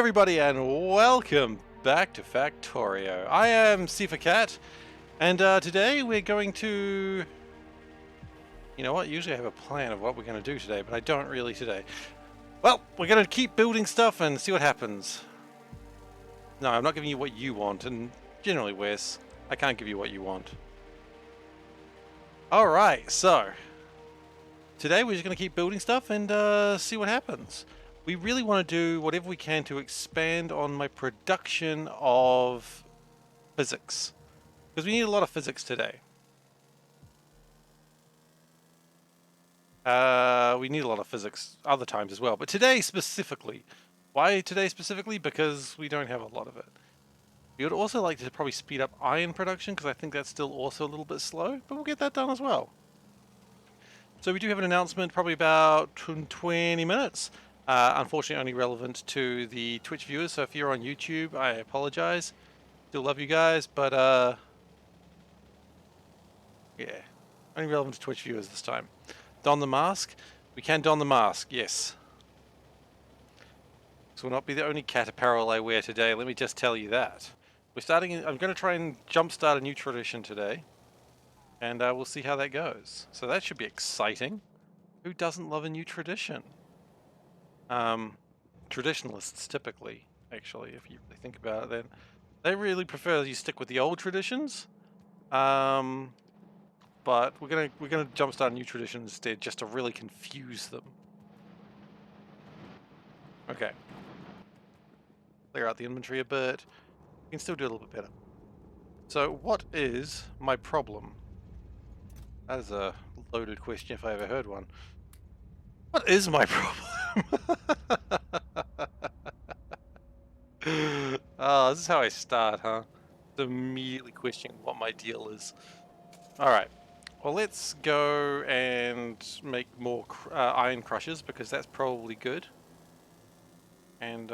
everybody, and welcome back to Factorio. I am SeiferKatt, and today we're going to... You know what? Usually I have a plan of what we're going to do today, but I don't really today. Well, we're going to keep building stuff and see what happens. No, I'm not giving you what you want, and generally, Wes, I can't give you what you want. Alright, so... Today we're just going to keep building stuff and see what happens. We really want to do whatever we can to expand on my production of physics. Because we need a lot of physics today. We need a lot of physics other times as well. But today specifically. Why today specifically? Because we don't have a lot of it. We would also like to probably speed up iron production, because I think that's still also a little bit slow. But we'll get that done as well. So we do have an announcement probably about 20 minutes. Unfortunately only relevant to the Twitch viewers, so if you're on YouTube, I apologize. Still love you guys, but yeah, only relevant to Twitch viewers this time. Don the mask? We can don the mask, yes. This will not be the only cat apparel I wear today, let me just tell you that. I'm going to try and jumpstart a new tradition today. And we'll see how that goes. So that should be exciting. Who doesn't love a new tradition? Traditionalists typically, actually, if you really think about it, then they really prefer you stick with the old traditions. But we're gonna jumpstart a new tradition instead, just to really confuse them. Okay. Clear out the inventory a bit. We can still do a little bit better. So what is my problem? That is a loaded question if I ever heard one. What is my problem? Oh, this is how I start, huh? Just immediately questioning what my deal is. Alright. Well, let's go and make more iron crushers, because that's probably good. And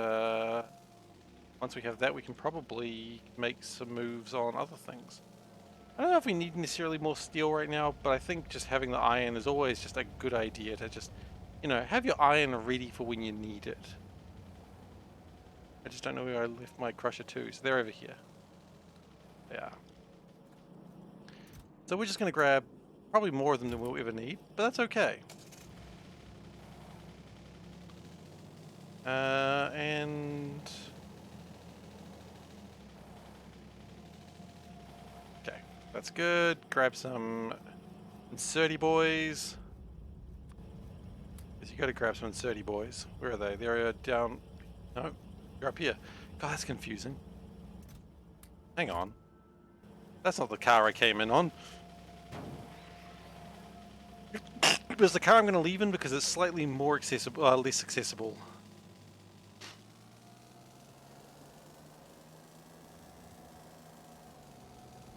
once we have that, we can probably make some moves on other things. I don't know if we need necessarily more steel right now, but I think just having the iron is always just a good idea to just, you know, have your iron ready for when you need it. I just don't know where I left my crusher too, so they're over here. Yeah. So we're just going to grab probably more of them than we'll ever need, but that's okay. And... Okay, that's good. Grab some inserty boys. You got to grab some inserty boys. Where are they? They're down... No, you're up here. God, that's confusing. Hang on. That's not the car I came in on. It's the car I'm going to leave in because it's slightly more accessible, less accessible.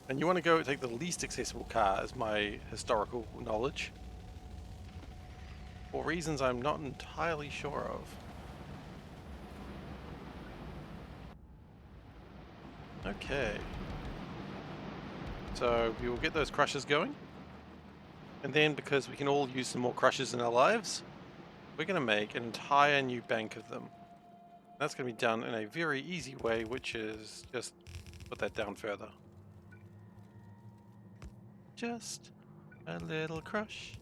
And you want to go take the least accessible car, as my historical knowledge. For reasons I'm not entirely sure of. Okay. So we will get those crushers going. And then, because we can all use some more crushers in our lives, we're going to make an entire new bank of them. That's going to be done in a very easy way, which is just put that down further. Just a little crush.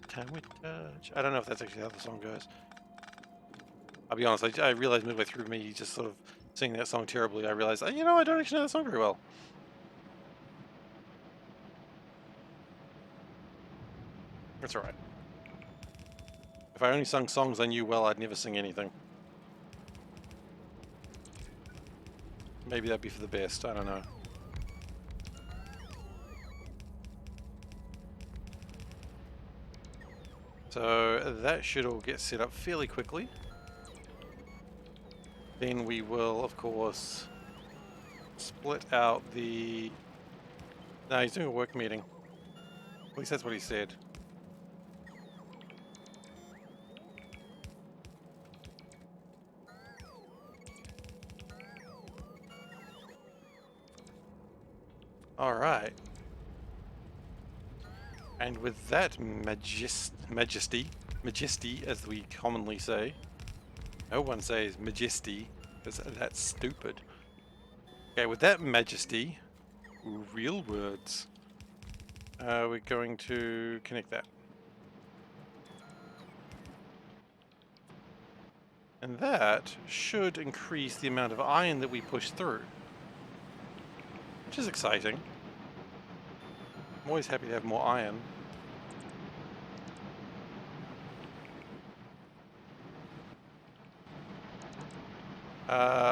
Time we touch. I don't know if that's actually how the song goes. I'll be honest, I realized midway through me just sort of singing that song terribly, I realized, you know, I don't actually know that song very well. That's alright. If I only sung songs I knew well, I'd never sing anything. Maybe that'd be for the best, I don't know. So that should all get set up fairly quickly. Then we will, of course, split out the... No, he's doing a work meeting. At least that's what he said. Alright. And with that majesty, majesty, as we commonly say. No one says majesty, because that's stupid. Okay, with that majesty, real words, we're going to connect that. And that should increase the amount of iron that we push through, which is exciting. I'm always happy to have more iron.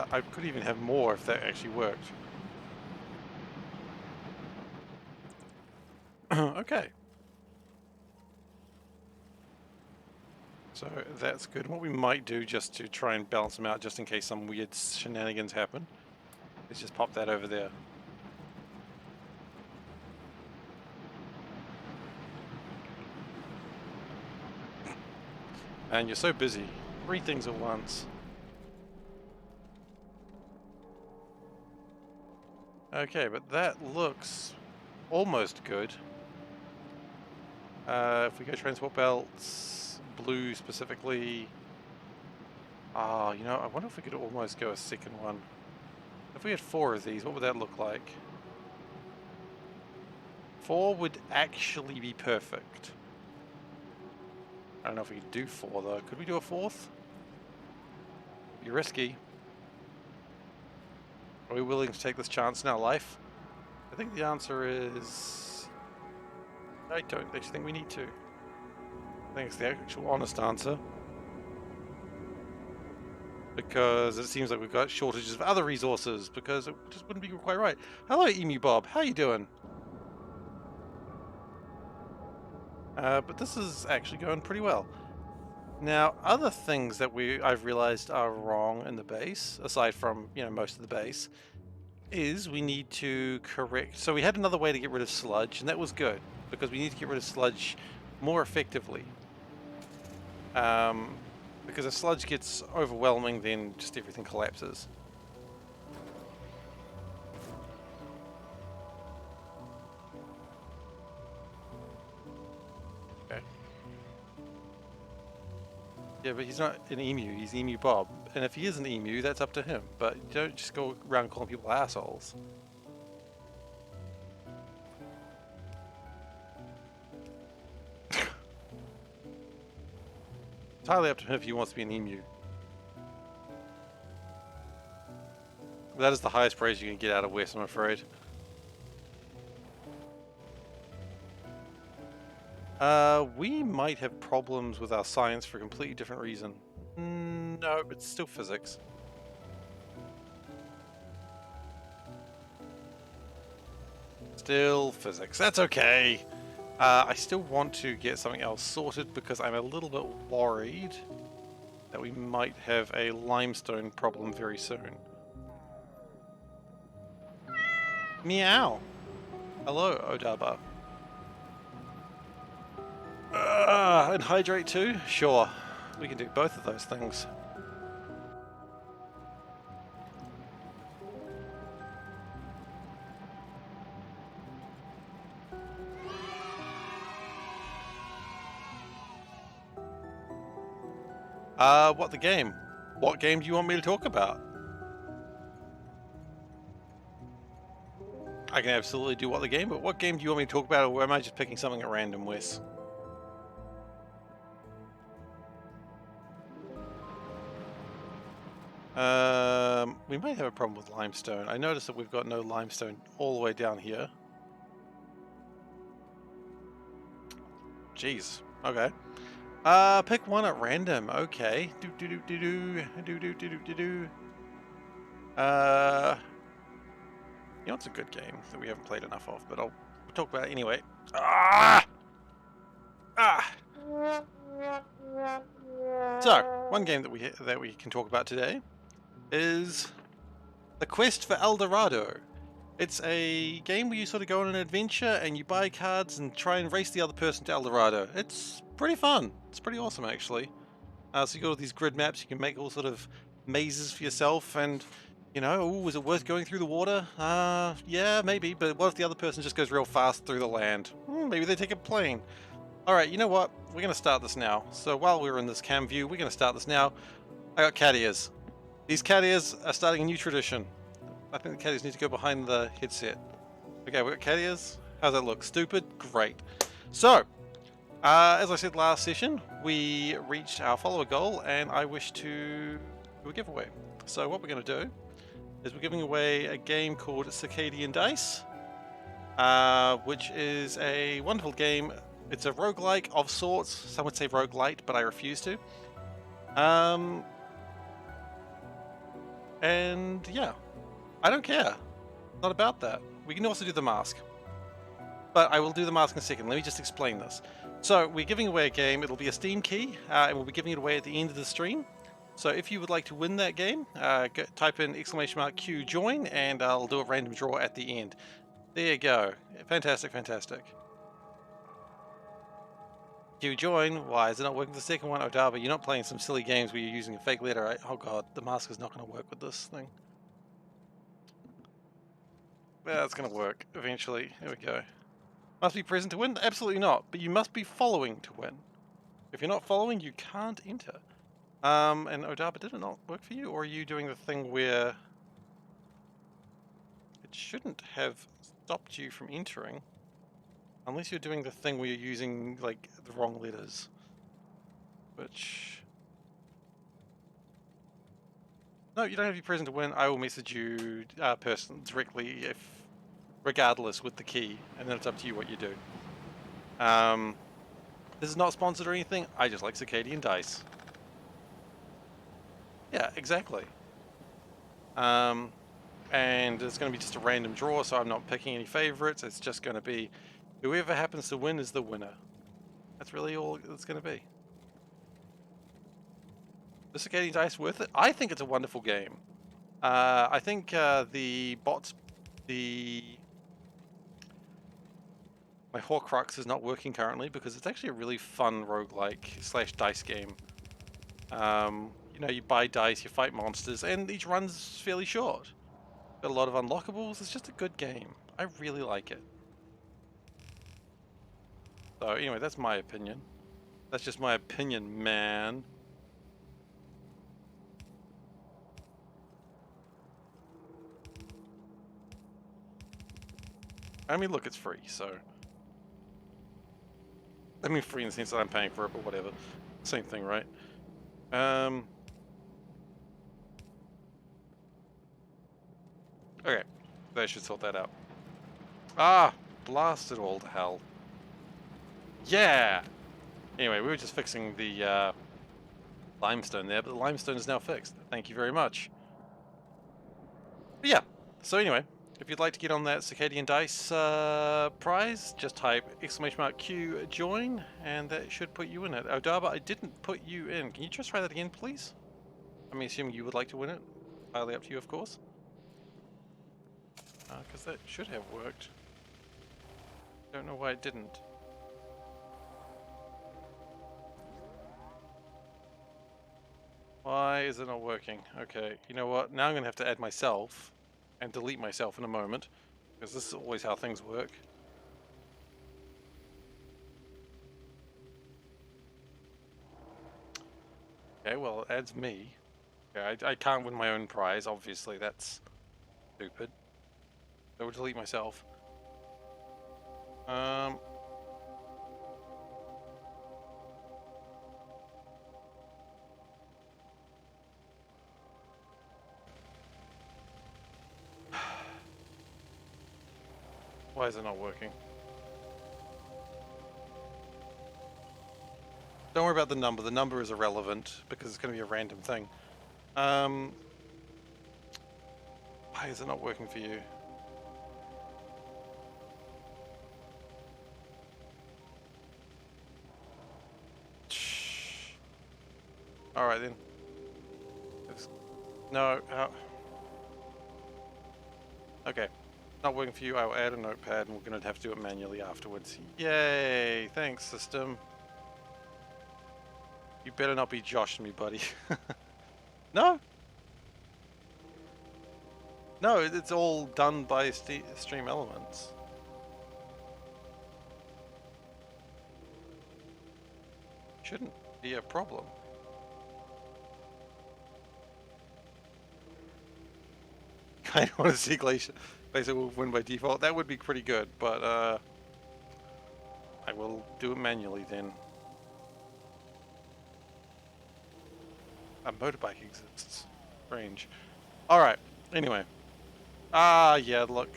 I could even have more if that actually worked. Okay. So that's good. What we might do just to try and balance them out, just in case some weird shenanigans happen, is just pop that over there. And you're so busy. 3 things at once. Okay, but that looks almost good. If we go transport belts, blue specifically. Ah, you know, I wonder if we could almost go a second one. If we had 4 of these, what would that look like? 4 would actually be perfect. I don't know if we could do 4 though. Could we do a 4th? Be risky. Are we willing to take this chance in our life? I think the answer is... I don't actually think we need to. I think it's the actual honest answer. Because it seems like we've got shortages of other resources, because it just wouldn't be quite right. Hello, Emu Bob. How you doing? But this is actually going pretty well. Now, other things that I've realized are wrong in the base, aside from, you know, most of the base, is we need to correct... So we had another way to get rid of sludge, and that was good, because we need to get rid of sludge more effectively. Because if sludge gets overwhelming, then just everything collapses. Okay. Yeah, but he's not an emu, he's Emu Bob. And if he is an emu, that's up to him. But you don't just go around calling people assholes. Entirely up to him if he wants to be an emu. That is the highest praise you can get out of Wes, I'm afraid. We might have problems with our science for a completely different reason. No, it's still physics. Still physics. That's okay. I still want to get something else sorted because I'm a little bit worried that we might have a limestone problem very soon. Meow. Hello, Odaba. And hydrate too? Sure. We can do both of those things. What the game? What game do you want me to talk about? I can absolutely do what the game, but what game do you want me to talk about, or am I just picking something at random, Wes? We might have a problem with limestone. I noticed that we've got no limestone all the way down here. Jeez. Okay. Pick one at random. Okay. You know, it's a good game that we haven't played enough of, but I'll talk about it anyway. So, one game that we can talk about today is The Quest for El Dorado. It's a game where you sort of go on an adventure and you buy cards and try and race the other person to El Dorado. It's pretty fun. It's pretty awesome, actually. So you got all these grid maps. You can make all sort of mazes for yourself, and you know, ooh, is it worth going through the water? Yeah, maybe. But what if the other person just goes real fast through the land? Maybe they take a plane. Alright, you know what? We're going to start this now. So while we're in this cam view, we're going to start this now. I got cat ears. These cat ears are starting a new tradition. I think the cat ears need to go behind the headset. Okay, we got cat ears. How's that look? Stupid? Great. So, as I said last session, we reached our follower goal and I wish to do a giveaway. So what we're going to do is we're giving away a game called Circadian Dice, which is a wonderful game. It's a roguelike of sorts. Some would say roguelite, but I refuse to. And yeah, I don't care. Not about that. We can also do the mask. But I will do the mask in a second. Let me just explain this. So we're giving away a game. It'll be a Steam key, and we'll be giving it away at the end of the stream. So if you would like to win that game, type in !Q join, and I'll do a random draw at the end. There you go. Fantastic, fantastic. Q join. Why is it not working for the second one? Odaba, you're not playing some silly games where you're using a fake letter, right? Oh god, the mask is not going to work with this thing. Yeah, it's going to work eventually. Here we go. Must be present to win? Absolutely not. But you must be following to win. If you're not following, you can't enter. And Odaba, did it not work for you? Or are you doing the thing where it shouldn't have stopped you from entering? Unless you're doing the thing where you're using, like, the wrong letters. Which... No, you don't have to be present to win. I will message you directly, regardless, with the key. And then it's up to you what you do. This is not sponsored or anything. I just like Circadian Dice. Yeah, exactly. And it's going to be just a random draw, so I'm not picking any favorites. It's just going to be whoever happens to win is the winner. That's really all it's going to be. Is Circadian Dice worth it? I think it's a wonderful game. I think the bots, my Horcrux is not working currently because it's actually a really fun roguelike / dice game. You know, you buy dice, you fight monsters, and each run's fairly short. Got a lot of unlockables. It's just a good game. I really like it. So anyway, that's my opinion. That's just my opinion, man. I mean, look, it's free, so... I mean, free in the sense that I'm paying for it, but whatever. Same thing, right? Okay, they should sort that out. Ah, blast it all to hell. Yeah! Anyway, we were just fixing the limestone there, but the limestone is now fixed. Thank you very much. But yeah, so anyway, if you'd like to get on that Circadian Dice prize, just type !Q join, and that should put you in it. Odaba, I didn't put you in. Can you just try that again, please? I'm assuming you would like to win it. Entirely up to you, of course. Because that should have worked. Don't know why it didn't. Why is it not working? Okay, you know what? Now I'm going to have to add myself and delete myself in a moment, because this is always how things work. Okay, well, it adds me. Okay, I can't win my own prize, obviously. That's stupid. So we'll delete myself. Why is it not working? Don't worry about the number. The number is irrelevant because it's going to be a random thing. Why is it not working for you? Alright then. No, okay. Not working for you, I will add a notepad and we're going to have to do it manually afterwards. Yay! Thanks, system. You better not be joshing me, buddy. No? No, it's all done by Stream Elements. Shouldn't be a problem. I want to see Glacier will win by default. That would be pretty good, but I will do it manually then. A motorbike exists. Strange. Alright, anyway. Yeah, look.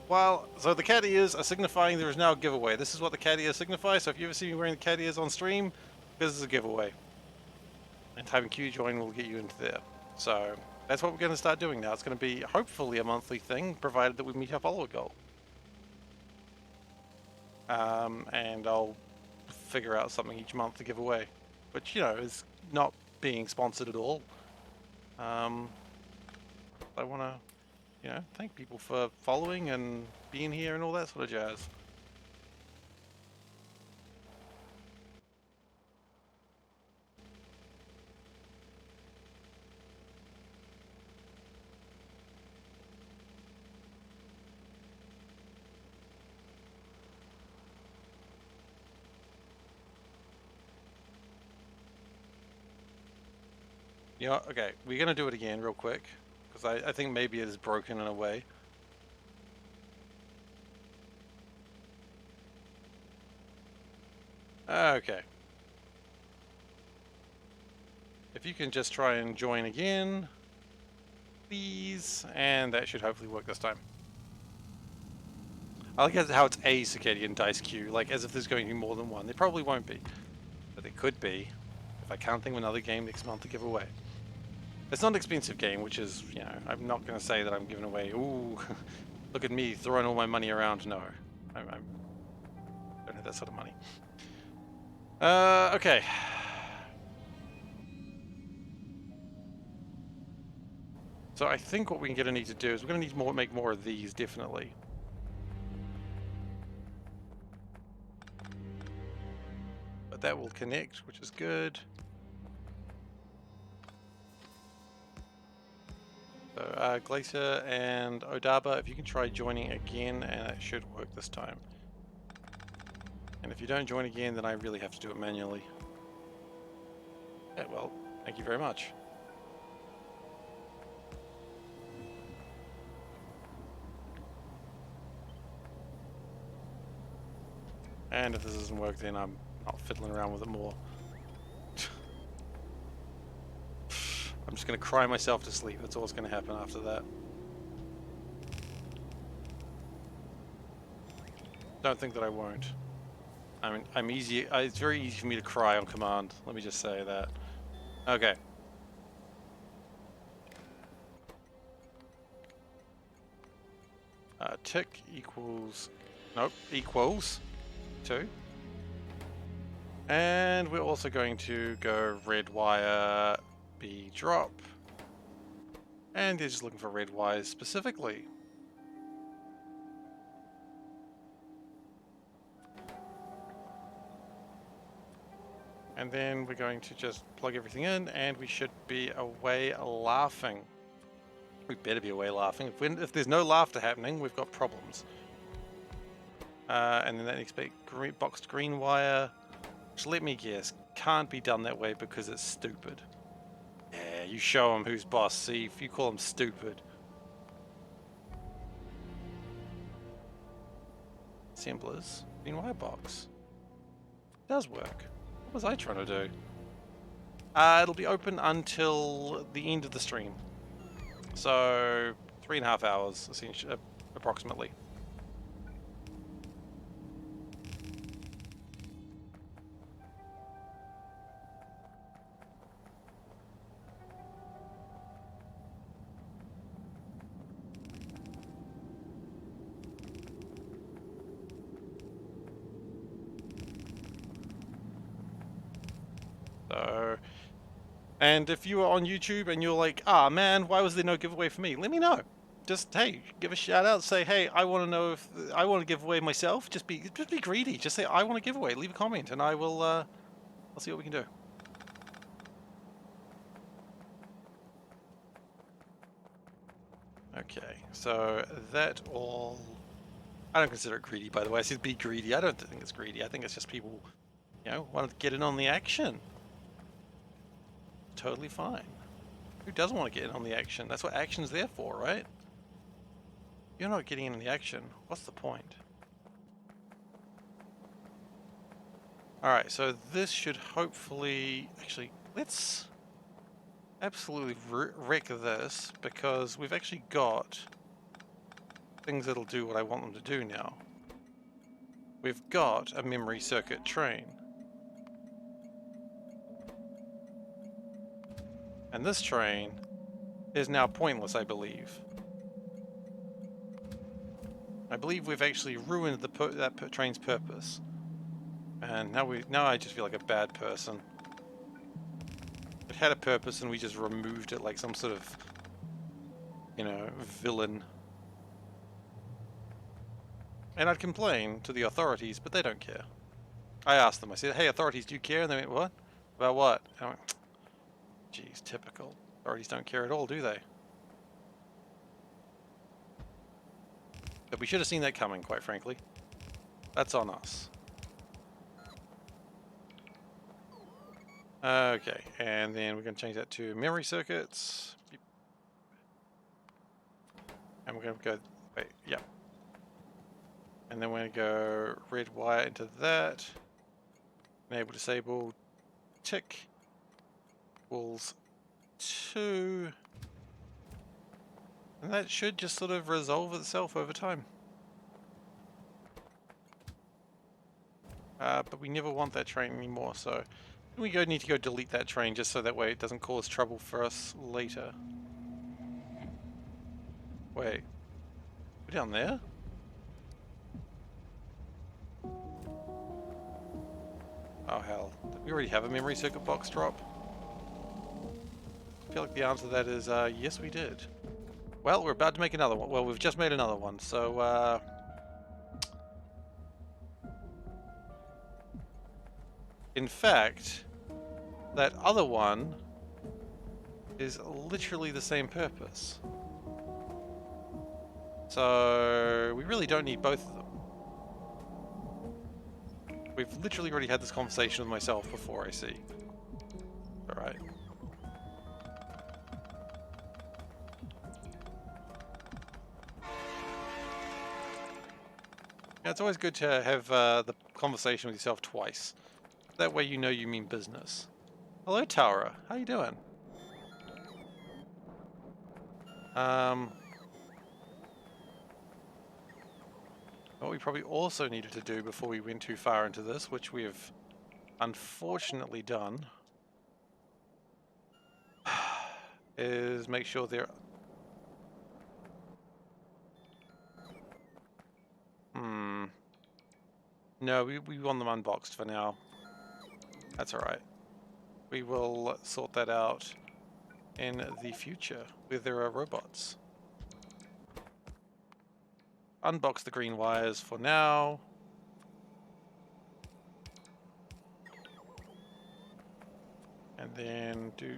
Well, so the cat ears are signifying there is now a giveaway. This is what the cat ears signify, so if you ever see me wearing the cat ears on stream, this is a giveaway. And typing Q join will get you into there. So, that's what we're going to start doing now. It's going to be, hopefully, a monthly thing, provided that we meet our follower goal. And I'll figure out something each month to give away. Which, you know, is not being sponsored at all. I want to, you know, thank people for following and being here and all that sort of jazz. You know, okay, we're going to do it again real quick, because I think maybe it is broken in a way. Okay. If you can just try and join again, please, and that should hopefully work this time. I like how it's a circadian dice queue, like as if there's going to be more than one. There probably won't be, but there could be if I can't think of another game next month to give away. It's not an expensive game, which is, you know, I'm not going to say that I'm giving away, ooh, look at me throwing all my money around. No, I don't have that sort of money. Okay. So I think what we're going to need to do is we're going to need to make more of these, definitely. But that will connect, which is good. So Glacier and Odaba, if you can try joining again, and it should work this time. And if you don't join again, then I really have to do it manually. Yeah, well, thank you very much. And if this doesn't work, then I'm not fiddling around with it more. I'm just going to cry myself to sleep. That's all that's going to happen after that. Don't think that I won't. I mean, I'm easy. It's very easy for me to cry on command. Let me just say that. Okay. Tick equals... Nope, equals 2. And we're also going to go red wire... B drop, and they're just looking for red wires specifically. And then we're going to just plug everything in, and we should be away laughing. We better be away laughing. If there's no laughter happening, we've got problems. And then that needs to be boxed green wire, which, let me guess, can't be done that way because it's stupid. Yeah, you show him who's boss. See, if you call him stupid. Assemblers. Green wire box. It does work. What was I trying to do? It'll be open until the end of the stream. So, 3.5 hours, essentially, approximately. So, and if you are on YouTube and you're like, ah man, why was there no giveaway for me? Let me know. Just, hey, give a shout out. Say, hey, I want to know if I want to give away myself. Just be greedy. Just say, I want to give away. Leave a comment, and I will. I'll see what we can do. Okay, so that all. I don't consider it greedy, by the way. I said be greedy. I don't think it's greedy. I think it's just people You know, wanted to get in on the action. Totally fine. Who doesn't want to get in on the action? That's what action's there for, right? You're not getting in on the action. What's the point? Alright, so this should hopefully... Actually, let's absolutely wreck this, because we've actually got things that'll do what I want them to do now. We've got a memory circuit train. And this train is now pointless, I believe. I believe we've actually ruined that train's purpose. And now I just feel like a bad person. It had a purpose and we just removed it like some sort of, you know, villain. And I'd complain to the authorities, but they don't care. I asked them, I said, hey authorities, do you care? And they went, what? About what? And I went, geez, typical. Authorities don't care at all, do they? But we should have seen that coming, quite frankly. That's on us. Okay, and then we're going to change that to memory circuits. And we're going to go, wait, yeah. And then we're going to go red wire into that. Enable, disable, tick. Equals 2. And that should just sort of resolve itself over time. But we never want that train anymore, so we need to go delete that train just so that way it doesn't cause trouble for us later. Wait, we're down there? Oh hell, did we already have a memory circuit box drop? I feel like the answer to that is yes we did. Well, we're about to make another one. Well, we've just made another one, so in fact, that other one is literally the same purpose. So we really don't need both of them. We've literally already had this conversation with myself before, I see. Alright. Yeah, it's always good to have the conversation with yourself twice. That way you know you mean business. Hello, Tara. How you doing? What we probably also needed to do before we went too far into this, which we have unfortunately done, is make sure they're... No, we want them unboxed for now. That's alright. We will sort that out in the future, where there are robots. Unbox the green wires for now. And then do.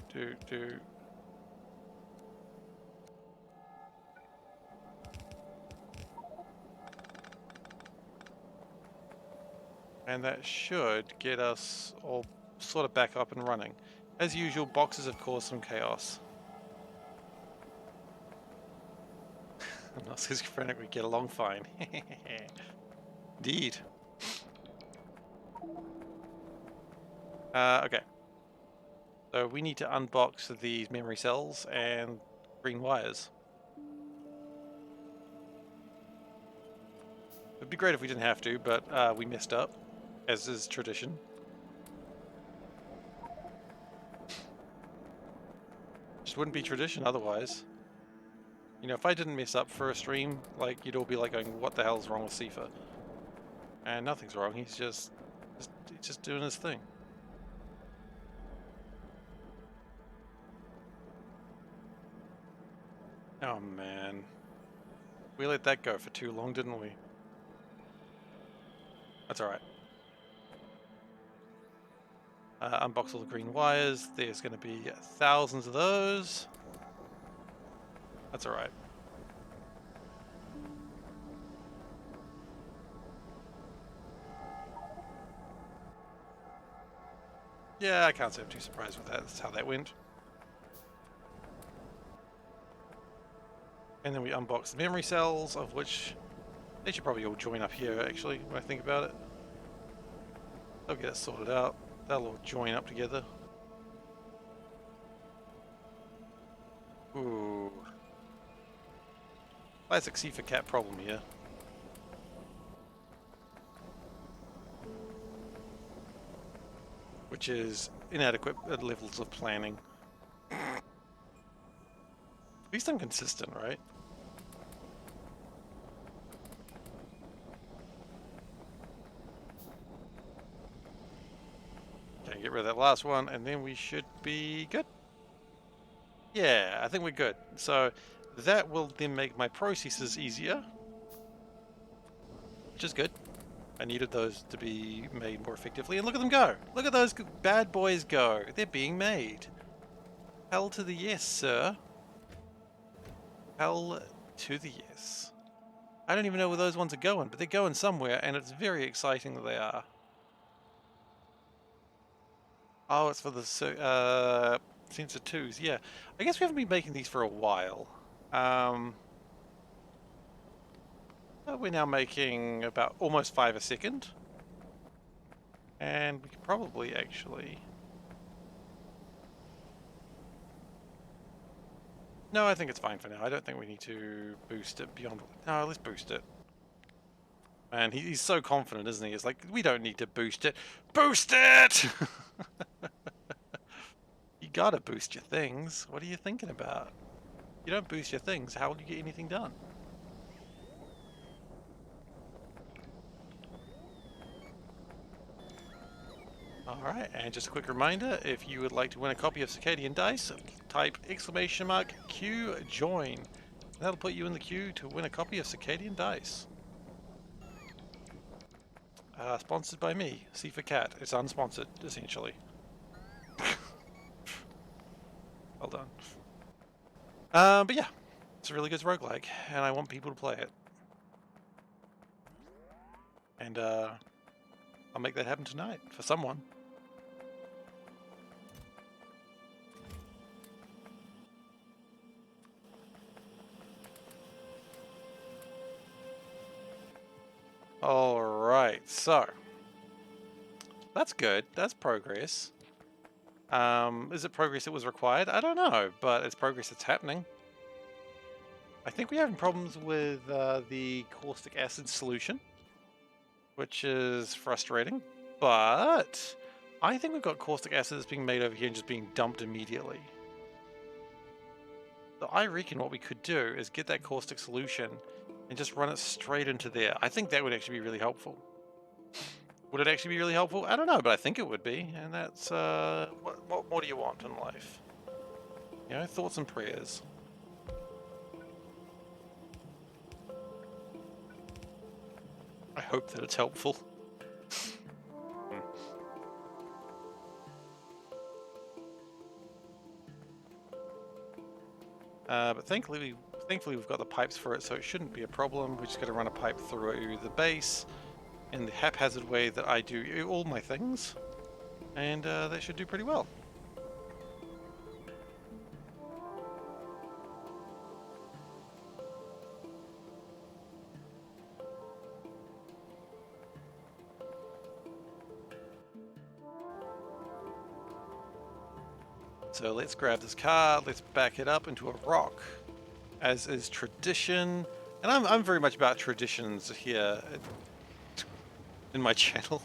And that should get us all sort of back up and running. As usual, boxes have caused some chaos. I'm not schizophrenic, we get along fine. Indeed. Okay. So we need to unbox these memory cells and green wires. It'd be great if we didn't have to, but we messed up, as is tradition. Just wouldn't be tradition otherwise. You know, if I didn't mess up for a stream, like, you'd all be like going, what the hell's wrong with Seifer? And nothing's wrong, he's just doing his thing. Oh man. We let that go for too long, didn't we? That's alright. Unbox all the green wires. There's going to be thousands of those. That's alright. Yeah, I can't say I'm too surprised with that. That's how that went. And then we unbox the memory cells, of which they should probably all join up here, actually, when I think about it. They'll get it sorted out. They'll all join up together. Ooh. Classic SeiferKatt problem here. Which is inadequate levels of planning. At least I'm consistent, right? Okay, get rid of that last one, and then we should be good. Yeah, I think we're good. So that will then make my processes easier, which is good. I needed those to be made more effectively, and look at them go! Look at those bad boys go! They're being made. Hell to the yes, sir. Hell to the yes. I don't even know where those ones are going, but they're going somewhere, and it's very exciting that they are. Oh, it's for the sensor 2s, yeah. I guess we haven't been making these for a while. We're now making about almost 5 a second. And we could probably actually... No, I think it's fine for now. I don't think we need to boost it beyond... No, let's boost it. And he's so confident, isn't he? It's like, we don't need to boost it. Boost it! You gotta boost your things. What are you thinking about? You don't boost your things, how will you get anything done? Alright, and just a quick reminder, if you would like to win a copy of Circadian Dice, type !Q join. That'll put you in the queue to win a copy of Circadian Dice. Sponsored by me, SeiferKatt. It's unsponsored, essentially. Well done. But yeah, it's a really good roguelike, and I want people to play it. And I'll make that happen tonight, for someone. Alright, so that's good. That's progress. Is it progress that was required? I don't know, but it's progress that's happening. I think we're having problems with the caustic acid solution, which is frustrating, but I think we've got caustic acid that's being made over here and just being dumped immediately. So I reckon what we could do is get that caustic solution and just run it straight into there. I think that would actually be really helpful. Would it actually be really helpful? I don't know, but I think it would be. And that's, what more do you want in life? You know, thoughts and prayers. I hope that it's helpful. But thankfully we've got the pipes for it, so it shouldn't be a problem. We just got to run a pipe through the base in the haphazard way that I do all my things, and that should do pretty well. So let's grab this car, let's back it up into a rock, as is tradition. And I'm very much about traditions here in my channel.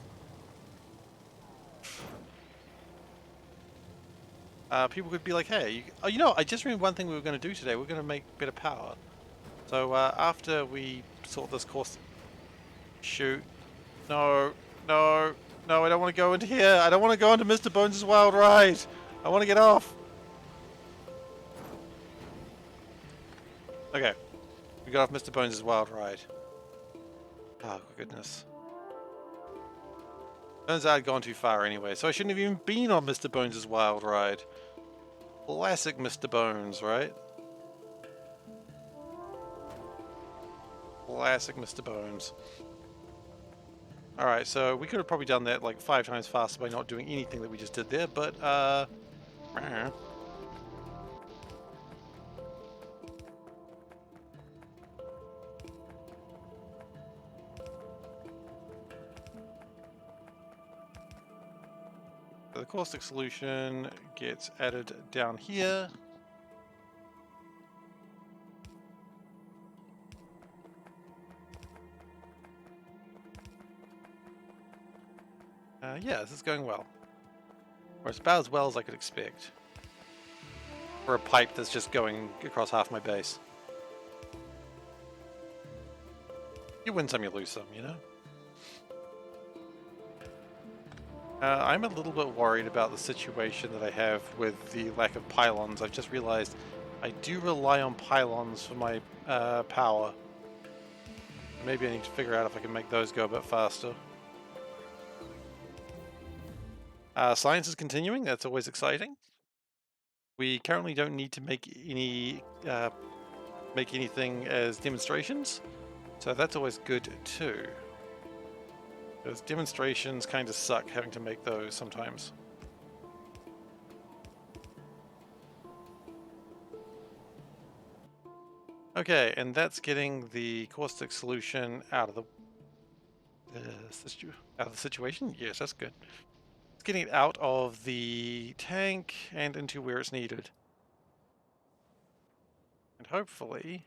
People could be like, hey, you know, I just remember one thing we were going to do today. We're going to make better power. So after we sort this course... Shoot. No, no, no, I don't want to go into here. I don't want to go into Mr. Bones' wild ride. I want to get off. Okay. We got off Mr. Bones' wild ride. Oh, goodness. Turns out I'd gone too far anyway, so I shouldn't have even been on Mr. Bones' wild ride. Classic Mr. Bones, right? Classic Mr. Bones. Alright, so we could have probably done that like 5 times faster by not doing anything that we just did there, but the caustic solution gets added down here. Yeah, this is going well. Or it's about as well as I could expect. For a pipe that's just going across half my base. You win some, you lose some, you know? I'm a little bit worried about the situation that I have with the lack of pylons. I've just realized I do rely on pylons for my power. Maybe I need to figure out if I can make those go a bit faster. Science is continuing, that's always exciting. We currently don't need to make anything as demonstrations, so that's always good too. Because demonstrations kind of suck having to make those sometimes. Okay, and that's getting the caustic solution out of the situation. Yes, that's good. It's getting it out of the tank and into where it's needed. And hopefully...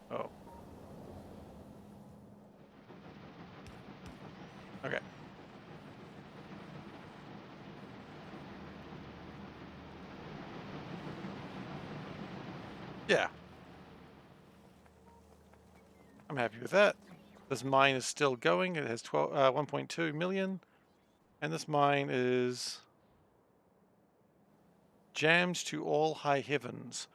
Oh. Okay. Yeah. I'm happy with that. This mine is still going. It has 1.2 million. And this mine is jammed to all high heavens.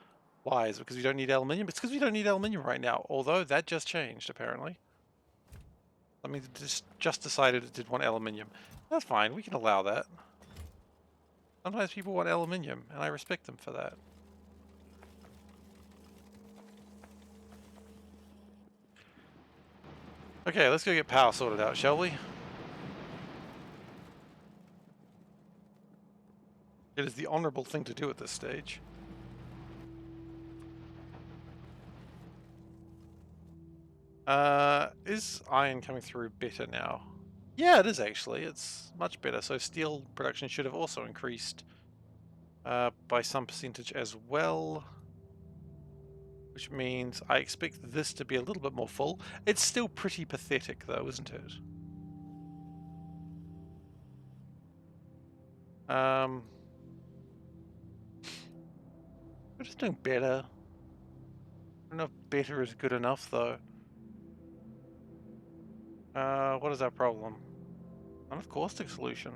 Why? Is it because we don't need aluminium? It's because we don't need aluminium right now, although that just changed, apparently. I mean, just decided it did want aluminium. That's fine, we can allow that. Sometimes people want aluminium, and I respect them for that. Okay, let's go get power sorted out, shall we? It is the honorable thing to do at this stage. Is iron coming through better now? Yeah, it is actually. It's much better. So steel production should have also increased by some percentage as well. Which means I expect this to be a little bit more full. It's still pretty pathetic though, isn't it? We're just doing better. I don't know if better is good enough though. What is our problem? Not a caustic solution.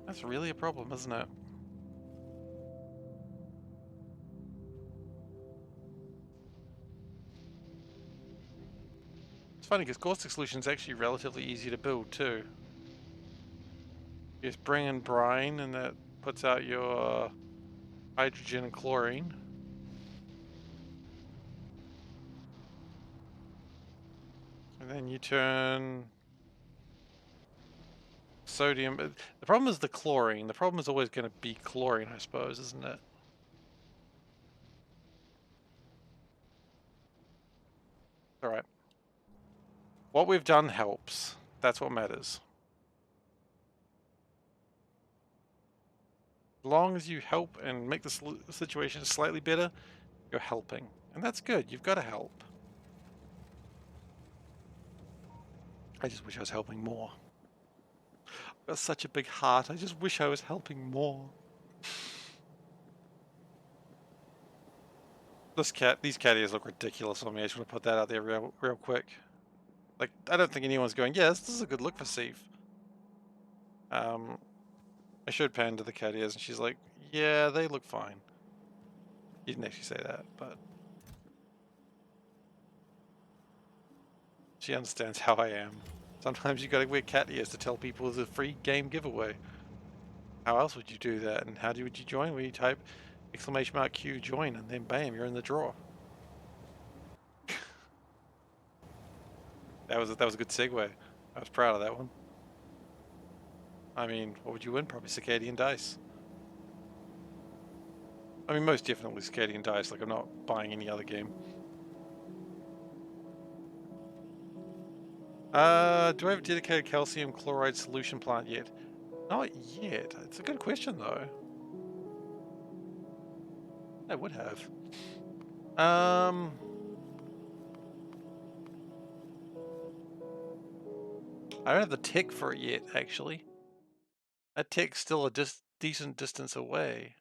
That's really a problem, isn't it? It's funny because caustic solution is actually relatively easy to build too. You just bring in brine and that puts out your hydrogen and chlorine. And then you turn sodium. The problem is the chlorine. The problem is always going to be chlorine, I suppose, isn't it? Alright. What we've done helps. That's what matters. As long as you help and make the situation slightly better, you're helping. And that's good. You've got to help. I just wish I was helping more. I've got such a big heart. I just wish I was helping more. These cat ears look ridiculous on me. I just want to put that out there real quick. Like, I don't think anyone's going, yes, this is a good look for Seif. I showed Panda the cat ears and she's like, yeah, they look fine. You didn't actually say that, but she understands how I am. Sometimes you gotta wear cat ears to tell people there's a free game giveaway. How else would you do that? And how would you join? Well, you type !Q join and then bam, you're in the draw. That was a good segue. I was proud of that one. I mean, what would you win? Probably Circadian Dice. I mean, most definitely Circadian Dice. Like, I'm not buying any other game. Do I have a dedicated calcium chloride solution plant yet? Not yet. It's a good question, though. I would have. I don't have the tech for it yet, actually. That tech's still a decent distance away.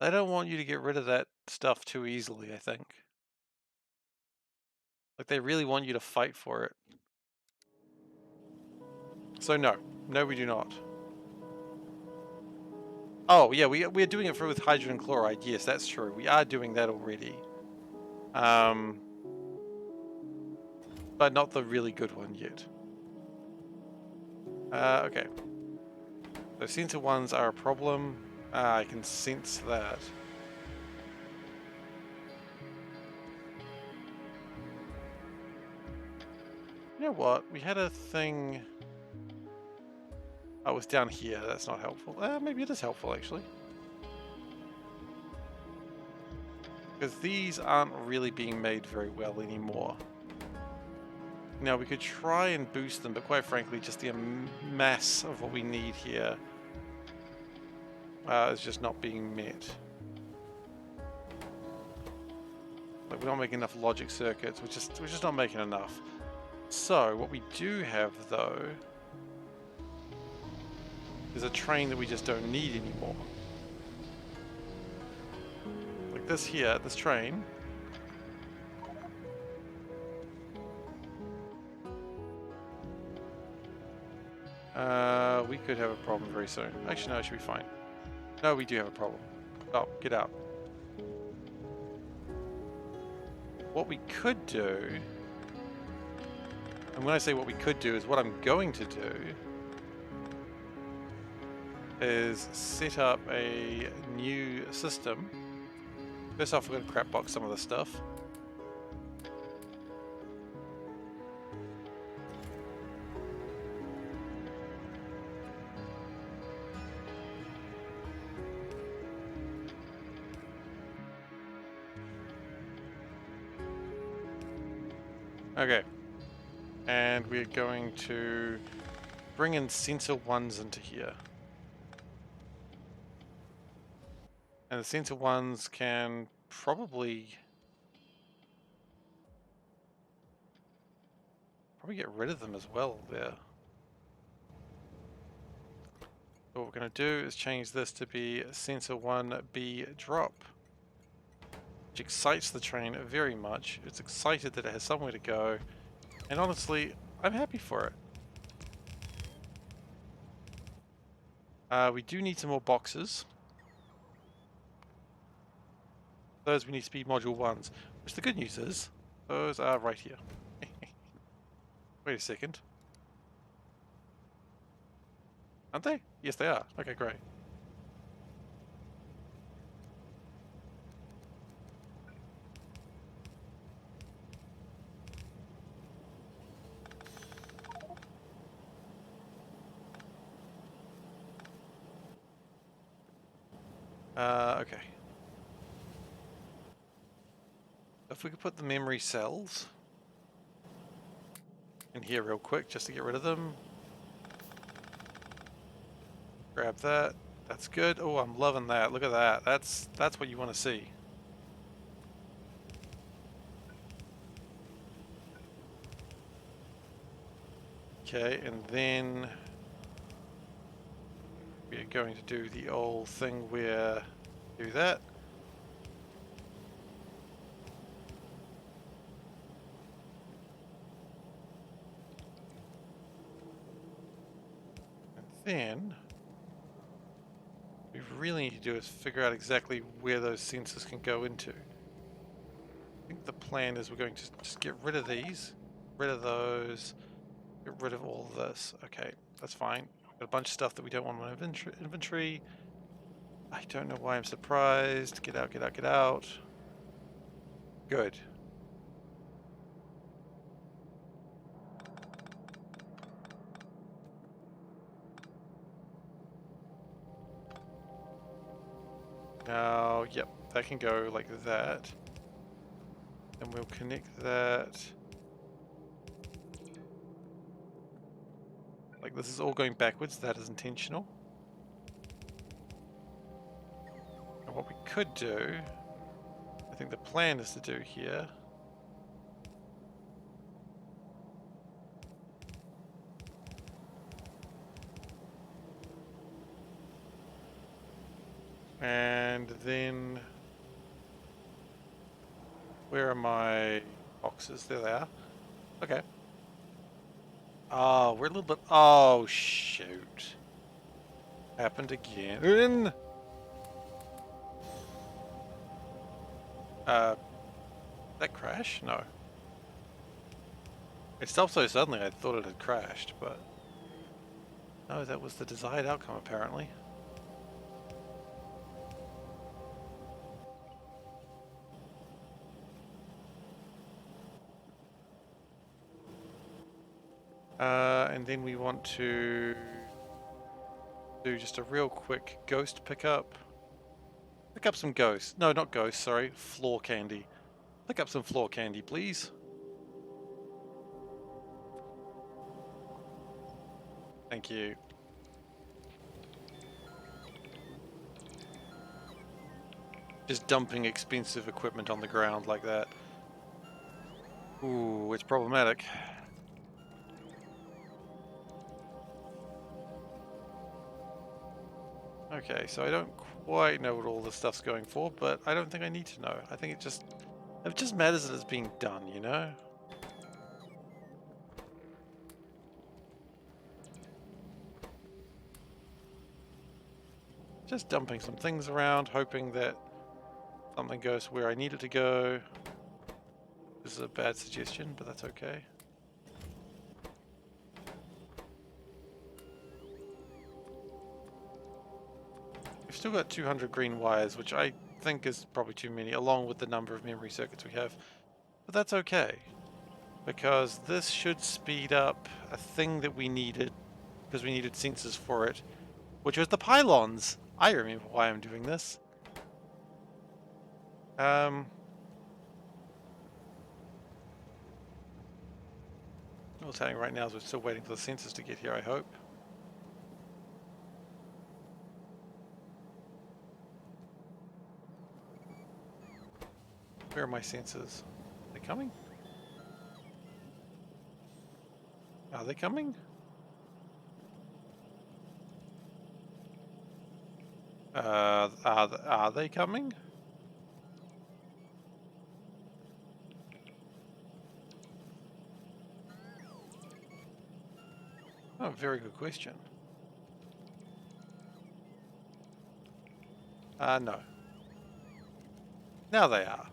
They don't want you to get rid of that stuff too easily, I think. Like, they really want you to fight for it. So no. No, we do not. Oh, yeah, we're doing it with hydrogen chloride. Yes, that's true. We are doing that already. But not the really good one yet. Okay. So sensor ones are a problem. I can sense that. You know what? We had a thing... Oh, it was down here. That's not helpful. Maybe it is helpful, actually. Because these aren't really being made very well anymore. Now, we could try and boost them, but quite frankly, just the mass of what we need here is just not being met. Like, we're not making enough logic circuits. We're just not making enough. So, what we do have, though, is a train that we just don't need anymore. Like this here, this train. We could have a problem very soon. Actually, no, it should be fine. No, we do have a problem. Oh, get out. What we could do, and when I say what we could do, is what I'm going to do is set up a new system. First off, we're going to crap box some of the stuff. Okay. And we're going to bring in sensor ones into here. And the sensor ones can probably get rid of them as well there. What we're going to do is change this to be sensor 1B drop, which excites the train very much. It's excited that it has somewhere to go, and honestly, I'm happy for it. We do need some more boxes. Those we need speed module 1s, which the good news is, those are right here. Wait a second. Aren't they? Yes, they are. Okay, great. Okay. If we could put the memory cells in here real quick, just to get rid of them. Grab that. That's good. Oh, I'm loving that. Look at that. That's what you want to see. Okay, and then we're going to do the old thing where do that. And then what we really need to do is figure out exactly where those sensors can go into. I think the plan is we're going to just get rid of these, rid of those, get rid of all of this. Okay, that's fine. Got a bunch of stuff that we don't want on inventory. I don't know why I'm surprised. Get out, get out, get out. Good. Now, yep, that can go like that. And we'll connect that. Like this is all going backwards, that is intentional. And what we could do, I think the plan is to do here. And then, where are my boxes? There they are. Okay. Oh, we're a little bit, oh shoot. Happened again. That crash? No. It stopped so suddenly I thought it had crashed, but no, that was the desired outcome apparently. And then we want to do just a real quick ghost pickup. Pick up some ghosts. No, not ghosts, sorry. Floor candy. Pick up some floor candy, please. Thank you. Just dumping expensive equipment on the ground like that. Ooh, it's problematic. Okay, so I don't quite know what all this stuff's going for, but I don't think I need to know. I think it just matters that it's being done, you know? Just dumping some things around, hoping that something goes where I need it to go. This is a bad suggestion, but that's okay. We've still got 200 green wires, which I think is probably too many, along with the number of memory circuits we have. But that's okay, because this should speed up a thing that we needed, because we needed sensors for it, which was the pylons. I remember why I'm doing this. What's happening right now is we're still waiting for the sensors to get here, I hope. Where are my sensors? Are they coming? Are they coming? Are they coming? Oh, very good question. No. Now they are.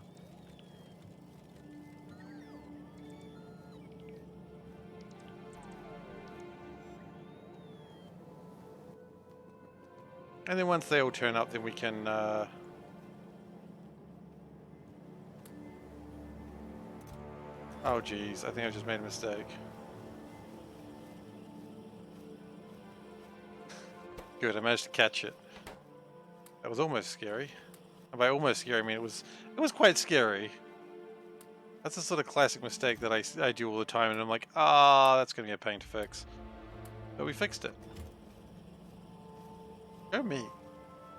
And then once they all turn up, then we can, oh geez, I think I just made a mistake. Good, I managed to catch it. That was almost scary. And by almost scary, I mean it was quite scary. That's a sort of classic mistake that I do all the time, and I'm like, that's gonna be a pain to fix. But we fixed it. Go me.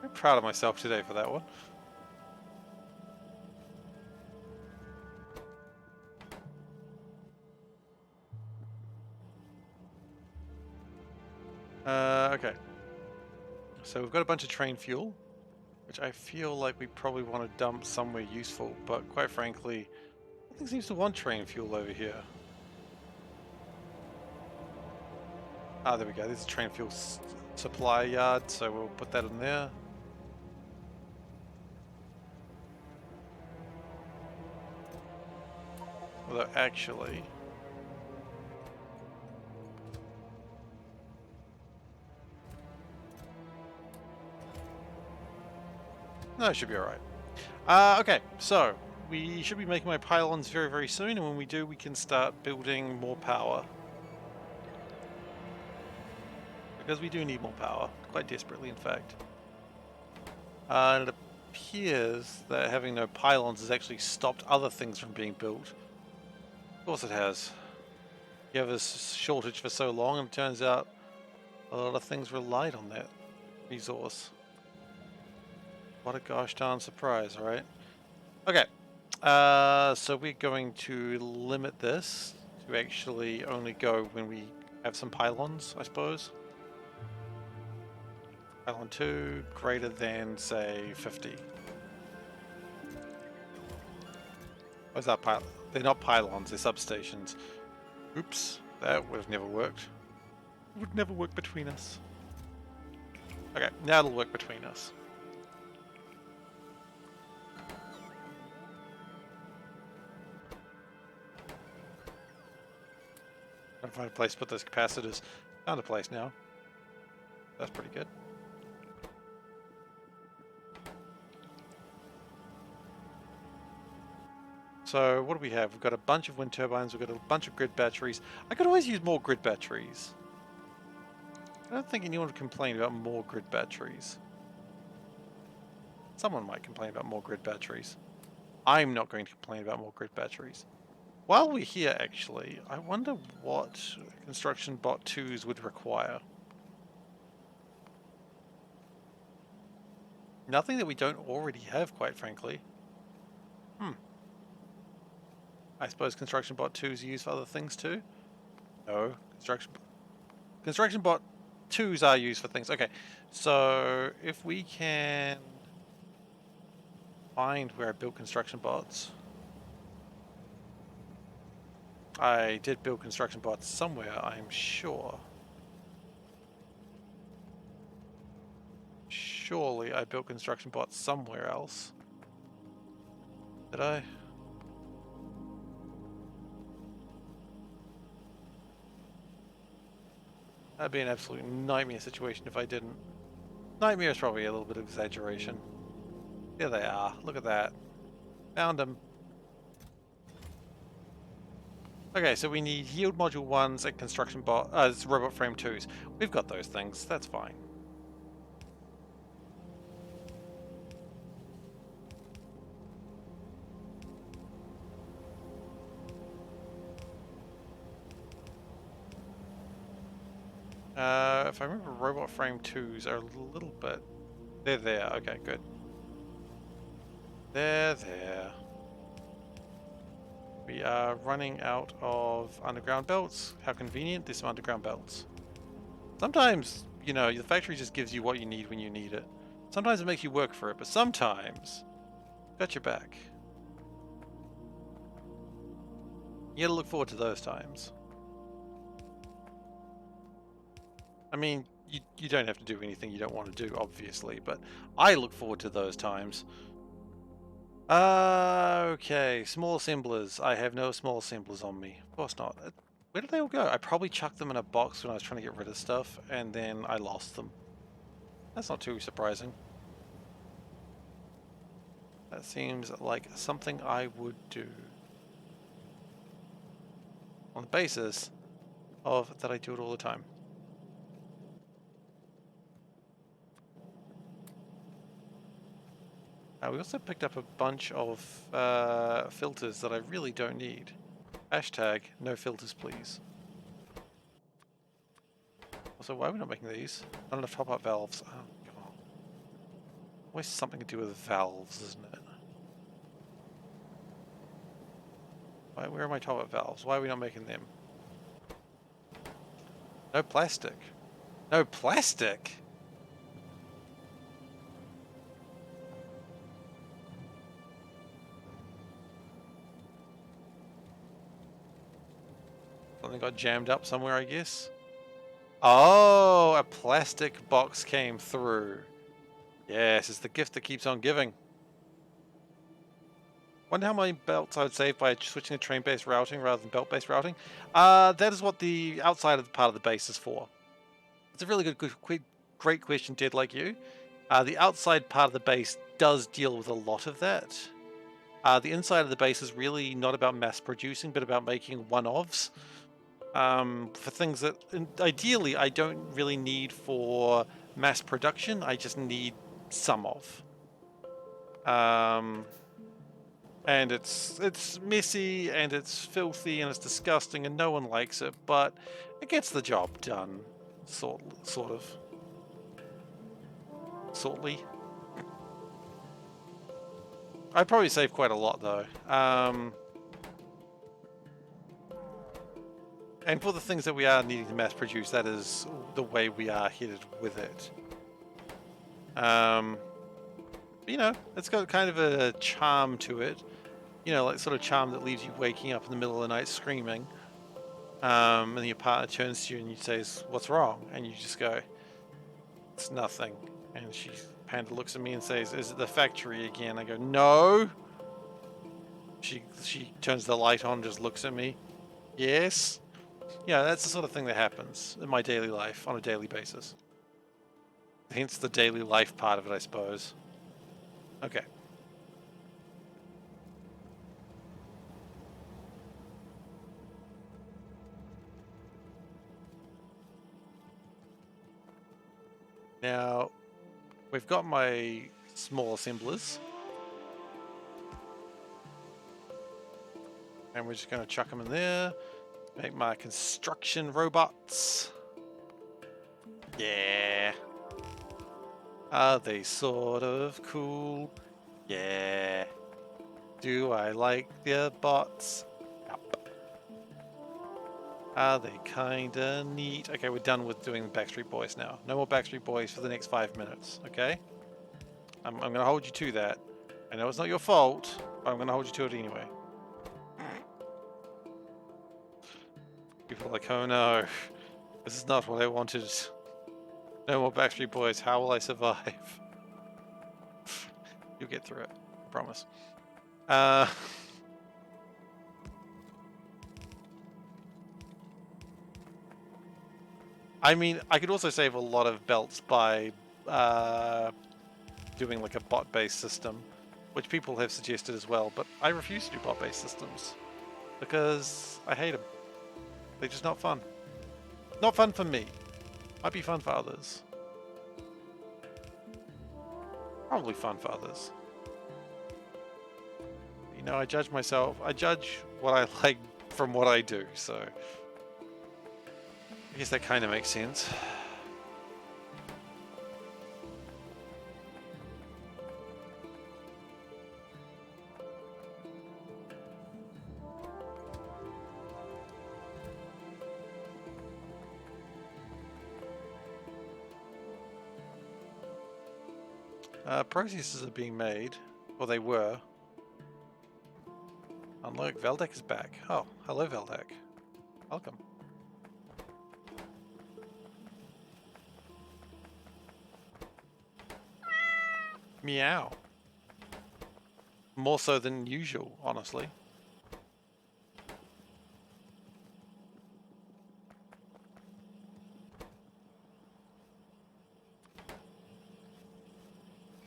I'm proud of myself today for that one. Okay. So we've got a bunch of train fuel, which I feel like we probably want to dump somewhere useful, but quite frankly, nothing seems to want train fuel over here. Ah, there we go. There's a train fuel supply yard, so we'll put that in there. Although actually, no, it should be alright. Okay, so we should be making my pylons very, very soon, and when we do, we can start building more power. Because we do need more power, quite desperately in fact. And it appears that having no pylons has actually stopped other things from being built. Of course it has. You have this shortage for so long, and it turns out a lot of things relied on that resource. What a gosh darn surprise, right? Okay, so we're going to limit this to actually only go when we have some pylons, I suppose. Pylon 2 greater than, say, 50. What's that pylon? They're not pylons, they're substations. Oops, that would have never worked. It would never work between us. Okay, now it'll work between us. Gotta find a place to put those capacitors. Found a place now. That's pretty good. So what do we have? We've got a bunch of wind turbines, we've got a bunch of grid batteries. I could always use more grid batteries. I don't think anyone would complain about more grid batteries. Someone might complain about more grid batteries. I'm not going to complain about more grid batteries. While we're here, actually, I wonder what construction bot 2s would require. Nothing that we don't already have, quite frankly. I suppose construction bot 2s are used for other things too? No. Construction bot 2s are used for things. Okay, so if we can find where I built construction bots. I did build construction bots somewhere, I'm sure. Surely I built construction bots somewhere else. Did I? That'd be an absolute nightmare situation if I didn't. Nightmare is probably a little bit of exaggeration. There they are. Look at that. Found them. Okay, so we need yield module 1s and construction bot, robot frame 2s. We've got those things. That's fine. If I remember, robot frame 2s are a little bit... They're there. Okay, good. They're there. We are running out of underground belts. How convenient, there's some underground belts. Sometimes, you know, the factory just gives you what you need when you need it. Sometimes it makes you work for it, but sometimes, got your back. You gotta look forward to those times. I mean, you don't have to do anything you don't want to do, obviously, but I look forward to those times. Okay, small assemblers. I have no small assemblers on me. Of course not. Where did they all go? I probably chucked them in a box when I was trying to get rid of stuff, and then I lost them. That's not too surprising. That seems like something I would do. On the basis of that I do it all the time. We also picked up a bunch of filters that I really don't need. Hashtag no filters please. Also, why are we not making these? Not enough top-up valves. Oh god. Always something to do with valves, isn't it? Where are my top-up valves? Why are we not making them? No plastic. No plastic? Something got jammed up somewhere, I guess. Oh, a plastic box came through. Yes, it's the gift that keeps on giving. Wonder how many belts I would save by switching to train-based routing rather than belt-based routing. That is what the outside of the part of the base is for. It's a really great question, Dead Like You. The outside part of the base does deal with a lot of that. The inside of the base is really not about mass producing, but about making one-offs. For things that ideally I don't really need for mass production, I just need some of. And it's messy and it's filthy and it's disgusting and no one likes it, but it gets the job done, sortly. I'd probably save quite a lot though. And for the things that we are needing to mass produce, that is the way we are headed with it. You know, it's got kind of a charm to it. You know, like sort of charm that leaves you waking up in the middle of the night screaming. And your partner turns to you and you says, "What's wrong?" And you just go, "It's nothing." And Panda looks at me and says, "Is it the factory again?" I go, "No." She turns the light on, just looks at me. "Yes." Yeah, that's the sort of thing that happens in my daily life on a daily basis. Hence the daily life part of it, I suppose. Okay. Now, we've got my small assemblers. And we're just going to chuck them in there. Make my construction robots. Yeah. Are they sort of cool? Yeah. Do I like their bots? Yep. Are they kinda neat? Okay, we're done with doing the Backstreet Boys now. No more Backstreet Boys for the next 5 minutes, okay? I'm gonna hold you to that. I know it's not your fault, but I'm gonna hold you to it anyway. People are like, oh no, this is not what I wanted. No more Backstreet Boys, how will I survive? You'll get through it, I promise. I mean, I could also save a lot of belts by doing like a bot-based system, which people have suggested as well, but I refuse to do bot-based systems because I hate them. They're just not fun. Not fun for me. Might be fun for others. Probably fun for others. You know, I judge myself. I judge what I like from what I do, so I guess that kind of makes sense. Processes are being made, or they were. And look, Veldek is back. Oh, hello Veldek. Welcome. Meow. More so than usual, honestly.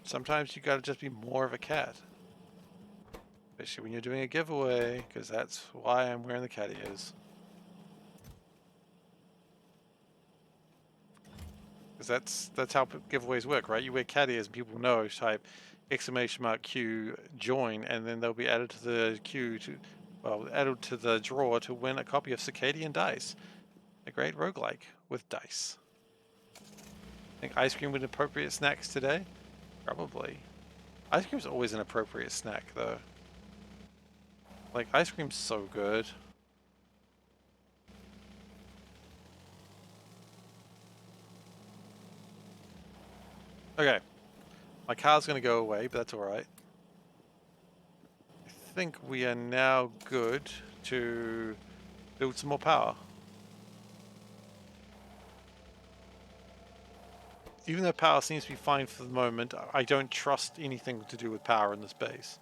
Sometimes you gotta just be more of a cat. Especially when you're doing a giveaway, because that's why I'm wearing the cat ears. Because that's how giveaways work, right? You wear cat ears and people know, type !Q join, and then they'll be added to the queue added to the draw to win a copy of Circadian Dice, a great roguelike with dice. Think ice cream with appropriate snacks today? Probably. Ice cream's always an appropriate snack, though. Like, ice cream's so good. Okay. My car's gonna go away, but that's alright. I think we are now good to build some more power. Even though power seems to be fine for the moment, I don't trust anything to do with power in this base.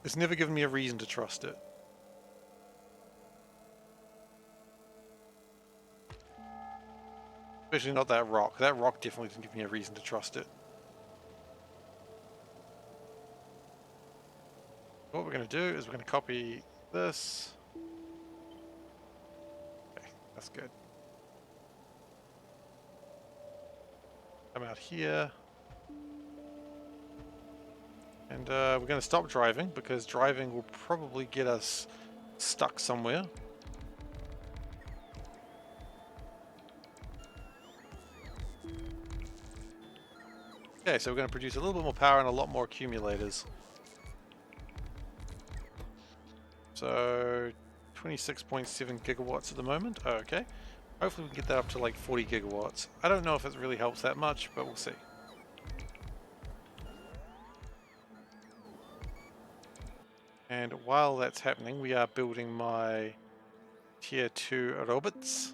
It's never given me a reason to trust it. Especially not that rock. That rock definitely didn't give me a reason to trust it. What we're going to do is we're going to copy this. Okay, that's good. Come out here. And we're going to stop driving because driving will probably get us stuck somewhere. Okay, so we're going to produce a little bit more power and a lot more accumulators. So 26.7 gigawatts at the moment. Oh, okay. Hopefully we can get that up to like 40 gigawatts. I don't know if it really helps that much, but we'll see. And while that's happening, we are building my tier 2 robots,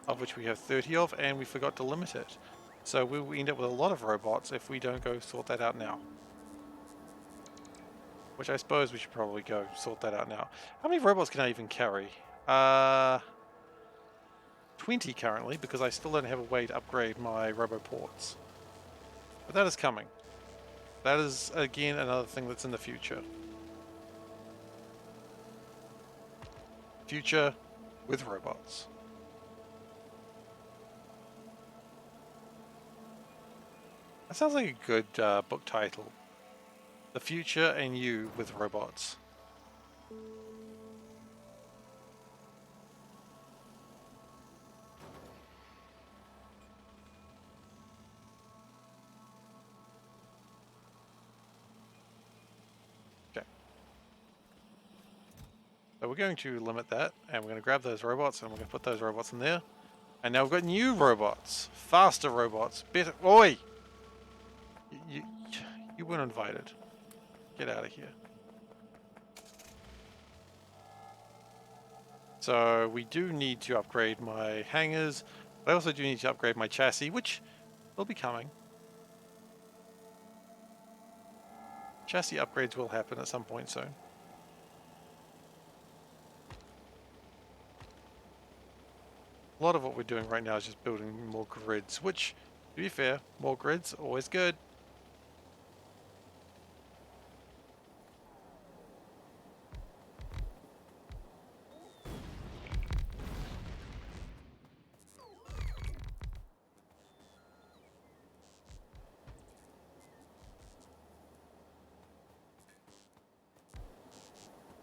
of which we have 30 of, and we forgot to limit it. So we will end up with a lot of robots if we don't go sort that out now. Which I suppose we should probably go sort that out now. How many robots can I even carry? 20 currently, because I still don't have a way to upgrade my roboports. But that is coming. That is, again, another thing that's in the future. Future with robots. That sounds like a good book title. The Future and You with Robots. Okay. So we're going to limit that, and we're going to grab those robots, and we're going to put those robots in there. And now we've got new robots. Faster robots. Better. Oi! You weren't invited. Get out of here. So we do need to upgrade my hangars. But I also do need to upgrade my chassis, which will be coming. Chassis upgrades will happen at some point soon. A lot of what we're doing right now is just building more grids, which, to be fair, more grids, always good.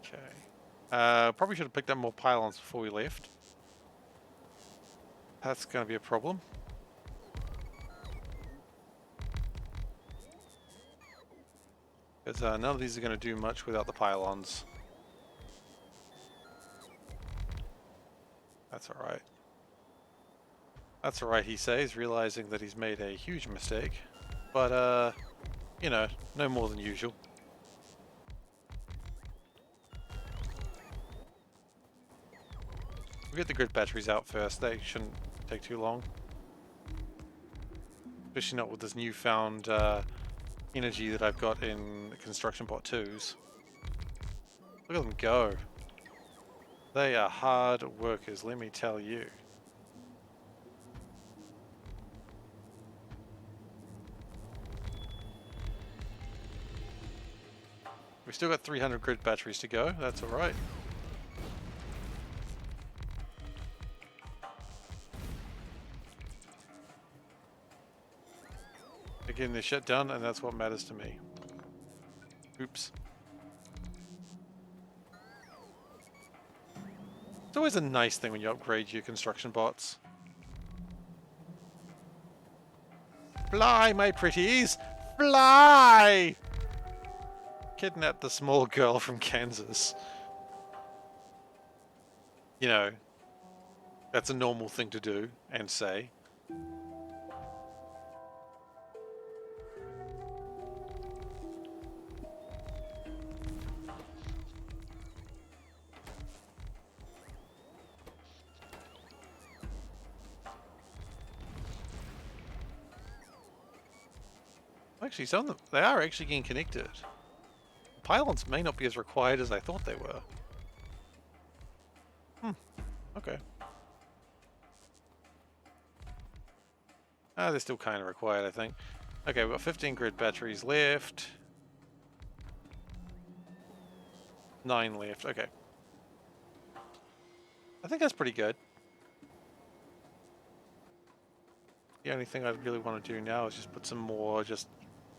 Okay. Probably should have picked up more pylons before we left. That's going to be a problem. Because none of these are going to do much without the pylons. That's alright. That's alright, he says, realizing that he's made a huge mistake. But, you know, no more than usual. We'll get the grid batteries out first. They shouldn't take too long. Especially not with this newfound energy that I've got in construction bot 2s. Look at them go. They are hard workers, let me tell you. We've still got 300 grid batteries to go, that's alright. Again, they're shut down, and that's what matters to me. Oops. It's always a nice thing when you upgrade your construction bots. Fly, my pretties! Fly! Kidnap the small girl from Kansas. You know, that's a normal thing to do and say. Actually, some of them, they are actually getting connected. Pylons may not be as required as I thought they were. Okay. They're still kind of required, I think. Okay, we've got 15 grid batteries left. 9 left, okay. I think that's pretty good. The only thing I really want to do now is just put some more just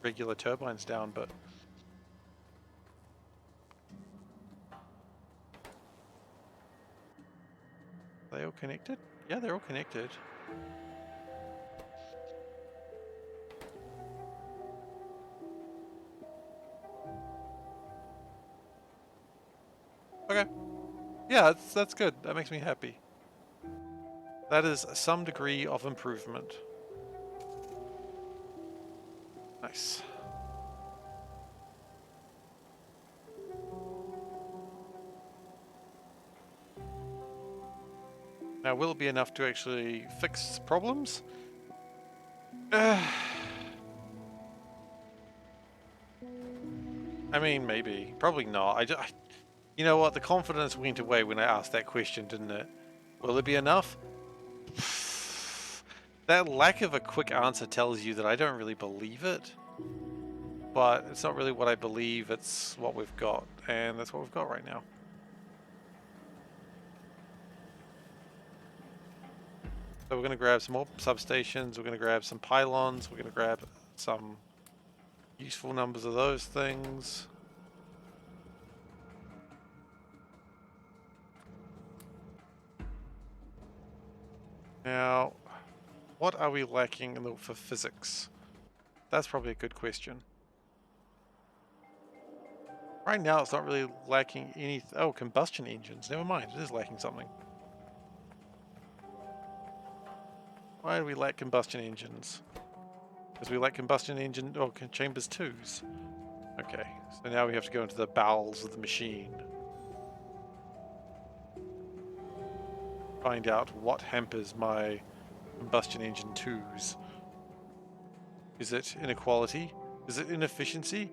regular turbines down, but... Are they all connected? Yeah, they're all connected. Okay. Yeah, that's good. That makes me happy. That is some degree of improvement. Nice. Now, will it be enough to actually fix problems? I mean, maybe. Probably not. You know what? The confidence went away when I asked that question, didn't it? Will it be enough? That lack of a quick answer tells you that I don't really believe it. But it's not really what I believe, it's what we've got. And that's what we've got right now. So we're going to grab some more substations, we're going to grab some pylons, we're going to grab some useful numbers of those things. Now, what are we lacking for physics? That's probably a good question. Right now it's not really lacking any... Oh, combustion engines. Never mind, it is lacking something. Why do we lack combustion engines? Because we lack combustion engine... Oh, chambers 2s. Okay, so now we have to go into the bowels of the machine. Find out what hampers my combustion engine 2s. Is it inequality? Is it inefficiency?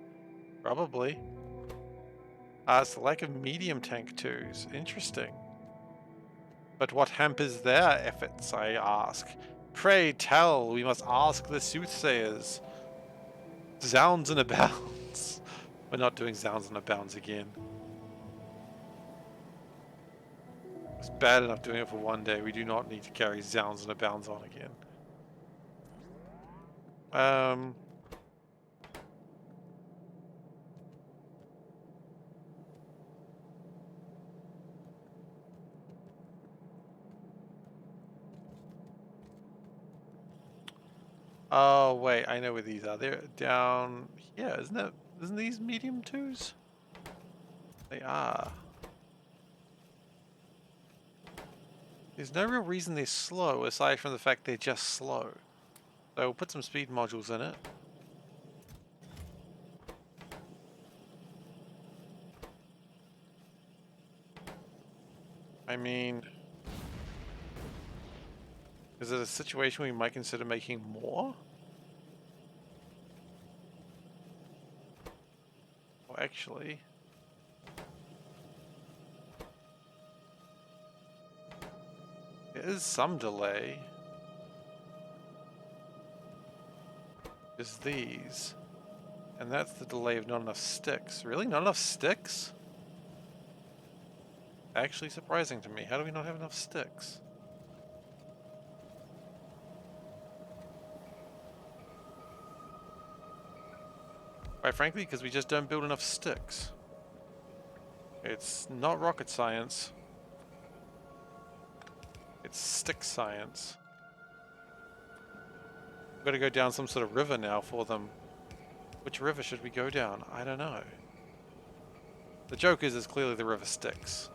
Probably. It's the lack of medium tank 2s. Interesting. But what hampers their efforts, I ask? Pray tell, we must ask the soothsayers. Zounds and abounds. We're not doing zounds and abounds again. It's bad enough doing it for one day. We do not need to carry zounds and abounds on again. Oh wait, I know where these are. They're down here, isn't it? Isn't these medium 2s? They are. There's no real reason they're slow, aside from the fact they're just slow. So we'll put some speed modules in it. I mean... Is it a situation we might consider making more? Well, actually... There is some delay. Just these. And that's the delay of not enough sticks. Really? Not enough sticks? Actually surprising to me. How do we not have enough sticks? Quite frankly, because we just don't build enough sticks. It's not rocket science. It's stick science. We've got to go down some sort of river now for them. Which river should we go down? I don't know. The joke is it's clearly the river Styx.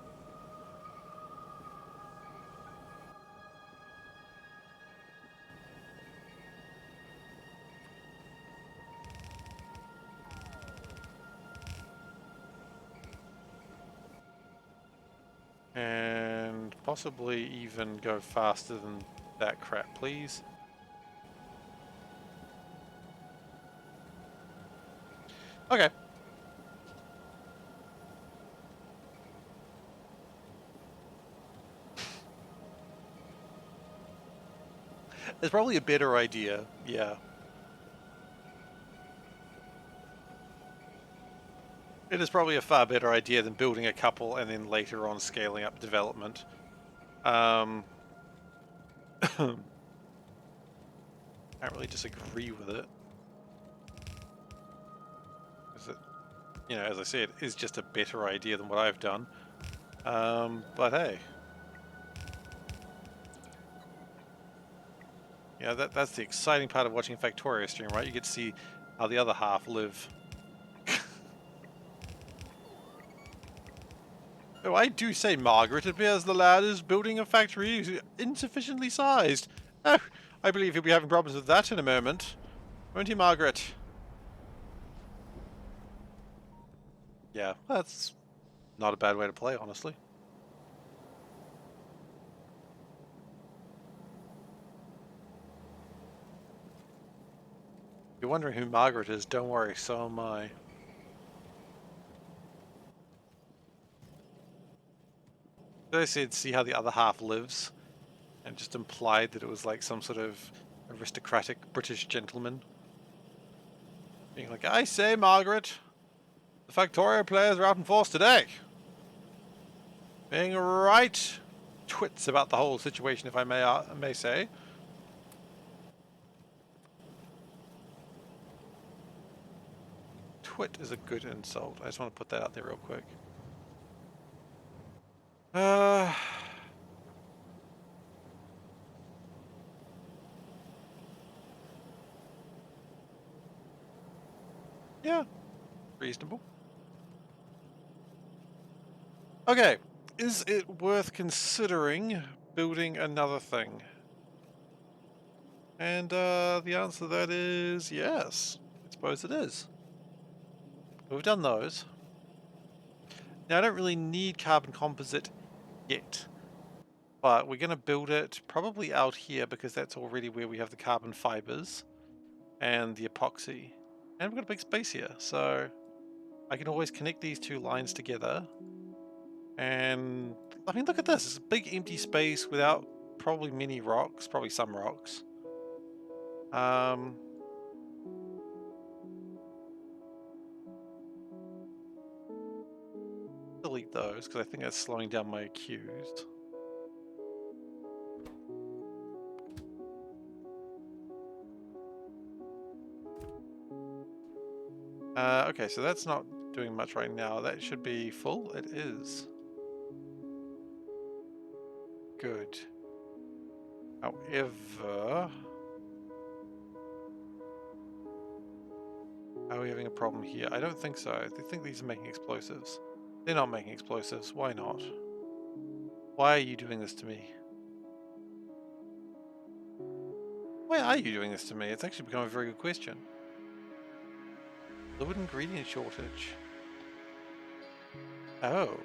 And possibly even go faster than that crap, please. Okay. It's probably a better idea, yeah. It is probably a far better idea than building a couple and then later on scaling up development. Can't really disagree with it. you know, as I said, is just a better idea than what I've done. But hey. Yeah, that's the exciting part of watching Factorio stream, right? You get to see how the other half live. Oh, I do say, Margaret, it appears the lad is building a factory insufficiently sized. Oh, I believe he'll be having problems with that in a moment. Won't he, Margaret? Yeah, that's not a bad way to play, honestly. If you're wondering who Margaret is, don't worry, so am I. I said, see how the other half lives, and just implied that it was like some sort of aristocratic British gentleman. Being like, I say, Margaret, the Factorio players are out in force today. Being right twits about the whole situation, if I may say. Twit is a good insult. I just want to put that out there real quick. Yeah, reasonable. Okay, is it worth considering building another thing? And the answer to that is yes. I suppose it is. We've done those. Now I don't really need carbon composite yet, but we're going to build it probably out here because that's already where we have the carbon fibers and the epoxy. And we've got a big space here, so I can always connect these two lines together. And I mean, look at this. It's a big empty space without probably many rocks, probably some rocks. Delete those because I think that's slowing down my accused. Okay, so that's not doing much right now. That should be full. It is. Good. However, are we having a problem here? I don't think so. I think these are making explosives. They're not making explosives. Why not? Why are you doing this to me? Why are you doing this to me? It's actually become a very good question. Fluid ingredient shortage. Oh.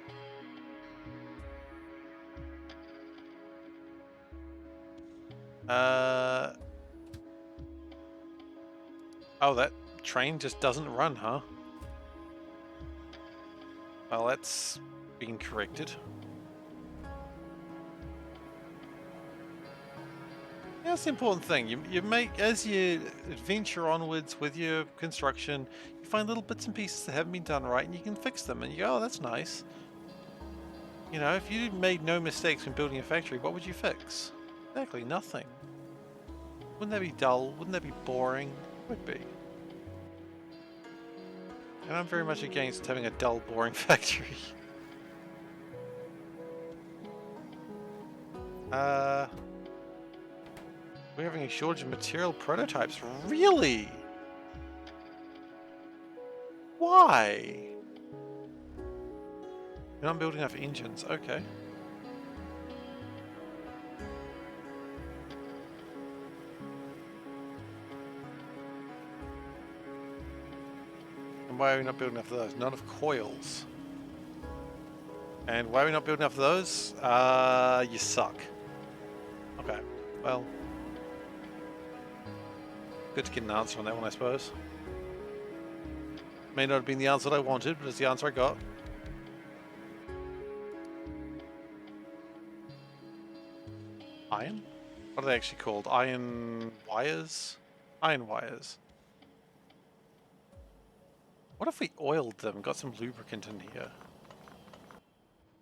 Oh, that train just doesn't run, huh? Well, that's been corrected. Yeah, that's the important thing. You make, as you adventure onwards with your construction, you find little bits and pieces that haven't been done right and you can fix them and you go, oh, that's nice. You know, if you made no mistakes when building a factory, what would you fix? Exactly, nothing. Wouldn't that be dull? Wouldn't that be boring? It would be. And I'm very much against having a dull, boring factory. We're having a shortage of material prototypes. Really? Why? You're not building enough engines. Okay. And why are we not building enough of those? Not of coils. And why are we not building enough of those? You suck. Okay. Well. Good to get an answer on that one, I suppose. May not have been the answer that I wanted, but it's the answer I got. Iron? What are they actually called? Iron wires? Iron wires. What if we oiled them, got some lubricant in here?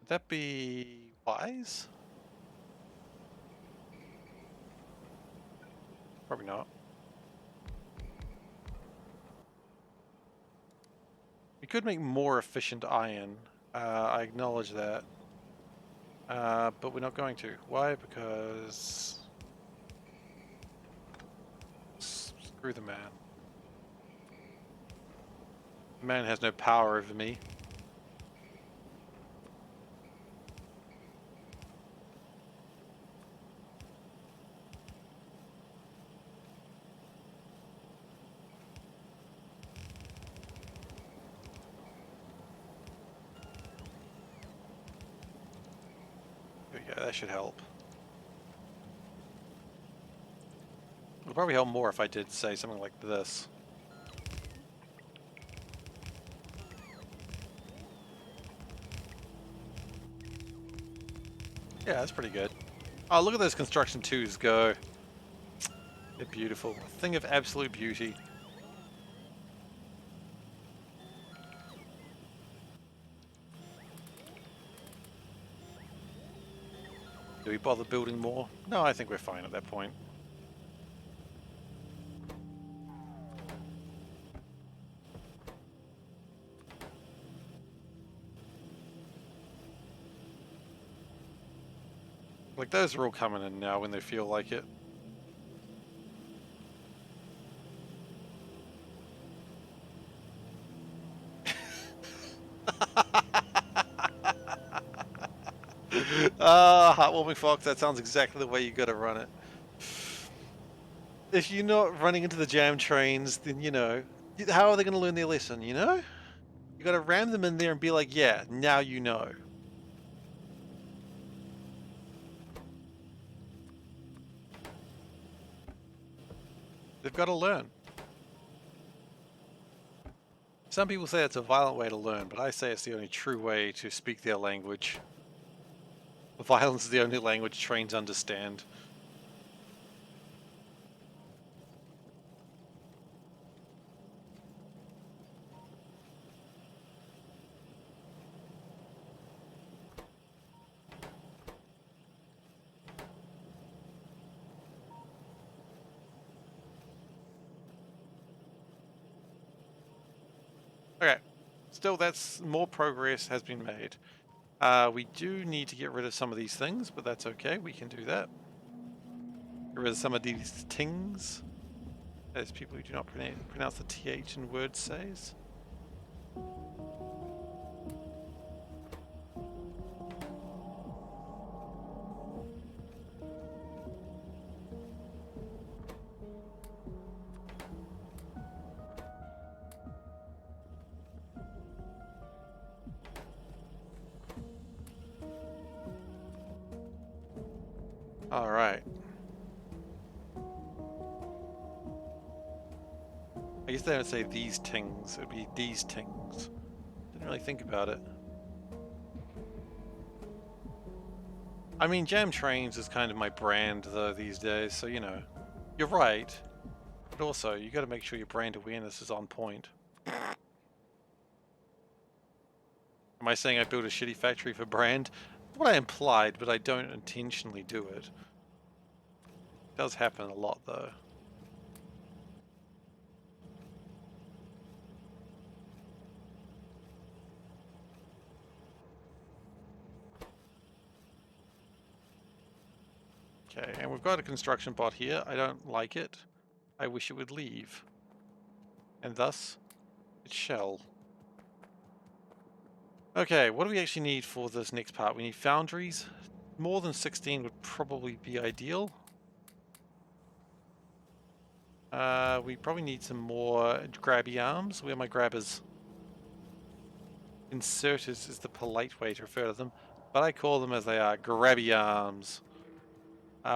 Would that be wise? Probably not. We could make more efficient iron. I acknowledge that. But we're not going to. Why? Because... Screw the man. The man has no power over me. There we go, that should help. It would probably help more if I did say something like this. Yeah, that's pretty good. Oh, look at those construction twos go. They're beautiful. A thing of absolute beauty. Do we bother building more? No, I think we're fine at that point. Like, those are all coming in now when they feel like it. Ah, heartwarming Fox, that sounds exactly the way you gotta run it. If you're not running into the jam trains, then, you know, how are they gonna learn their lesson, you know? You gotta ram them in there and be like, yeah, now you know. They've gotta learn. Some people say it's a violent way to learn, but I say it's the only true way to speak their language. Violence is the only language trains understand. Okay, still that's more progress has been made. We do need to get rid of some of these things, but that's okay, we can do that. Get rid of some of these things. As people who do not pronounce the TH in words says. Alright. I guess they don't say these tings, it would be these tings. Didn't really think about it. I mean, Jam Trains is kind of my brand though these days, so you know. You're right, but also you gotta make sure your brand awareness is on point. Am I saying I built a shitty factory for brand? What I implied, but I don't intentionally do it. It does happen a lot though. Okay, and we've got a construction bot here. I don't like it. I wish it would leave. And thus, it shall. Okay, what do we actually need for this next part? We need foundries. More than 16 would probably be ideal. We probably need some more grabby arms. Where are my grabbers? Inserters is the polite way to refer to them, but I call them as they are, grabby arms.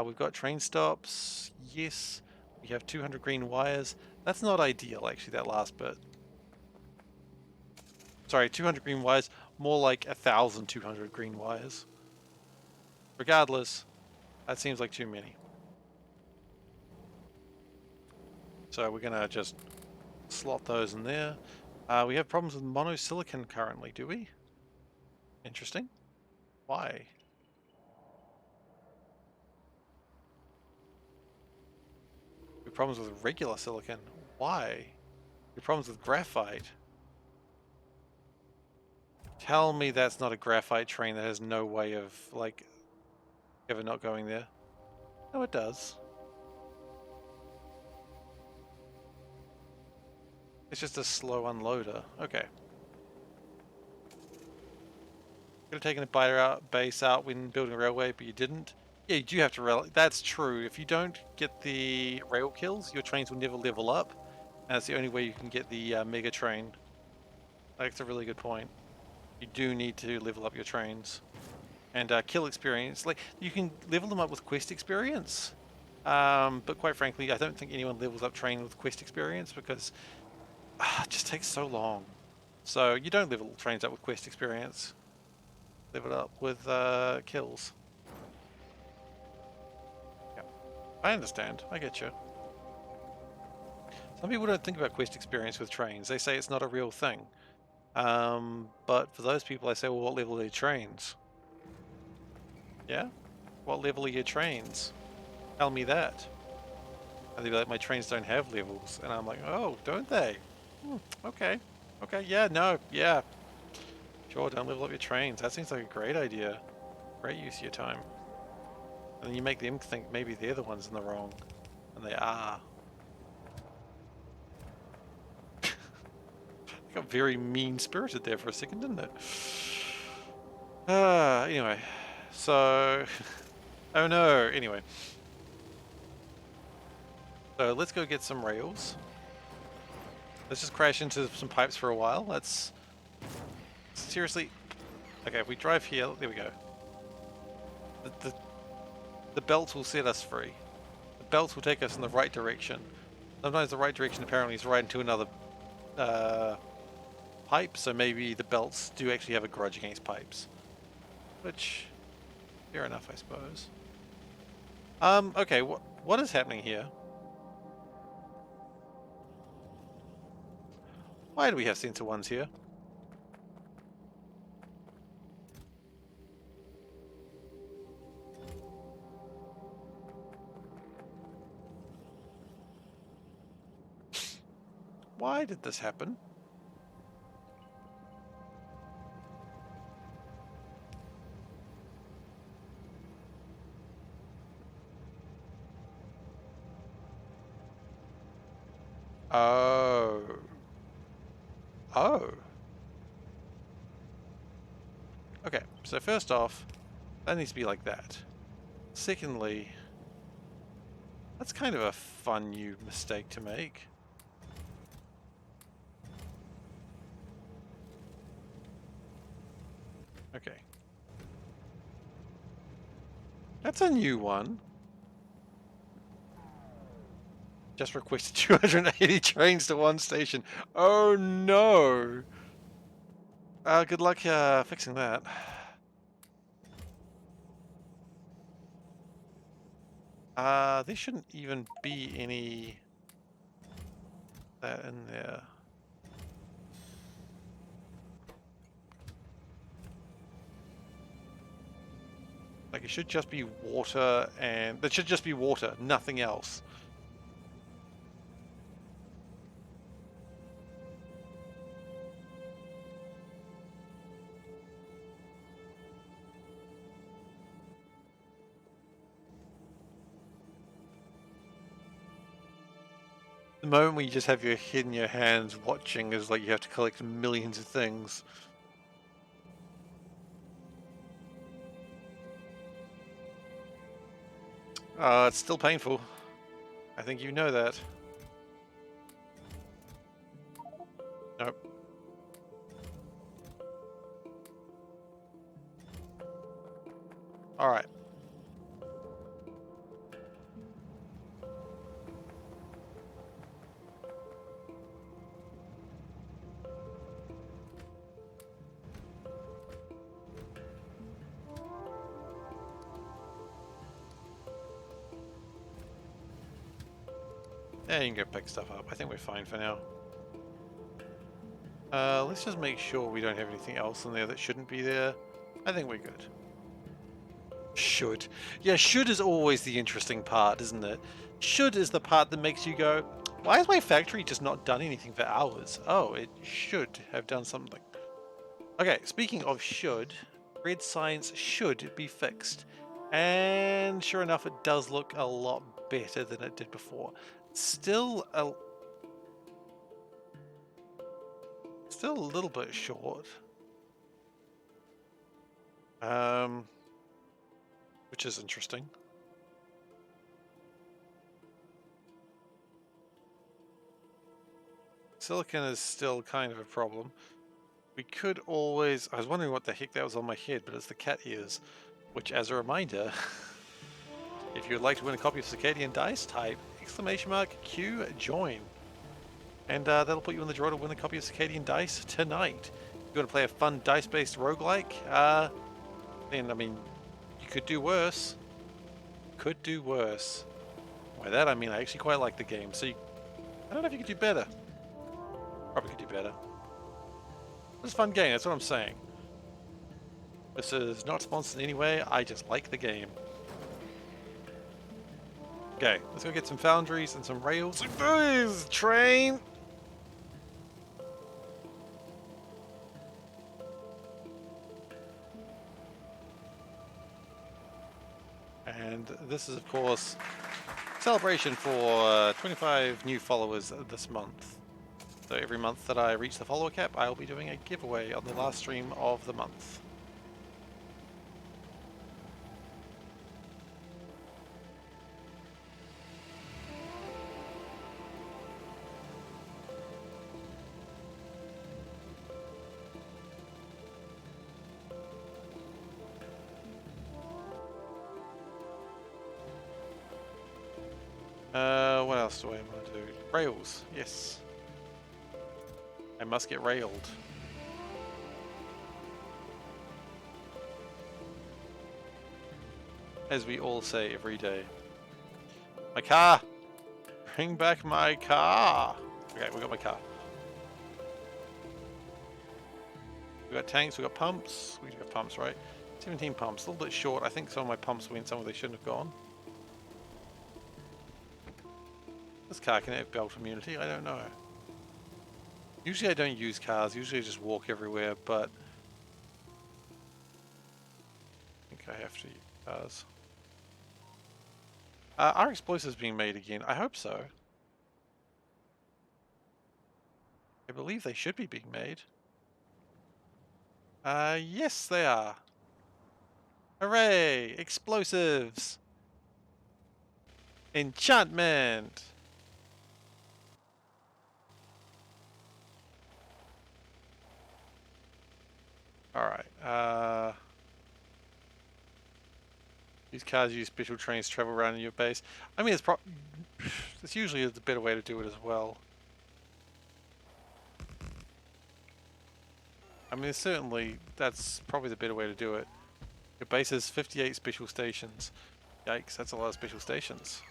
We've got train stops. Yes. We have 200 green wires. That's not ideal, actually, that last bit. Sorry, 200 green wires. More like 1,200 green wires. Regardless, that seems like too many. So we're going to just slot those in there. We have problems with monosilicon currently, do we? Interesting. Why? We have problems with regular silicon. Why? We have problems with graphite. Tell me that's not a graphite train that has no way of, like, ever not going there. No, it does. It's just a slow unloader. Okay. Could have taken a base out when building a railway, but you didn't. Yeah, you do have to rail. That's true. If you don't get the rail kills, your trains will never level up. And that's the only way you can get the mega train. That's a really good point. You do need to level up your trains. And kill experience. Like, you can level them up with quest experience. But quite frankly, I don't think anyone levels up train with quest experience because it just takes so long. So you don't level trains up with quest experience. Level it up with kills. Yeah, I understand. I get you. Some people don't think about quest experience with trains. They say it's not a real thing. But for those people, I say, well, what level are your trains? Yeah? What level are your trains? Tell me that. And they'd be like, my trains don't have levels. And I'm like, oh, don't they? Okay. Okay, yeah, no, yeah. Sure, don't level up your trains. That seems like a great idea. Great use of your time. And then you make them think maybe they're the ones in the wrong. And they are. Got very mean-spirited there for a second, didn't it? Anyway. So... oh no, anyway. So let's go get some rails. Let's just crash into some pipes for a while. Let's... seriously... okay, if we drive here... there we go. The belt will set us free. The belt will take us in the right direction. Sometimes the right direction apparently is right into another pipe, so maybe the belts do actually have a grudge against pipes. Which, fair enough, I suppose. Okay, what is happening here? Why do we have sensor ones here? Why did this happen? Oh. Oh. Okay, so first off, that needs to be like that. Secondly, that's kind of a fun new mistake to make. Okay. That's a new one. Just requested 280 trains to one station. Oh no! Good luck fixing that. There shouldn't even be any that in there. Like, it should just be water, and it should just be water, nothing else. The moment when you just have your head in your hands watching is like you have to collect millions of things. It's still painful. I think you know that. Nope. Alright. Yeah, you can go pick stuff up. I think we're fine for now. Let's just make sure we don't have anything else in there that shouldn't be there. I think we're good. Should. Yeah, should is always the interesting part, isn't it? Should is the part that makes you go, why has my factory just not done anything for hours? Oh, it should have done something. Okay, speaking of should, red science should be fixed. And sure enough, it does look a lot better than it did before. Still a little bit short. Which is interesting. Silicon is still kind of a problem. We could always... I was wondering what the heck that was on my head, but it's the cat ears. Which, as a reminder, if you would like to win a copy of Circadian Dice, type !Q join. And that'll put you in the draw to win a copy of Circadian Dice tonight. If you want to play a fun dice-based roguelike, then, I mean, you could do worse. Could do worse. By that, I mean I actually quite like the game, so I don't know if you could do better. Probably could do better. It's a fun game, that's what I'm saying. This is not sponsored in any way, I just like the game. Okay, let's go get some foundries and some rails. Please, train! And this is, of course, celebration for 25 new followers this month. So every month that I reach the follower cap, I'll be doing a giveaway on the last stream of the month. What else do I want to do? Rails, yes. I must get railed. As we all say every day. My car! Bring back my car! Okay, we got my car. We got tanks, we got pumps. We do have pumps, right? 17 pumps, a little bit short. I think some of my pumps went somewhere they shouldn't have gone. This car can have belt immunity, I don't know. Usually I don't use cars, usually I just walk everywhere, but I think I have to use cars. Are explosives being made again? I hope so. I believe they should be being made. Yes they are. Hooray! Explosives! Enchantment! Alright, these cars use special trains to travel around in your base. I mean, it's usually the better way to do it as well. I mean, certainly, that's probably the better way to do it. Your base has 58 special stations. Yikes, that's a lot of special stations.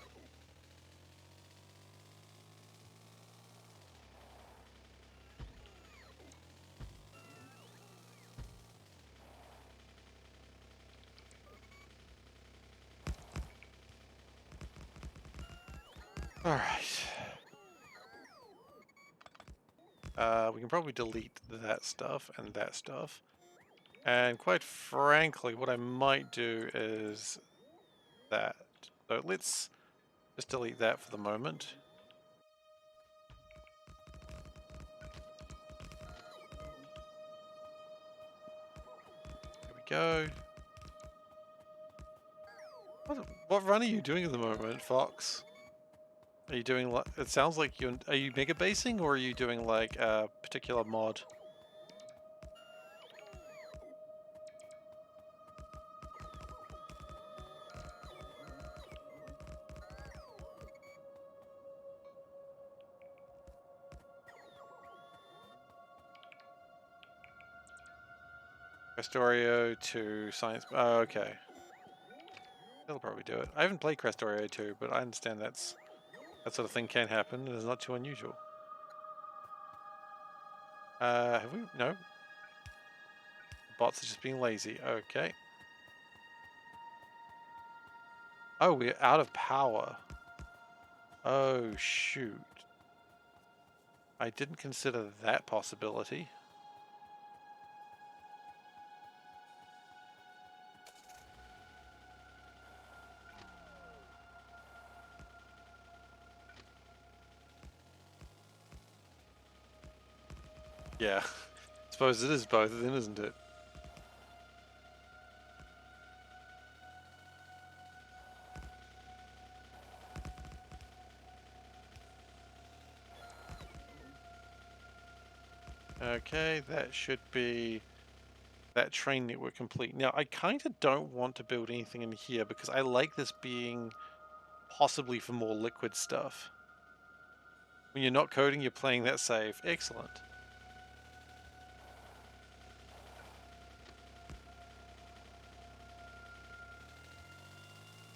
Alright. We can probably delete that stuff and that stuff. And quite frankly, what I might do is that. So let's just delete that for the moment. There we go. What run are you doing at the moment, Fox? Are you doing like, it sounds like are you mega basing or are you doing like a particular mod? Crestorio to science, oh, okay. That'll probably do it. I haven't played Crestorio 2, but I understand that sort of thing can happen and it's not too unusual. Have we? No. Bots are just being lazy. Okay. Oh, we're out of power. Oh, shoot. I didn't consider that possibility. Yeah. Suppose it is both then, isn't it? Okay, that should be that train network complete. Now, I kind of don't want to build anything in here because I like this being possibly for more liquid stuff. When you're not coding, you're playing that safe. Excellent.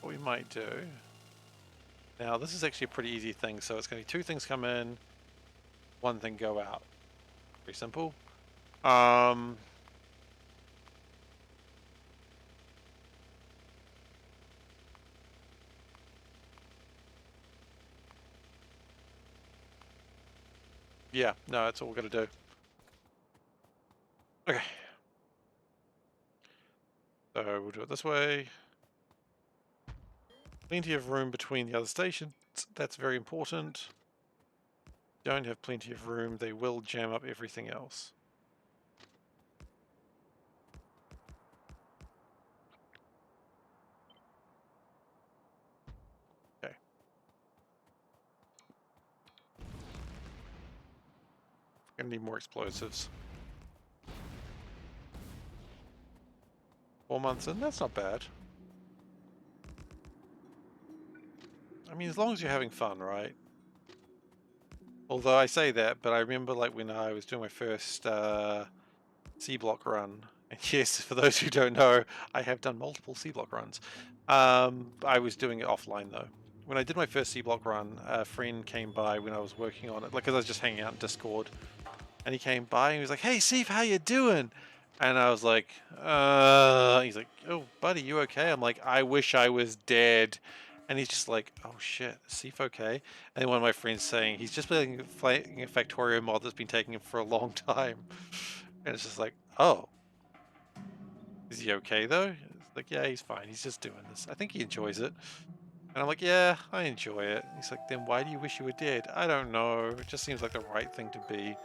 What we might do... Now, this is actually a pretty easy thing, so it's going to be 2 things come in, 1 thing go out. Pretty simple. Yeah, no, that's all we're going to do. Okay. So we'll do it this way. Plenty of room between the other stations. That's very important. Don't have plenty of room, they will jam up everything else. Okay. Gonna need more explosives. 4 months in, that's not bad. I mean, as long as you're having fun, right? Although I say that, but I remember like when I was doing my first C-block run, and yes, for those who don't know, I have done multiple C-block runs. I was doing it offline though. When I did my first C-block run, a friend came by when I was working on it, like, because I was just hanging out in Discord, and he came by and he was like, "Hey, Seif, how you doing?" And I was like, he's like, "Oh, buddy, you okay?" I'm like, "I wish I was dead." And he's just like, "Oh shit, is Seif okay?" And then one of my friends saying he's just playing a Factorio mod that's been taking him for a long time. And it's just like, oh, is he okay though? It's like, yeah, he's fine. He's just doing this. I think he enjoys it. And I'm like, yeah, I enjoy it. He's like, then why do you wish you were dead? I don't know. It just seems like the right thing to be.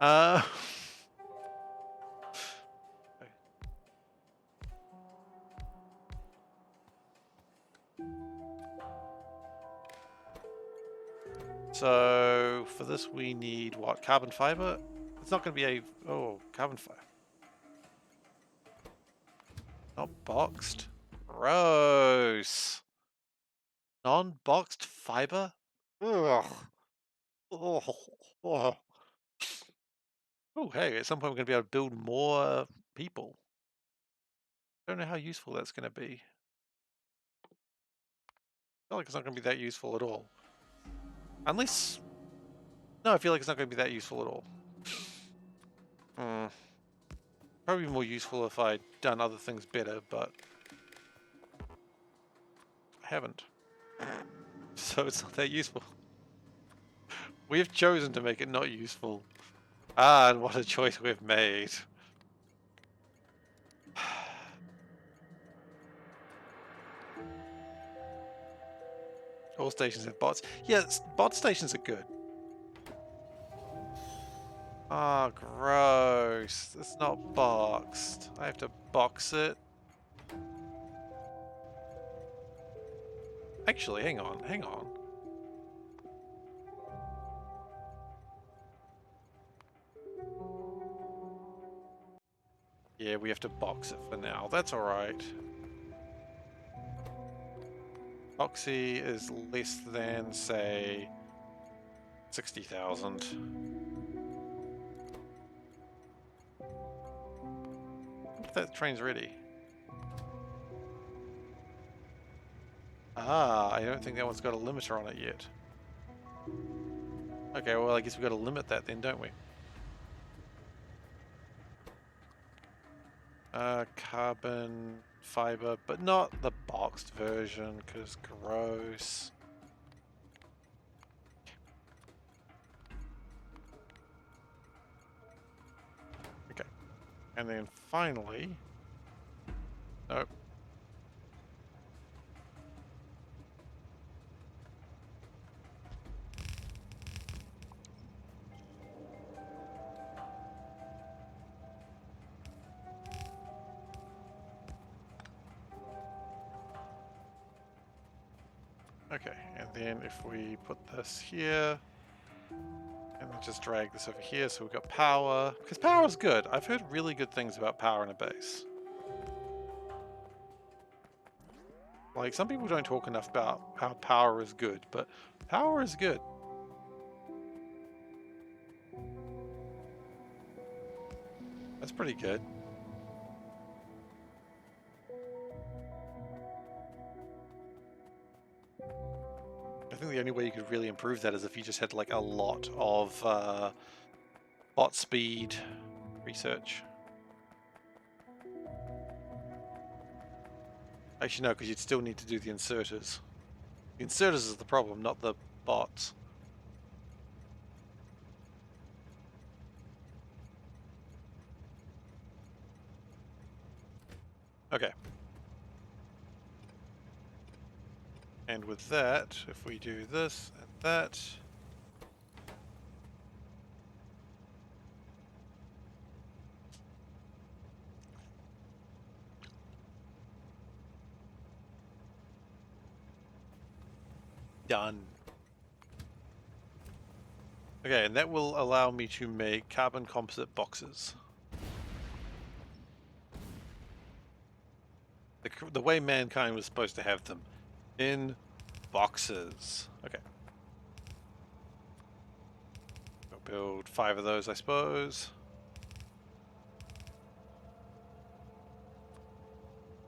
Uh, so for this, we need what? Carbon fiber? It's not going to be a... Oh, carbon fiber. Not boxed. Gross. Non-boxed fiber? Ugh. Oh, oh. Oh, hey, at some point we're going to be able to build more people. Don't know how useful that's going to be. I feel like it's not going to be that useful at all. Unless... No, I feel like it's not going to be that useful at all. Probably more useful if I'd done other things better, but... I haven't. So it's not that useful. We have chosen to make it not useful. Ah, and what a choice we've made. All stations have bots. Yes, bot stations are good. Ah, gross. It's not boxed. I have to box it. Actually, hang on, hang on. Yeah, we have to box it for now. That's alright. Boxy is less than, say, 60,000. If that train's ready. Ah, I don't think that one's got a limiter on it yet. Okay, well, I guess we've got to limit that then, don't we? Carbon fiber, but not the boxed version, because gross. Okay, and then finally, nope. Okay, and then if we put this here, and then just drag this over here, so we've got power. Because power is good. I've heard really good things about power in a base. Like, some people don't talk enough about how power is good, but power is good. That's pretty good. I think the only way you could really improve that is if you just had like a lot of bot speed research. Actually, no, because you'd still need to do the inserters. The inserters is the problem, not the bots. Okay. And with that, if we do this and that, done. Okay, and that will allow me to make carbon composite boxes. The way mankind was supposed to have them. In boxes. Okay. I'll build 5 of those, I suppose.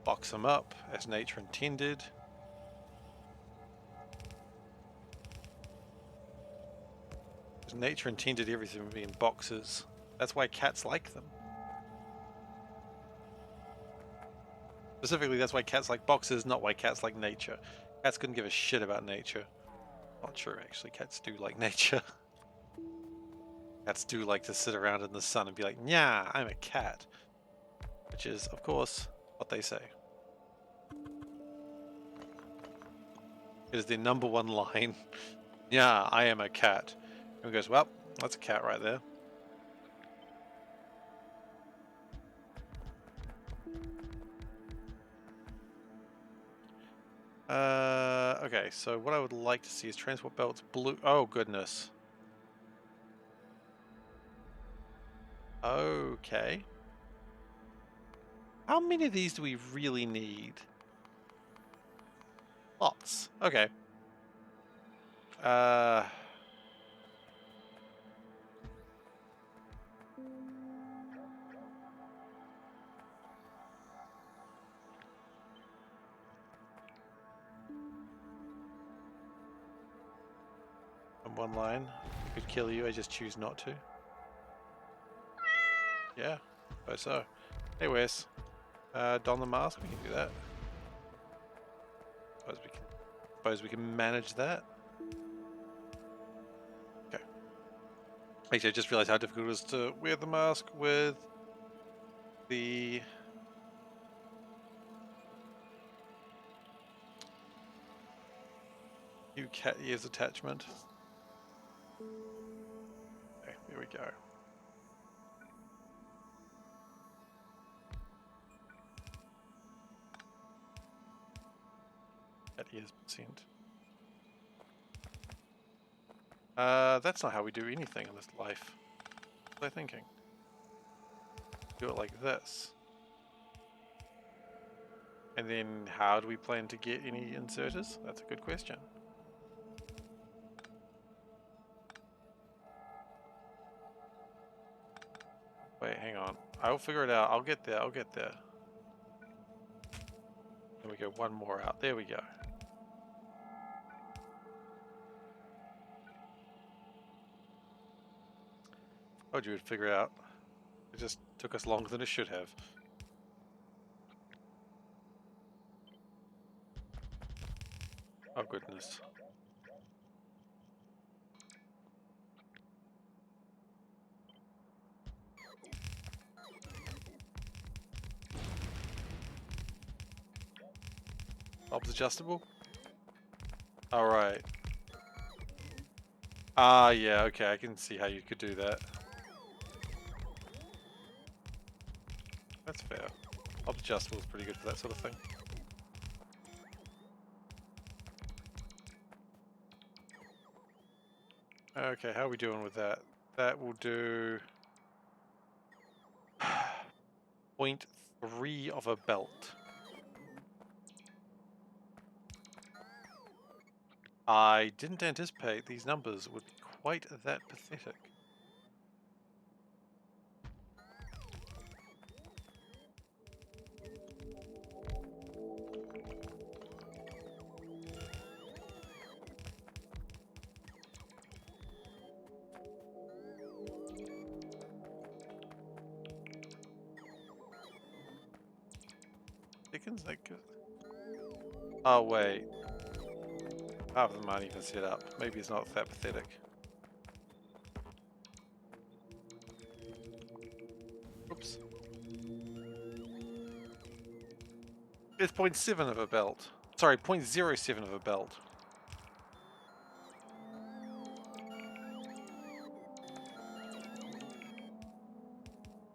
Box them up as nature intended. As nature intended everything to be in boxes. That's why cats like them. Specifically, that's why cats like boxes, not why cats like nature. Cats couldn't give a shit about nature. Not true, actually. Cats do like nature. Cats do like to sit around in the sun and be like, "Nyah, I'm a cat." Which is, of course, what they say. It is their #1 line. "Yeah, I am a cat." And he goes, "Well, that's a cat right there." Okay, so what I would like to see is transport belts blue. Oh, goodness. Okay. How many of these do we really need? Lots. Okay. Uh... On one line. I could kill you, I just choose not to. Yeah, suppose so. Hey, Wes. Don the mask, we can do that. Suppose we can manage that. Okay. Actually, I just realized how difficult it was to wear the mask with the new cat ears attachment. Okay, there we go. Cat ears percent. That's not how we do anything in this life. What was I thinking? Do it like this. And then how do we plan to get any inserters? That's a good question. Wait, hang on. I'll figure it out. I'll get there. I'll get there. Then we go one more out. There we go. Told you would figure it out. It just took us longer than it should have. Oh goodness. Knobs adjustable? Alright. Ah, yeah, okay, I can see how you could do that. That's fair. Knobs adjustable is pretty good for that sort of thing. Okay, how are we doing with that? That will do 0.3 of a belt. I didn't anticipate these numbers would be quite that pathetic. Seconds? Like, oh wait, half of them aren't even set up. Maybe it's not that pathetic. Oops. It's 0.7 of a belt. Sorry, 0.07 of a belt.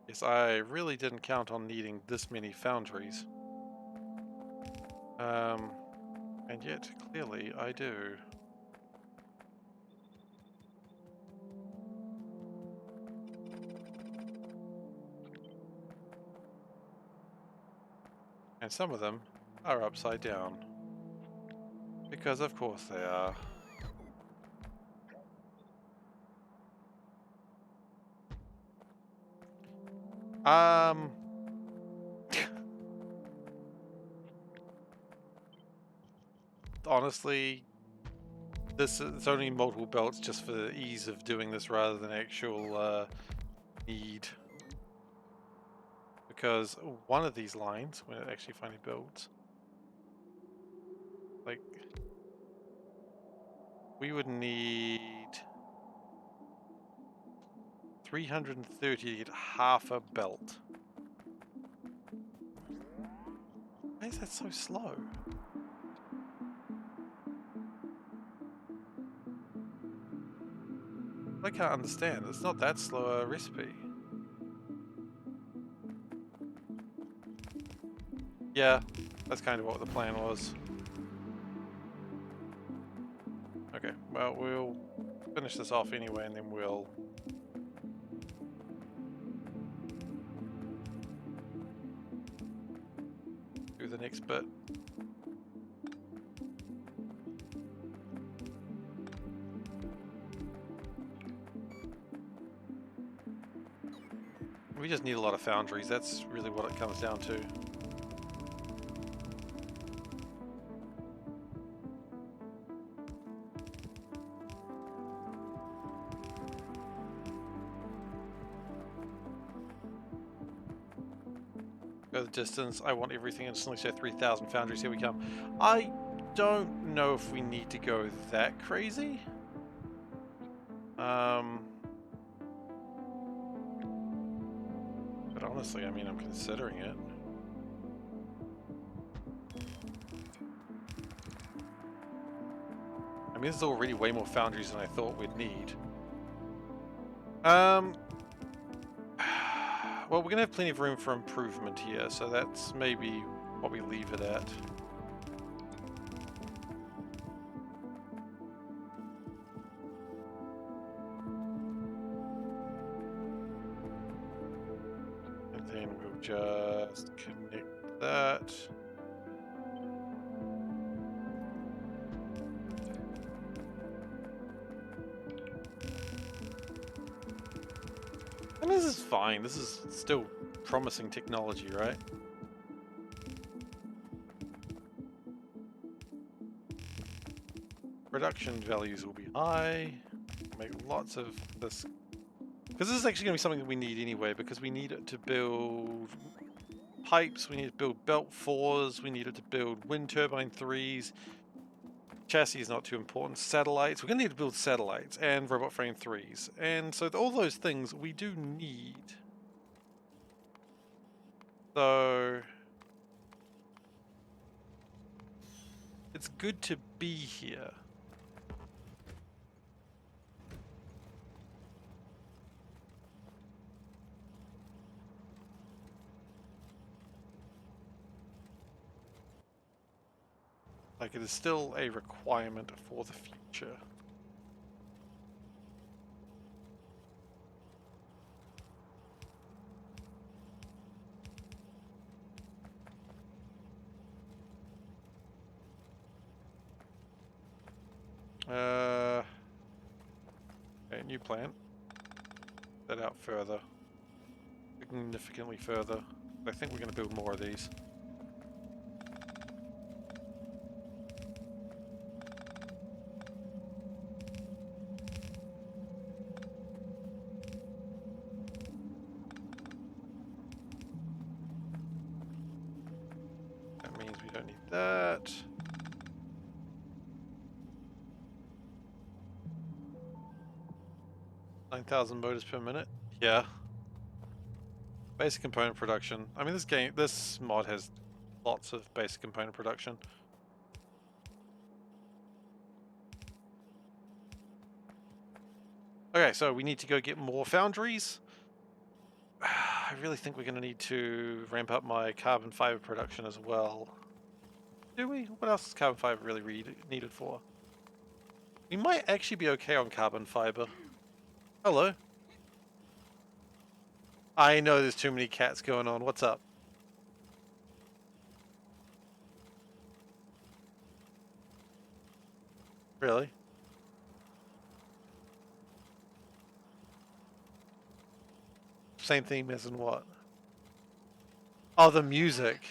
Yes, I really didn't count on needing this many foundries. And yet, clearly, I do. And some of them are upside down. Because of course they are. Honestly, it's only multiple belts just for the ease of doing this rather than actual need. Because one of these lines, when it actually finally builds, like, we would need 330 to get half a belt. Why is that so slow? I can't understand. It's not that slow a recipe. Yeah, that's kind of what the plan was. Okay, well, we'll finish this off anyway, and then we'll do the next bit. We just need a lot of foundries. That's really what it comes down to. Go the distance. I want everything instantly, so 3,000 foundries. Here we come. I don't know if we need to go that crazy. But honestly, I mean, I'm considering it. I mean, this is already way more foundries than I thought we'd need. Well, we're gonna have plenty of room for improvement here, so that's maybe what we leave it at. And then we'll just connect that. And this is fine. This is still promising technology, right? Production values will be high. Make lots of this. Because this is actually going to be something that we need anyway, because we need it to build pipes, we need to build belt 4s, we need it to build wind turbine 3s. Chassis is not too important. Satellites, we're going to need to build satellites and robot frame 3s. And so all those things we do need. So it's good to be here. Like, it is still a requirement for the future. Okay, new plant. That out further. Significantly further. I think we're going to build more of these. That means we don't need that. $9,000 motors per minute. Yeah. Basic component production. I mean, this mod has lots of basic component production. Okay, so we need to go get more foundries. I really think we're going to need to ramp up my carbon fiber production as well. Do we? What else is carbon fiber really needed for? We might actually be okay on carbon fiber. Hello. I know there's too many cats going on. What's up? Really? Same theme as in what? Oh, the music.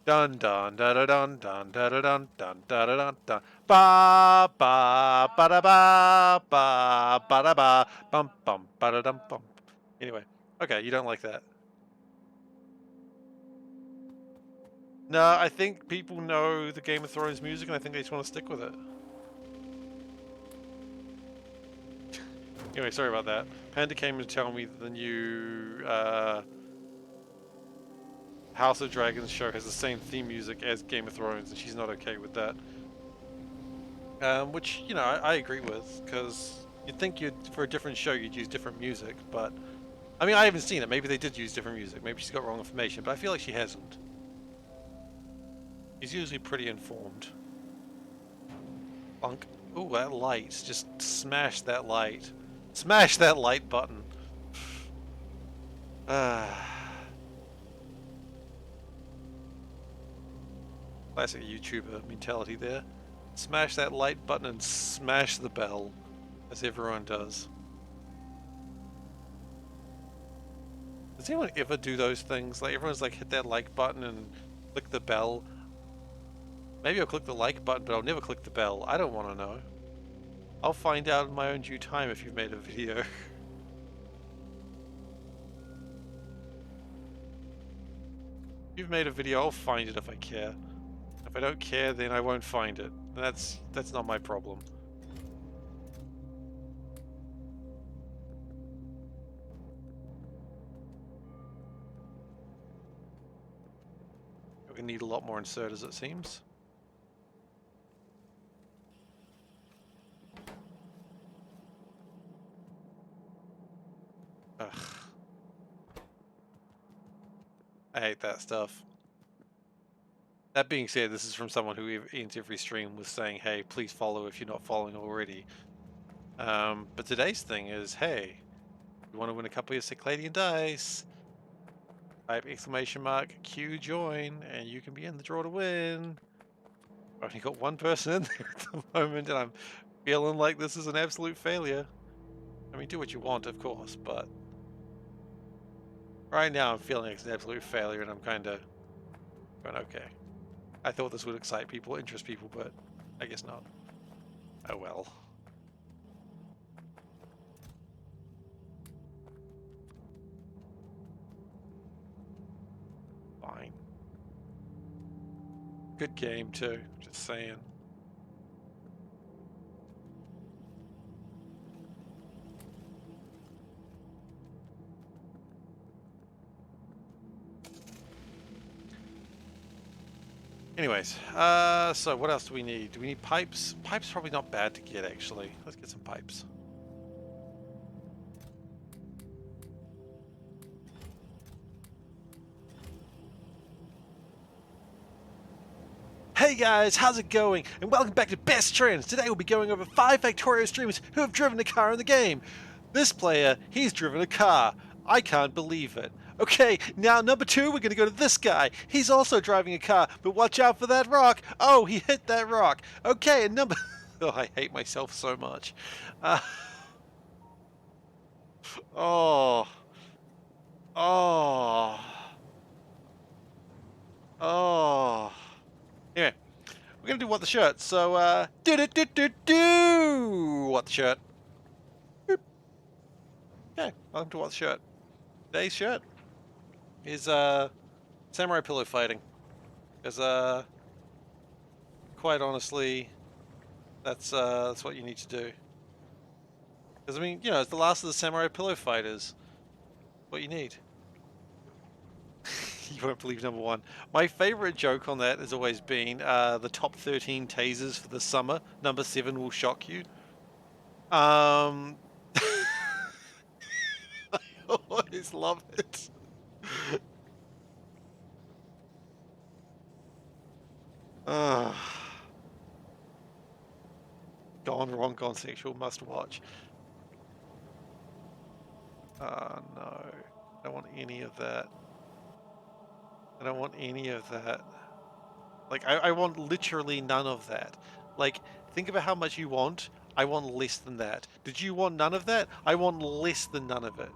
Dun dun da da dun dun da da dun dun da da dun dun ba ba ba da ba ba ba da ba bum bum ba da dum bum. Anyway, okay, you don't like that. No, I think people know the Game of Thrones music, and I think they just want to stick with it. Anyway, sorry about that. Panda came to tell me that the new House of Dragons show has the same theme music as Game of Thrones, and she's not okay with that. Which, you know, I agree with, because you'd think for a different show you'd use different music, but I mean, I haven't seen it. Maybe they did use different music. Maybe she's got wrong information, but I feel like she hasn't. She's usually pretty informed. Bunk. Ooh, that light. Just smash that light. Smash that light button. Classic YouTuber mentality there. Smash that light button and smash the bell, as everyone does. Does anyone ever do those things? Like, everyone's like, hit that like button and click the bell. Maybe I'll click the like button, but I'll never click the bell. I don't want to know. I'll find out in my own due time if you've made a video. If you've made a video, I'll find it if I care. If I don't care, then I won't find it. That's not my problem. We need a lot more inserters, it seems. Ugh. I hate that stuff. That being said, this is from someone who ends every stream with saying, hey, please follow if you're not following already. But today's thing is, hey, you want to win a couple of Cycladian dice? Type !Q join, and you can be in the draw to win. I've only got one person in there at the moment, and I'm feeling like this is an absolute failure. I mean, do what you want, of course, but right now I'm feeling like it's an absolute failure, and I'm kind of going, okay. I thought this would excite people, interest people, but I guess not. Oh well. Fine. Good game too, just saying. Anyways, so what else do we need? Do we need pipes? Pipes probably not bad to get, actually. Let's get some pipes. Hey guys, how's it going? And welcome back to Best Trends. Today we'll be going over 5 Factorio streamers who have driven a car in the game. This player, he's driven a car. I can't believe it. Okay, now number 2, we're gonna go to this guy. He's also driving a car, but watch out for that rock. Oh, he hit that rock. Okay, and number... Oh, I hate myself so much. Uh, oh. Oh. Oh. Anyway, we're gonna do what the shirt. So, do what the shirt. Boop. Okay, welcome to what the shirt. Today's shirt is samurai pillow fighting. Because quite honestly, that's what you need to do. Because I mean, you know, it's the last of the samurai pillow fighters. What you need. You won't believe number one. My favorite joke on that has always been the top 13 tasers for the summer. Number 7 will shock you. I always love it. Gone wrong, gone sexual, must watch. No. I don't want any of that. I don't want any of that. Like, I want literally none of that. Like, think about how much you want. I want less than that. Did you want none of that? I want less than none of it.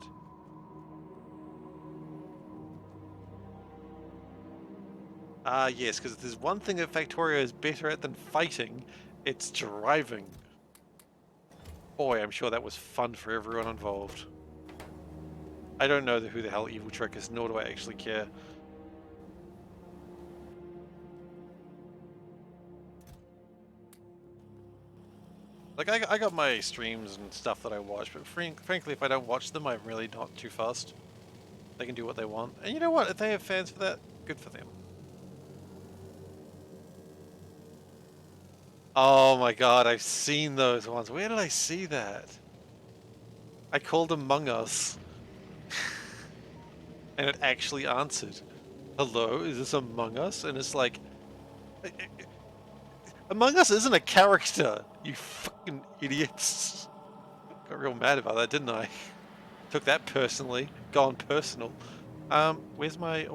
Yes, because if there's one thing that Factorio is better at than fighting, it's driving. Boy, I'm sure that was fun for everyone involved. I don't know who the hell Evil Trick is, nor do I actually care. Like, I got my streams and stuff that I watch, but frankly, if I don't watch them, I'm really not too fast. They can do what they want. And you know what? If they have fans for that, good for them. Oh my god, I've seen those ones. Where did I see that? I called Among Us. And it actually answered. Hello, is this Among Us? And it's like... Among Us isn't a character, you fucking idiots. Got real mad about that, didn't I? Took that personally. Gone personal. Where's my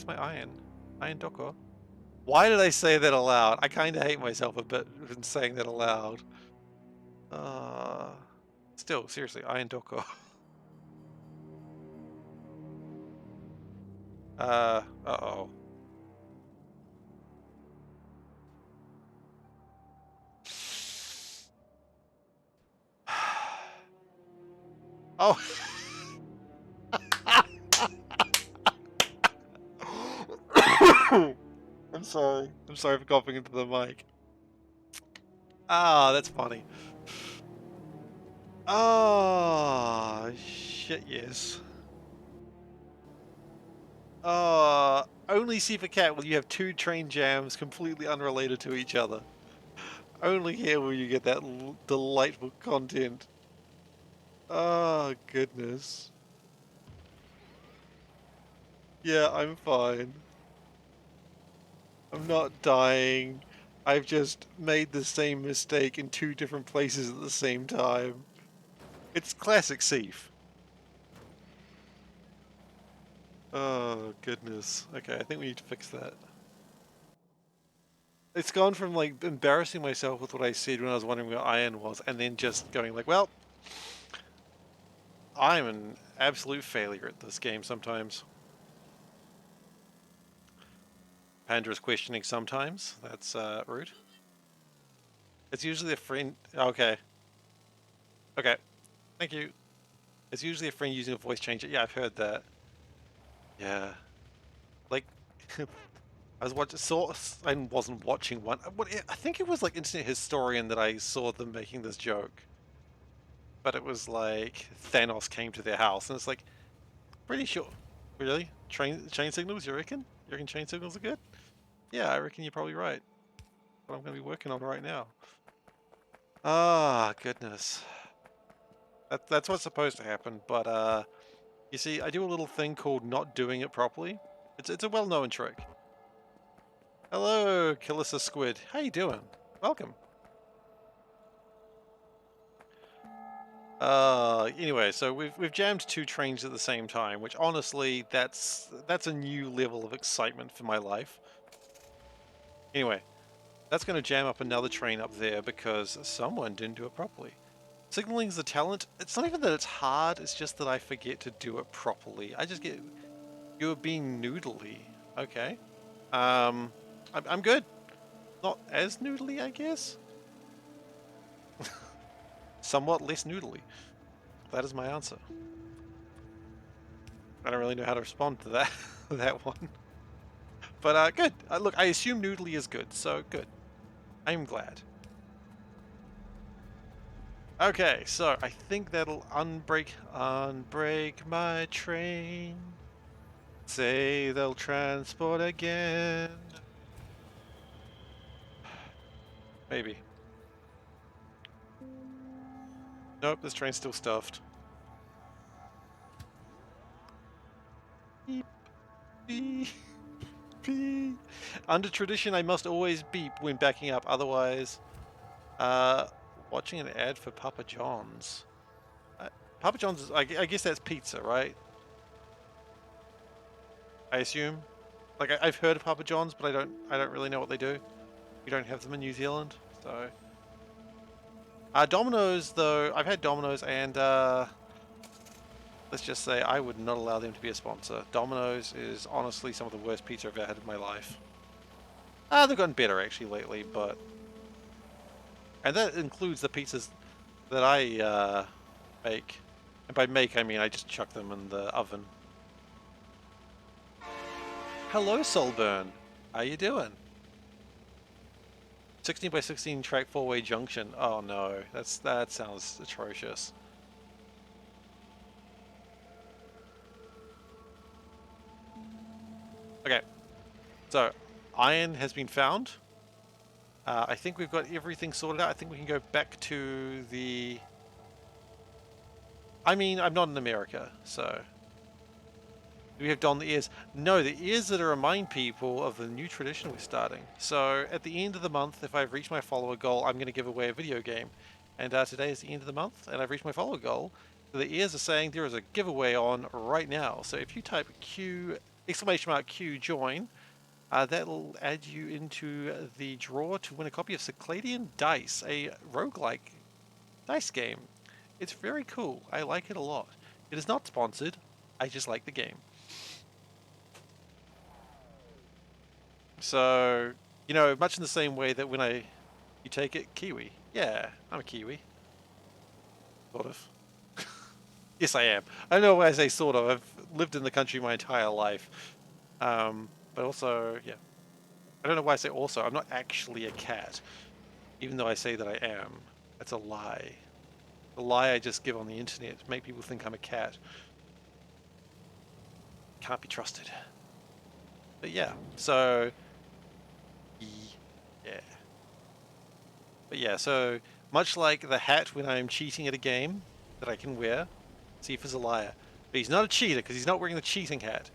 iron? Iron Doko? Why did I say that aloud? I kind of hate myself a bit for saying that aloud. Still, seriously, Iron Doko. Uh-oh. Oh. I'm sorry. I'm sorry for coughing into the mic. Ah, that's funny. Oh, shit, yes. Only SeiferKatt will you have two train jams completely unrelated to each other. Only here will you get that delightful content. Oh, goodness. Yeah, I'm fine. I'm not dying. I've just made the same mistake in two different places at the same time. It's classic Seif. Oh, goodness. Okay, I think we need to fix that. It's gone from, like, embarrassing myself with what I said when I was wondering where iron was, and then just going like, well, I'm an absolute failure at this game sometimes. Pandra's questioning sometimes. That's, rude. It's usually a friend... Okay. Okay. Thank you. It's usually a friend using a voice changer. Yeah, I've heard that. Yeah. Like... I wasn't watching one. I think it was like Internet Historian that I saw them making this joke. But it was like Thanos came to their house, and it's like, pretty sure. Really? Chain signals, you reckon? You reckon chain signals are good? Yeah, I reckon you're probably right. What I'm going to be working on right now. Ah, goodness. That's what's supposed to happen, but you see, I do a little thing called not doing it properly. It's a well-known trick. Hello, Kilissa Squid. How you doing? Welcome. Anyway, so we've jammed two trains at the same time, which honestly, that's a new level of excitement for my life. Anyway, That's going to jam up another train up there because someone didn't do it properly. Signaling is a talent. It's not even that it's hard, it's just that I forget to do it properly. I just get... You're being noodly. Okay. I'm good. Not as noodly, I guess? Somewhat less noodly. That is my answer. I don't really know how to respond to that, that one. But good. Look, I assume noodly is good, so good. I'm glad. Okay, so I think that'll unbrake my train. Say they'll transport again. Maybe. Nope, this train's still stuffed. Beep, beep, beep. Under tradition, I must always beep when backing up, otherwise... watching an ad for Papa John's. Papa John's is, I guess that's pizza, right? I assume. Like I've heard of Papa John's, but I don't really know what they do. We don't have them in New Zealand, so. Domino's though, I've had Domino's and let's just say I would not allow them to be a sponsor. Domino's is honestly some of the worst pizza I've ever had in my life. They've gotten better actually lately, but and that includes the pizzas that I make. And by make I mean I just chuck them in the oven. Hello, Solburn. How you doing? 16 by 16 track 4-way junction. Oh no, that sounds atrocious. Okay, so iron has been found. I think we've got everything sorted out. I think we can go back to the... I mean, I'm not in America, so... Do we have don the ears? No, the ears are to remind people of the new tradition we're starting. So at the end of the month, if I've reached my follower goal, I'm going to give away a video game. And today is the end of the month, and I've reached my follower goal. So the ears are saying there is a giveaway on right now. So if you type Q, !Q join, that'll add you into the draw to win a copy of Cycladian Dice, a roguelike dice game. It's very cool. I like it a lot. It is not sponsored. I just like the game. So, you know, much in the same way that when you take it, Kiwi. Yeah, I'm a Kiwi. Sort of. Yes, I am. I don't know why I say sort of. I've lived in the country my entire life. But also, yeah. I don't know why I say also. I'm not actually a cat. Even though I say that I am. That's a lie. The lie I just give on the internet to make people think I'm a cat. Can't be trusted. But yeah, so... Yeah. But yeah, so much like the hat when I'm cheating at a game that I can wear, Seifer's a liar. But he's not a cheater because he's not wearing the cheating hat.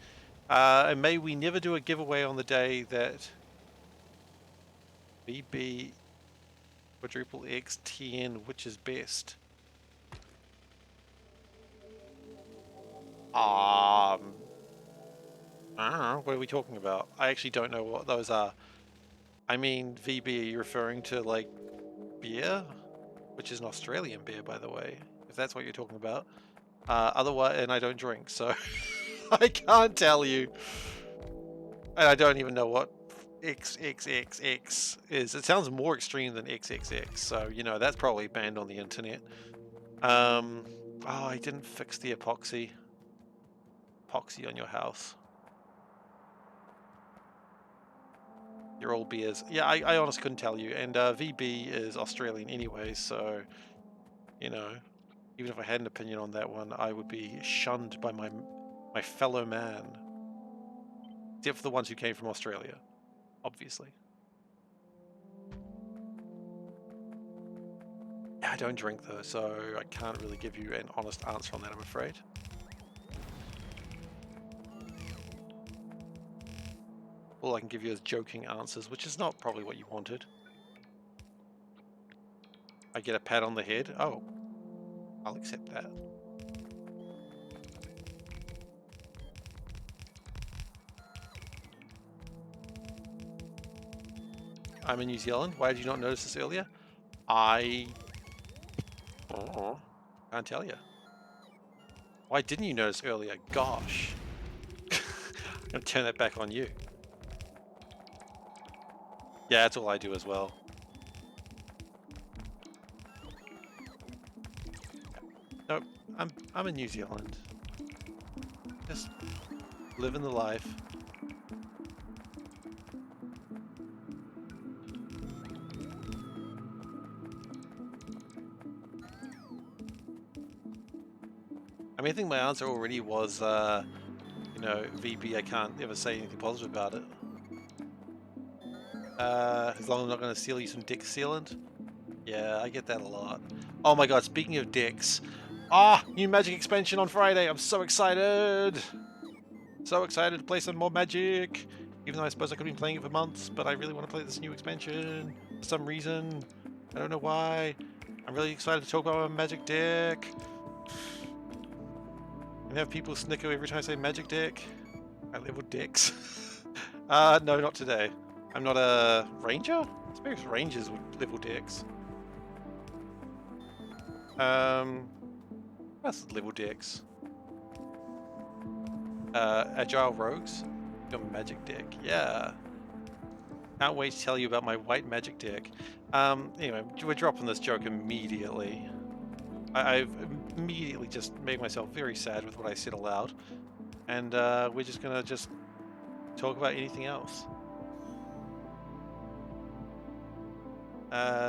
And may we never do a giveaway on the day that BB quadruple XTN, which is best. I don't know, what are we talking about? I actually don't know what those are. I mean, VB, are you referring to like beer? Which is an Australian beer, by the way, if that's what you're talking about. Otherwise, and I don't drink, so I can't tell you. And I don't even know what XXXX is. It sounds more extreme than XXX, so, you know, that's probably banned on the internet. Oh, I didn't fix the epoxy on your house. Your old beers. Yeah, I honestly couldn't tell you. And VB is Australian anyway, so, you know, even if I had an opinion on that one, I would be shunned by my fellow man. Except for the ones who came from Australia, obviously. Yeah, I don't drink though, so I can't really give you an honest answer on that, I'm afraid. All I can give you is joking answers, which is not probably what you wanted. I get a pat on the head. Oh, I'll accept that. I'm in New Zealand. Why did you not notice this earlier? I can't tell you. Why didn't you notice earlier? Gosh. I'm gonna turn that back on you. Yeah, that's all I do as well. Nope, I'm in New Zealand. Just living the life. I mean, I think my answer already was, you know, VB, I can't ever say anything positive about it. As long as I'm not going to steal you some dick sealant. Yeah, I get that a lot. Oh my god, speaking of dicks. Ah, new Magic expansion on Friday. I'm so excited. So excited to play some more Magic. Even though I suppose I could have been playing it for months, but I really want to play this new expansion for some reason. I don't know why. I'm really excited to talk about my Magic deck. And have people snicker every time I say Magic deck. I level dicks. No, not today. I'm not a ranger? I suppose rangers would level decks. That's level decks. Agile rogues? Your magic deck. Yeah. Can't wait to tell you about my white magic deck. Anyway, we're dropping this joke immediately. I've immediately just made myself very sad with what I said aloud. And we're just gonna talk about anything else.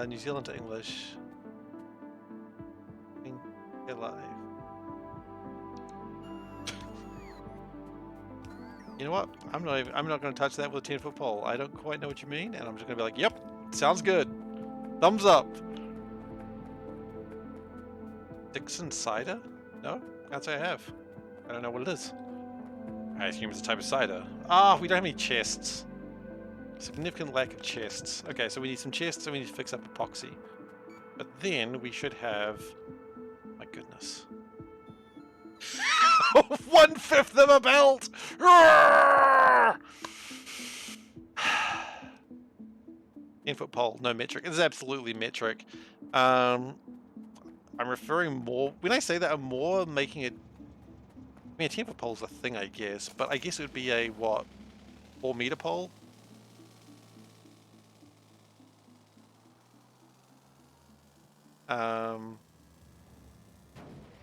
New Zealand to English. Get live. You know what? I'm not going to touch that with a 10-foot pole. I don't quite know what you mean, and I'm just going to be like, "Yep, sounds good. Thumbs up." Dixon cider? No, can't say I have. I don't know what it is. I assume it's a type of cider. Ah, we don't have any chests. Significant lack of chests. Okay, so we need some chests, and we need to fix up epoxy. But then we should have. My goodness. 1/5 of a belt! 10-foot pole, no metric. It's absolutely metric. I'm referring more. When I say that, I'm more making it. I mean, a 10-foot pole is a thing, I guess, but I guess it would be a what? 4-meter pole?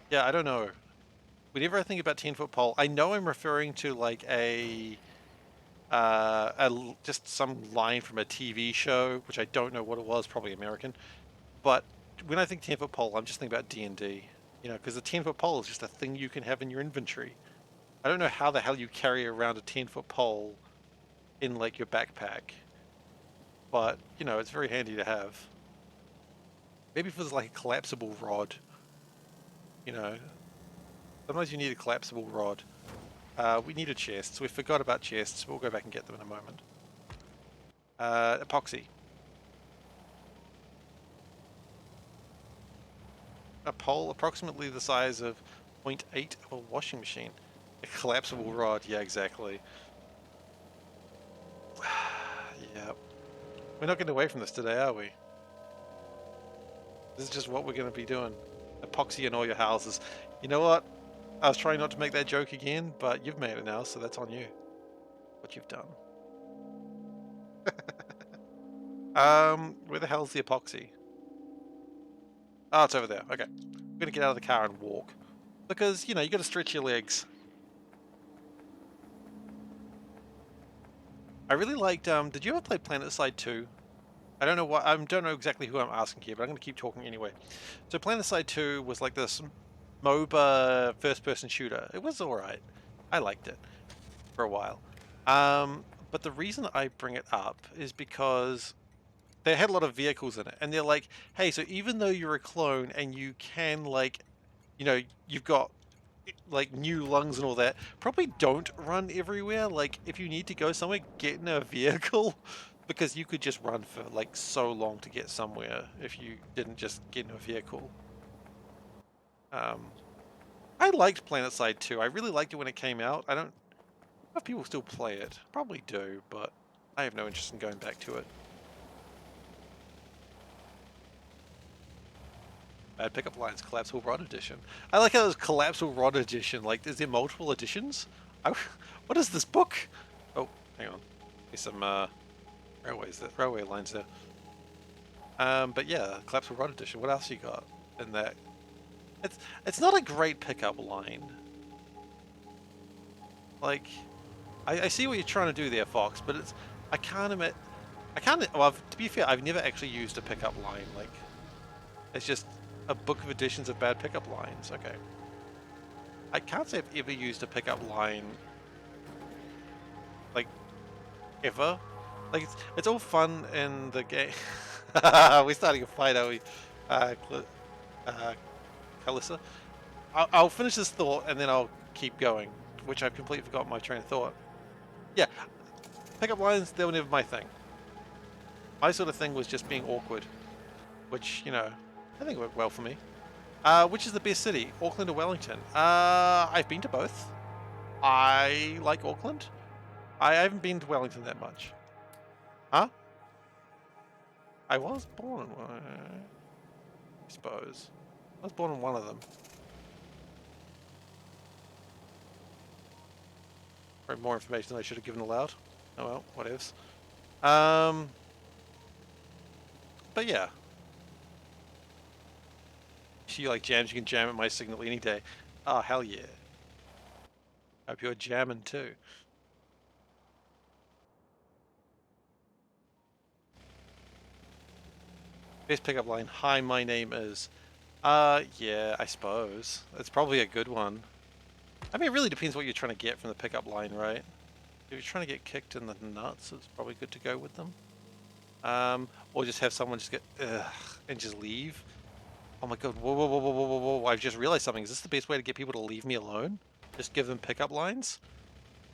Yeah, I don't know. Whenever I think about 10-foot pole, I know I'm referring to like just some line from a TV show, which I don't know what it was, probably American. But when I think 10-foot pole, I'm just thinking about D&D. You know, because a 10-foot pole is just a thing you can have in your inventory. I don't know how the hell you carry around a 10-foot pole in like your backpack, but you know, it's very handy to have. Maybe if it was like a collapsible rod, you know. Sometimes you need a collapsible rod. We need a chest, so we forgot about chests. We'll go back and get them in a moment. Epoxy. A pole approximately the size of 0.8 of a washing machine. A collapsible rod, yeah, exactly. Yeah. We're not getting away from this today, are we? This is just what we're going to be doing. Epoxy in all your houses. You know what? I was trying not to make that joke again, but you've made it now, so that's on you. What you've done. Where the hell's the epoxy? Oh, it's over there. Okay. I'm gonna get out of the car and walk. Because, you know, you gotta stretch your legs. I really liked, did you ever play PlanetSide 2? I don't know what, I don't know exactly who I'm asking here, but I'm gonna keep talking anyway. So PlanetSide 2 was like this MOBA first-person shooter. It was alright. I liked it for a while. But the reason I bring it up is because they had a lot of vehicles in it, and they're like, hey, so even though you're a clone and you can, like, you know, you've got like new lungs and all that, probably don't run everywhere. Like, if you need to go somewhere, get in a vehicle because you could just run for like so long to get somewhere if you didn't just get in a vehicle. I liked PlanetSide 2. I really liked it when it came out. I don't know if people still play it. Probably do, but I have no interest in going back to it. Bad pickup lines, collapsible rod edition. I like how there's collapsible rod edition. Like, is there multiple editions? What is this book? Oh, hang on. There's some railway lines there. But yeah, collapsible rod edition. What else you got in that? It's not a great pickup line. Like, I see what you're trying to do there, Fox, but I can't admit. Well, to be fair, I've never actually used a pickup line. Like, it's just a book of editions of bad pickup lines. Okay. I can't say I've ever used a pickup line, like, ever. Like, it's all fun in the game. We're starting a fight, are we? Calissa? I'll finish this thought and then I'll keep going, which I've completely forgotten my train of thought. Yeah, pickup lines, they were never my thing. My sort of thing was just being awkward, which, you know, I think worked well for me. Which is the best city, Auckland or Wellington? I've been to both. I like Auckland. I haven't been to Wellington that much. Huh? I was born in one, I suppose. I was born in one of them. Probably more information than I should have given aloud. Oh well, whatevs. But yeah. If you like jams, you can jam at my signal any day. Oh, hell yeah. Hope you're jamming too. Best pickup line. Hi, my name is. Yeah, I suppose. It's probably a good one. I mean, it really depends what you're trying to get from the pickup line, right? If you're trying to get kicked in the nuts, it's probably good to go with them. Or just have someone just get, and just leave. Oh my god, whoa, whoa, whoa, whoa, whoa, whoa, whoa, I've just realized something. Is this the best way to get people to leave me alone? Just give them pickup lines?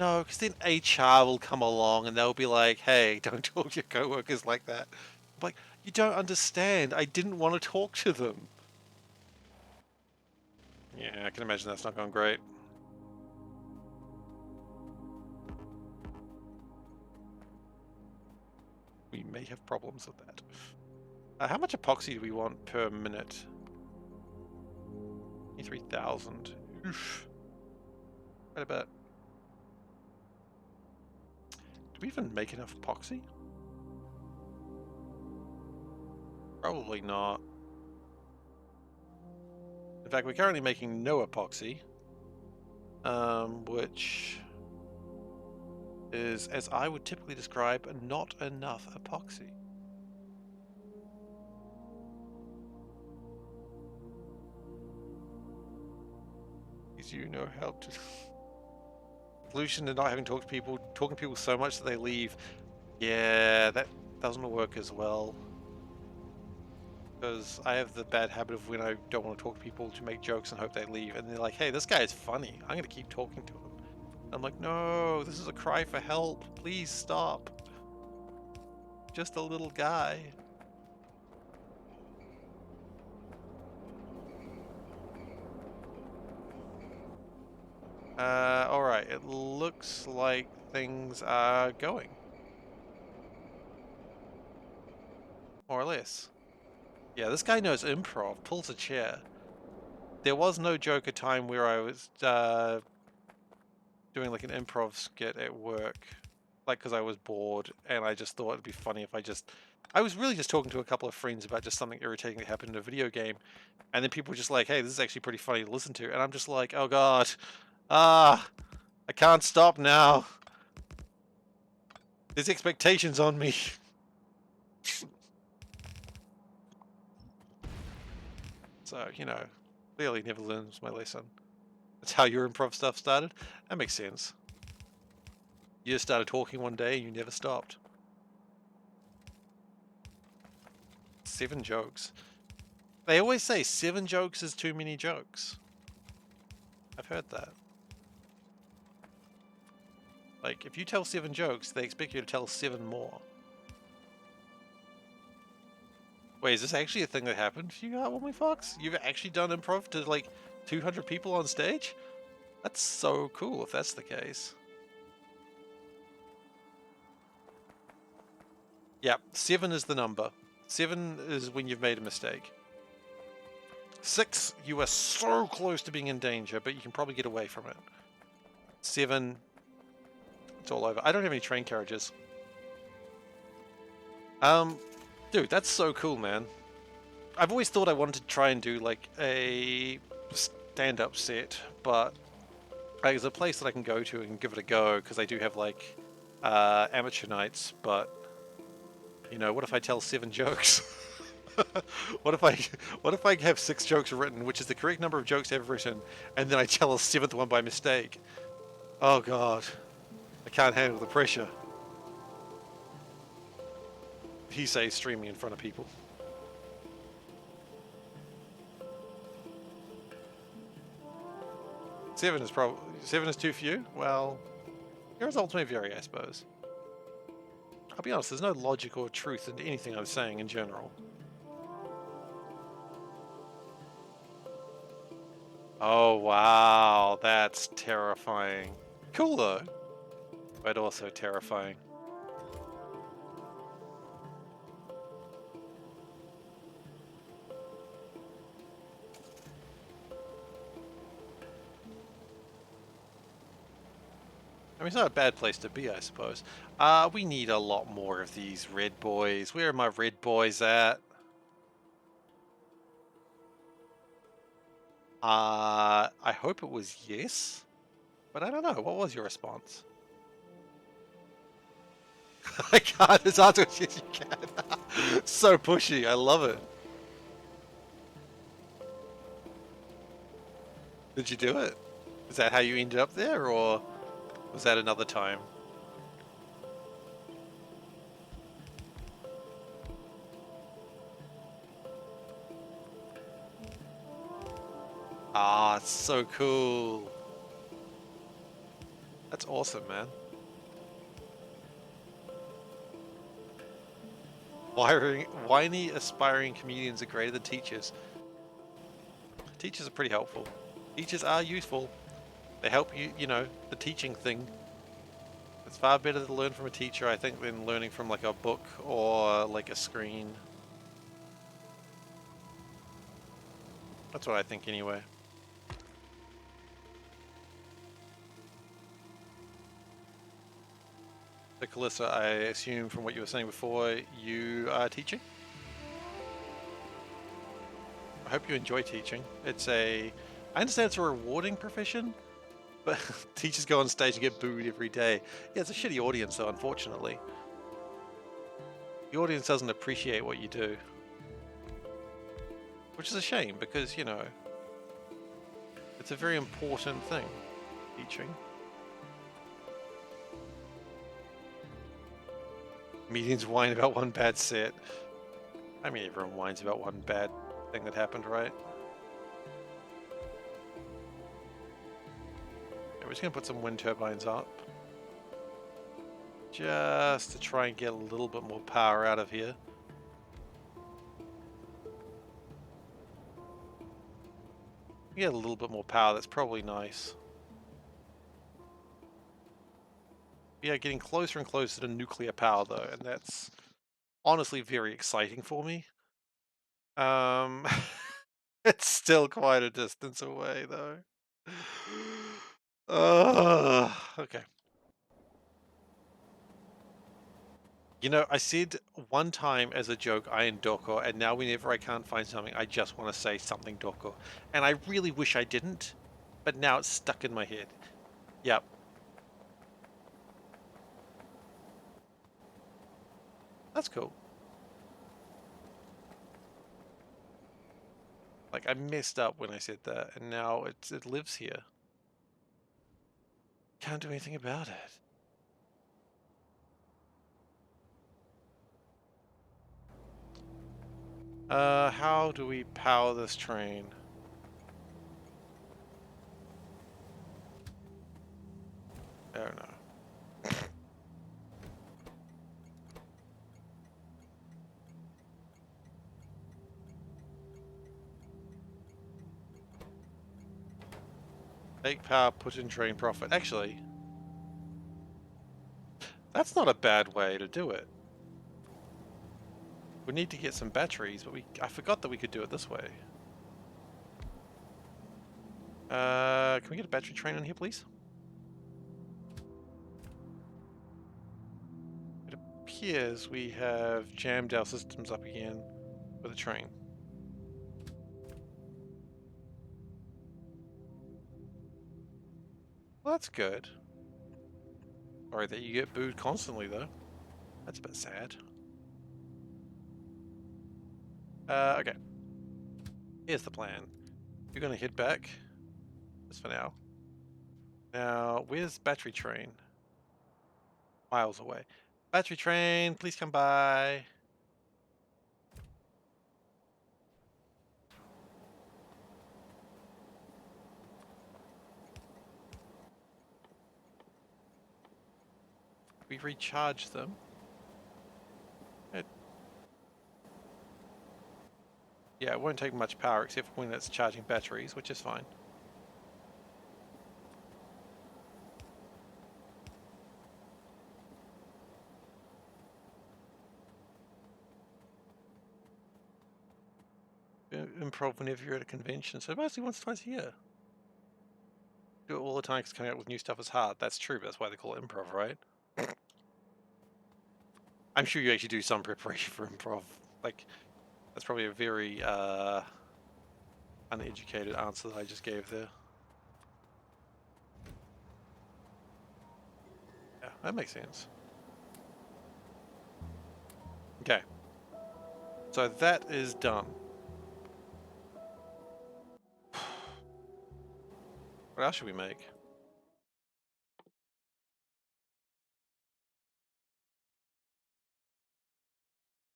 No, because then HR will come along and they'll be like, hey, don't talk to your coworkers like that. I'm like, you don't understand. I didn't want to talk to them. Yeah, I can imagine that's not going great. We may have problems with that. How much epoxy do we want per minute? 23,000. Oof. Quite a bit. Do we even make enough epoxy? Probably not. In fact, we're currently making no epoxy. Which is, as I would typically describe, not enough epoxy. You know how to solution to not having talking to people so much that they leave. Yeah, that doesn't work as well, because I have the bad habit of when I don't want to talk to people to make jokes and hope they leave, and they're like, hey, this guy is funny, I'm gonna keep talking to him. I'm like, no, this is a cry for help, please stop. Just a little guy. Alright, it looks like things are going. More or less. Yeah, this guy knows improv, pulls a chair. There was no Joker time where I was doing like an improv skit at work, like because I was bored and I just thought it'd be funny if I was really just talking to a couple of friends about just something irritating that happened in a video game, and then people were just like, hey, this is actually pretty funny to listen to, and I'm just like, oh god, I can't stop now. There's expectations on me. So, you know, clearly never learns my lesson. That's how your improv stuff started? That makes sense. You just started talking one day and you never stopped. 7 jokes. They always say 7 jokes is too many jokes. I've heard that. Like, if you tell 7 jokes, they expect you to tell 7 more. Wait, is this actually a thing that happened? You got Woman Fox? You've actually done improv to like 200 people on stage? That's so cool if that's the case. Yeah, 7 is the number. 7 is when you've made a mistake. 6, you are so close to being in danger, but you can probably get away from it. 7, it's all over. I don't have any train carriages. Dude, that's so cool, man. I've always thought I wanted to try and do like a stand-up set, but there's a place that I can go to and give it a go, because I do have like amateur nights, but you know, what if I tell 7 jokes? What if I have 6 jokes written, which is the correct number of jokes I've written, and then I tell a 7th one by mistake? Oh god, I can't handle the pressure. He says streaming in front of people. Seven is too few? Well, here's ultimate vary, I suppose. I'll be honest, there's no logic or truth into anything I'm saying in general. Oh wow, that's terrifying. Cool though, but also terrifying. I mean, it's not a bad place to be, I suppose. We need a lot more of these red boys. Where are my red boys at? I hope it was yes, but I don't know. What was your response? I can't. It's hard to yes, you can. So pushy. I love it. Did you do it? Is that how you ended up there, or was that another time? Ah, it's so cool. That's awesome, man. Whiny, aspiring comedians are greater than teachers. Teachers are pretty helpful. Teachers are useful. They help you, you know, the teaching thing. It's far better to learn from a teacher, I think, than learning from like a book or like a screen. That's what I think anyway. So Calissa, I assume from what you were saying before, you are teaching? I hope you enjoy teaching. I understand it's a rewarding profession, but teachers go on stage and get booed every day. Yeah, it's a shitty audience though, unfortunately. The audience doesn't appreciate what you do. Which is a shame, because, you know, it's a very important thing, teaching. Comedians whine about one bad set. I mean, everyone whines about one bad thing that happened, right? We're just gonna put some wind turbines up. Just to try and get a little bit more power out of here. Get a little bit more power, that's probably nice. Yeah, getting closer and closer to nuclear power though, and that's honestly very exciting for me. It's still quite a distance away though. Okay. You know, I said one time as a joke, I am Doko, and now whenever I can't find something, I just want to say something Doko. And I really wish I didn't, but now it's stuck in my head. Yep. That's cool. Like, I messed up when I said that, and now it lives here. Can't do anything about it. How do we power this train? I don't know. Take power, put in train profit. Actually, that's not a bad way to do it. We need to get some batteries, but I forgot that we could do it this way. Can we get a battery train in here, please? It appears we have jammed our systems up again with a train. Well, that's good. Sorry that you get booed constantly, though. That's a bit sad. Okay. Here's the plan. You're gonna head back, just for now. Now, where's battery train? Miles away. Battery train, please come by. We recharge them. Yeah, it won't take much power except for when it's charging batteries, which is fine. Improv whenever you're at a convention, so mostly once, twice a year. Do it all the time because coming up with new stuff is hard. That's true, but that's why they call it improv, right? I'm sure you actually do some preparation for improv. Like, that's probably a very uneducated answer that I just gave there. Yeah, that makes sense. Okay. So that is done. What else should we make?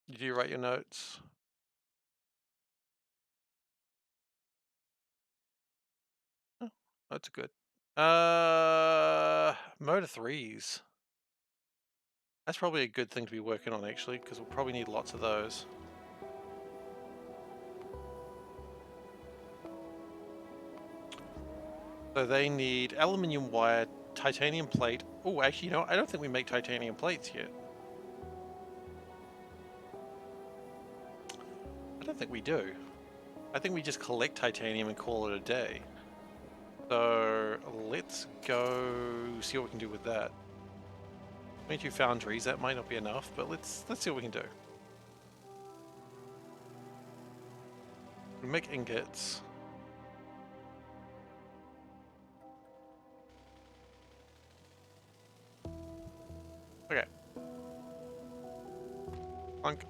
Did you write your notes? Oh, notes are good. Motor 3s. That's probably a good thing to be working on, actually, because we'll probably need lots of those. So they need aluminium wire, titanium plate. Oh, actually, you know, I don't think we make titanium plates yet. I don't think we do. I think we just collect titanium and call it a day. So let's go see what we can do with that. 22 foundries, that might not be enough, but let's see what we can do. We make ingots. Okay. Clunk.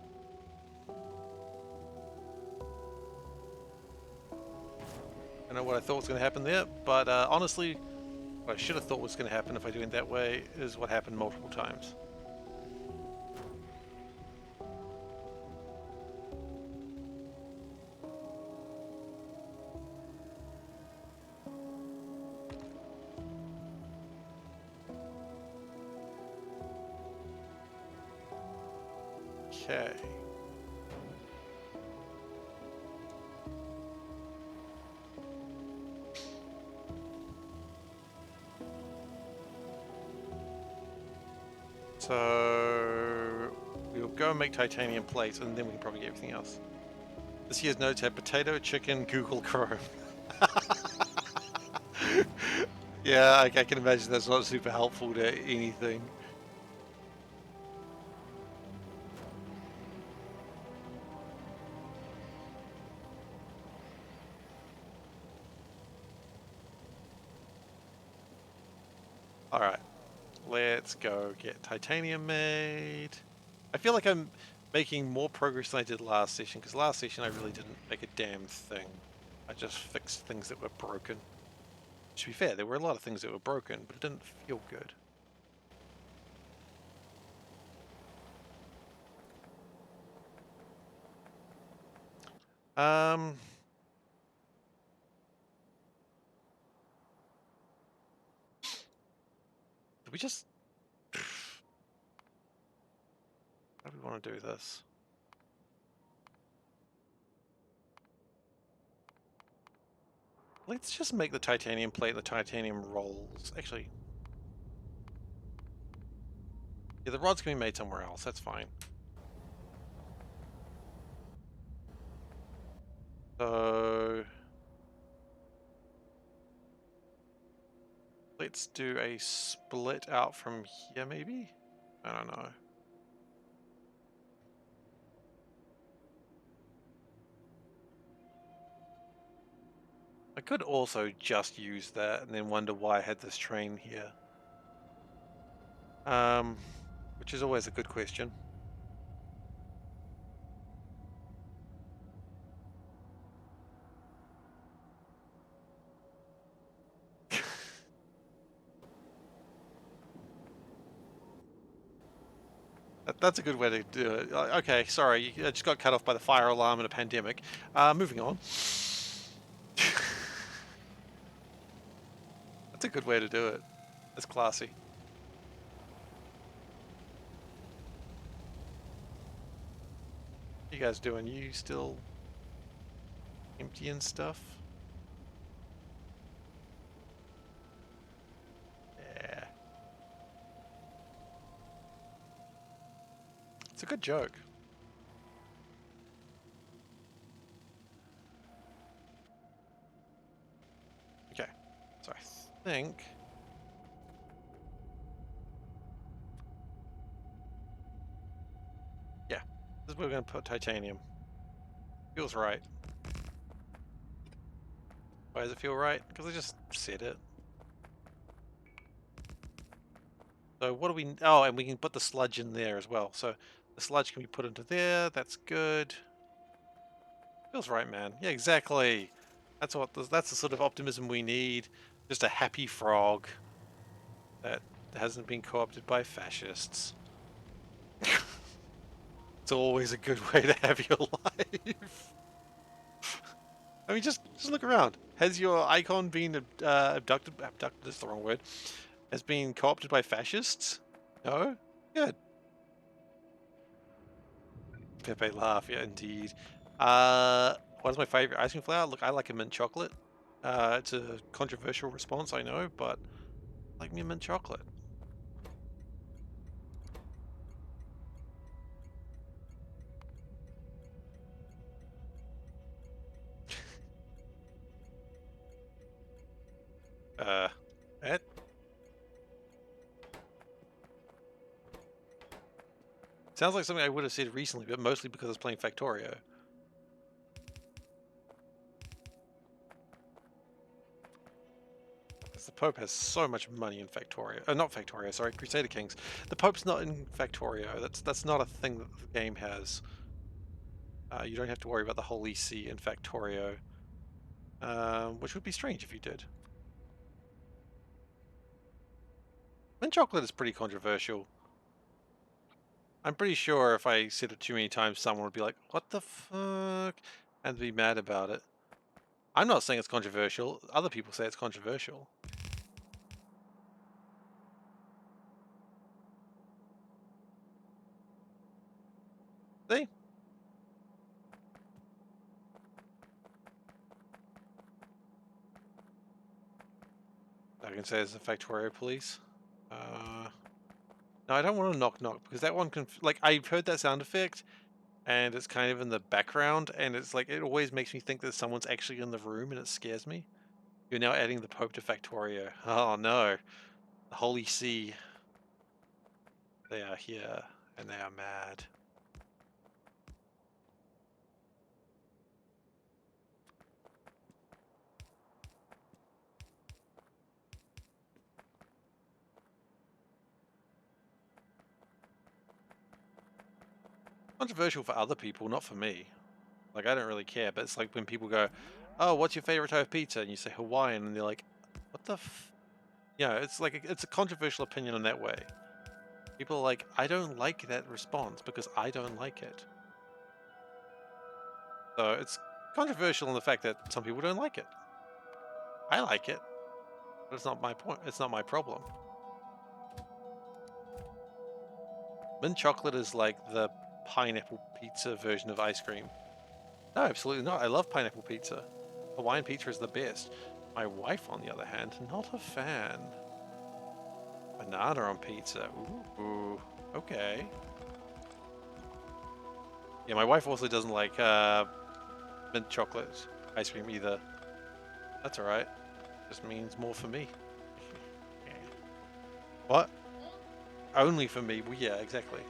I don't know what I thought was going to happen there, but honestly, what I should have thought was going to happen if I do it that way is what happened multiple times. Okay. So we'll go and make titanium plates, and then we can probably get everything else. This year's notes have potato, chicken, Google Chrome. Yeah, I can imagine that's not super helpful to anything. Alright, let's go get titanium made. I feel like I'm making more progress than I did last session, because last session I really didn't make a damn thing. I just fixed things that were broken. To be fair, there were a lot of things that were broken, but it didn't feel good. Did we just... How do we want to do this? Let's just make the titanium plate and the titanium rolls. Actually... Yeah, the rods can be made somewhere else, that's fine. So... Let's do a split out from here, maybe? I don't know. I could also just use that and then wonder why I had this train here. Which is always a good question. That's a good way to do it. Okay, sorry, I just got cut off by the fire alarm and a pandemic. Moving on. That's a good way to do it. That's classy. What you guys doing? You still emptying stuff? Yeah. It's a good joke. Okay, so I think... Yeah, this is where we're going to put titanium. Feels right. Why does it feel right? Because I just said it. So what do we... Oh, and we can put the sludge in there as well. So the sludge can be put into there. That's good. Feels right, man. Yeah, exactly. That's the sort of optimism we need. Just a happy frog that hasn't been co-opted by fascists. It's always a good way to have your life. I mean, just look around. Has your icon been abducted? Abducted is the wrong word. Has been co-opted by fascists? No? Good. Pepe laugh, yeah, indeed. What is my favorite ice cream flavor? Look, I like a mint chocolate. It's a controversial response, I know, but I like me a mint chocolate. That sounds like something I would have said recently, but mostly because I was playing Factorio. Because the Pope has so much money in Factorio. Not Factorio, sorry, Crusader Kings. The Pope's not in Factorio. That's not a thing that the game has. You don't have to worry about the Holy See in Factorio. Which would be strange if you did. Mint chocolate is pretty controversial. I'm pretty sure if I said it too many times, someone would be like, what the fuck? And be mad about it. I'm not saying it's controversial. Other people say it's controversial. See? I can say it's the Factorio police. No, I don't want to knock knock because that one can, like, I've heard that sound effect and it's kind of in the background and it's like, it always makes me think that someone's actually in the room and it scares me. You're now adding the Pope to Factorio. Oh no. The Holy See. They are here and they are mad. Controversial for other people, not for me. Like, I don't really care, but it's like when people go, oh, what's your favorite type of pizza? And you say Hawaiian, and they're like, what the f... Yeah, it's like, it's a controversial opinion in that way. People are like, I don't like that response because I don't like it. So it's controversial in the fact that some people don't like it. I like it, but it's not my point. It's not my problem. Mint chocolate is like the pineapple pizza version of ice cream. No, absolutely not. I love pineapple pizza. Hawaiian pizza is the best. My wife, on the other hand, not a fan. Banana on pizza. Ooh, okay. Yeah, my wife also doesn't like mint chocolate ice cream either. That's alright. Just means more for me. What? Only for me? Well, yeah, exactly.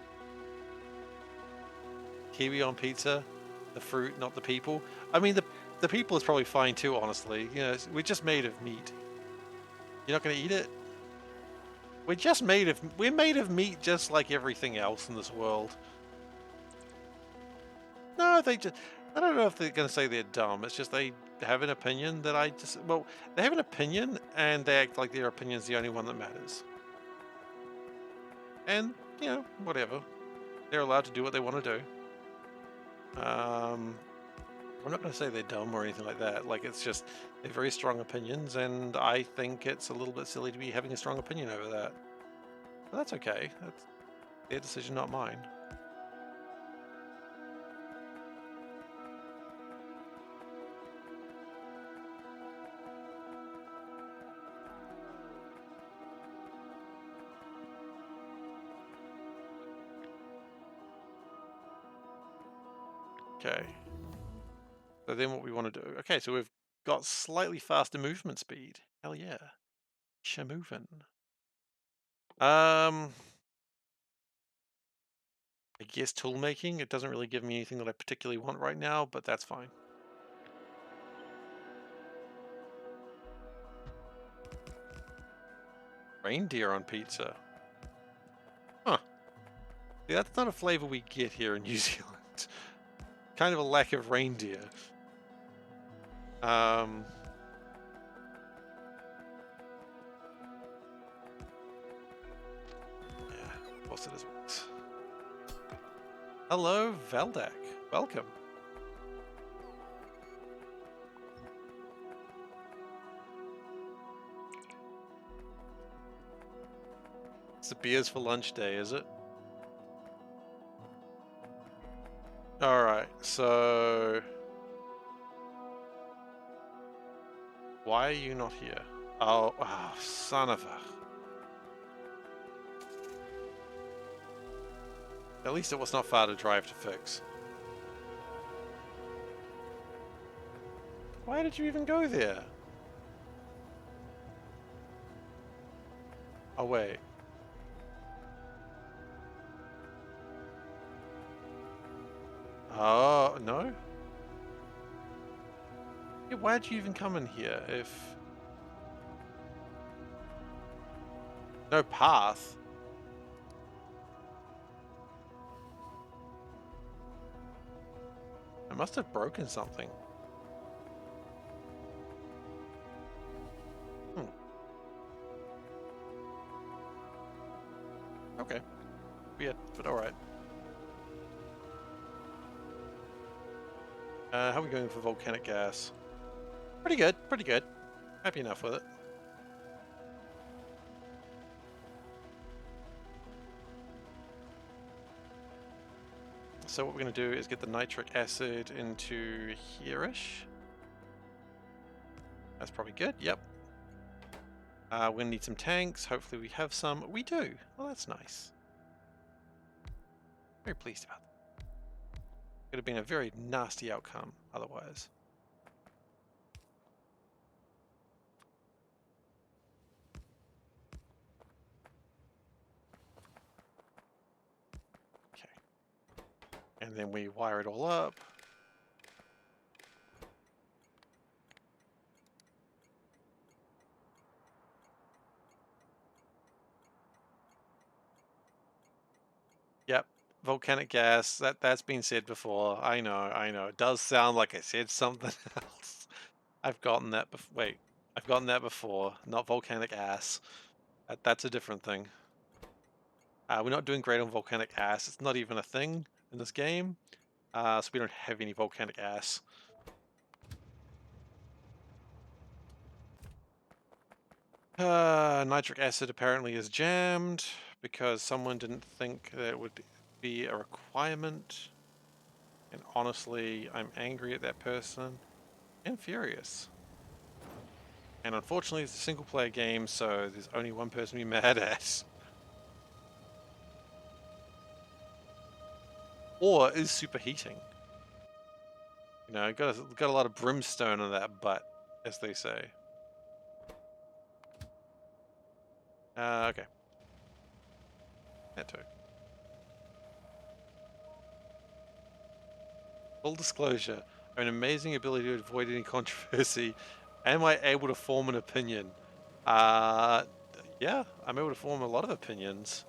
Kiwi on pizza, the fruit, not the people. I mean, the people is probably fine too, honestly. You know, we're just made of meat. You're not gonna eat it? We're made of meat just like everything else in this world. No, I don't know if they're gonna say they're dumb. It's just they have an opinion that well, they have an opinion and they act like their opinion's the only one that matters. And, you know, whatever. They're allowed to do what they want to do. I'm not going to say they're dumb or anything like that. Like, it's just, they're very strong opinions, and I think it's a little bit silly to be having a strong opinion over that. But that's okay. That's their decision, not mine. Okay. So then what we want to do... Okay, so we've got slightly faster movement speed. Hell yeah. Shamovin. I guess tool making. It doesn't really give me anything that I particularly want right now, but that's fine. Reindeer on pizza. Huh. See, that's not a flavor we get here in New Zealand. Kind of a lack of reindeer. Yeah, of course it is. Hello, Veldak. Welcome. It's the beers for lunch day, is it? Alright, so... Why are you not here? Oh, son of a... At least it was not far to drive to fix. Why did you even go there? Oh, wait. Oh, no? Yeah, why'd you even come in here if... No path? I must have broken something. Okay. Weird, but alright. How are we going for volcanic gas? Pretty good, pretty good. Happy enough with it. So what we're going to do is get the nitric acid into here-ish. That's probably good, yep. We're going to need some tanks. Hopefully we have some. We do. Well, that's nice. Very pleased about that. Could have been a very nasty outcome otherwise. Okay. And then we wire it all up. Yep. Volcanic gas. That's been said before. I know. It does sound like I said something else. I've gotten that before. Wait. I've gotten that before. Not volcanic ass. That's a different thing. We're not doing great on volcanic ass. It's not even a thing in this game. So we don't have any volcanic ass. Nitric acid apparently is jammed because someone didn't think that it would be a requirement. And honestly, I'm angry at that person and furious. And unfortunately, it's a single player game, so there's only one person to be mad at. Or is superheating. You know, got a lot of brimstone on that butt, as they say. Okay. That too. Full disclosure, I have an amazing ability to avoid any controversy. Am I able to form an opinion? Uh, yeah, I'm able to form a lot of opinions.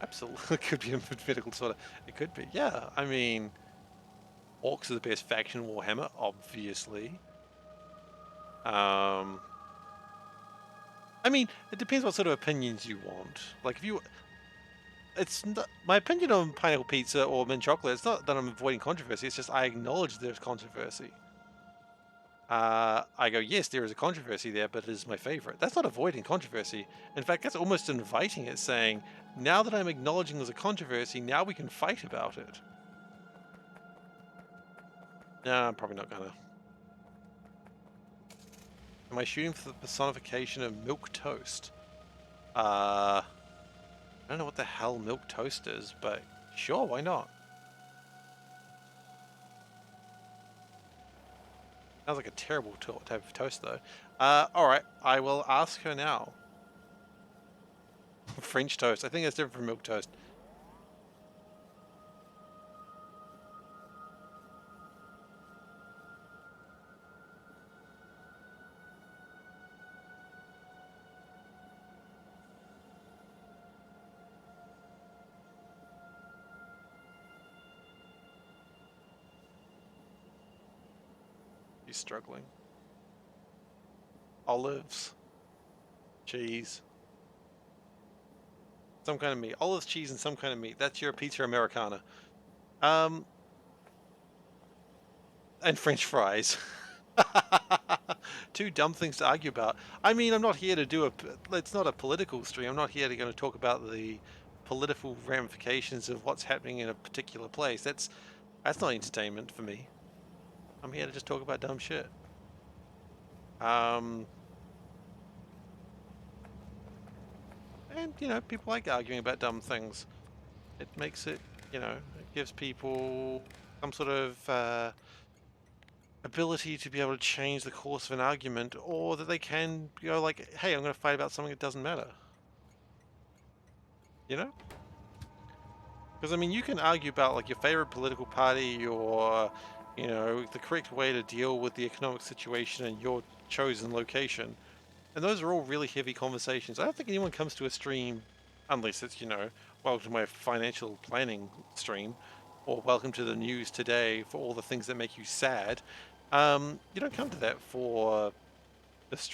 Absolutely, it could be a medical disorder. It could be, yeah. I mean, orcs are the best faction in Warhammer, obviously. I mean, it depends what sort of opinions you want. Like, if you, it's not, my opinion on pineapple pizza or mint chocolate. It's not that I'm avoiding controversy. It's just I acknowledge there's controversy. I go, yes, there is a controversy there, but it is my favorite. That's not avoiding controversy. In fact, that's almost inviting it, saying, now that I'm acknowledging there's a controversy, now we can fight about it. No, I'm probably not gonna. Am I shooting for the personification of milk toast? I don't know what the hell milk toast is, but sure, why not? Sounds like a terrible type of toast, though. Alright, I will ask her now. French toast. I think that's different from milk toast. He's struggling. Olives. Cheese. Some kind of meat. Olives, cheese, and some kind of meat. That's your pizza Americana. And French fries. Two dumb things to argue about. I mean, I'm not here to do it's not a political stream. I'm not here to talk about the political ramifications of what's happening in a particular place. That's not entertainment for me. I'm here to just talk about dumb shit. And people like arguing about dumb things. It makes it, it gives people some sort of ability to be able to change the course of an argument, or that they can go like, hey, I'm going to fight about something that doesn't matter. You know? Because, I mean, you can argue about, like, your favorite political party or, the correct way to deal with the economic situation in your chosen location. And those are all really heavy conversations. I don't think anyone comes to a stream, unless it's, welcome to my financial planning stream, or welcome to the news today for all the things that make you sad. You don't come to that for this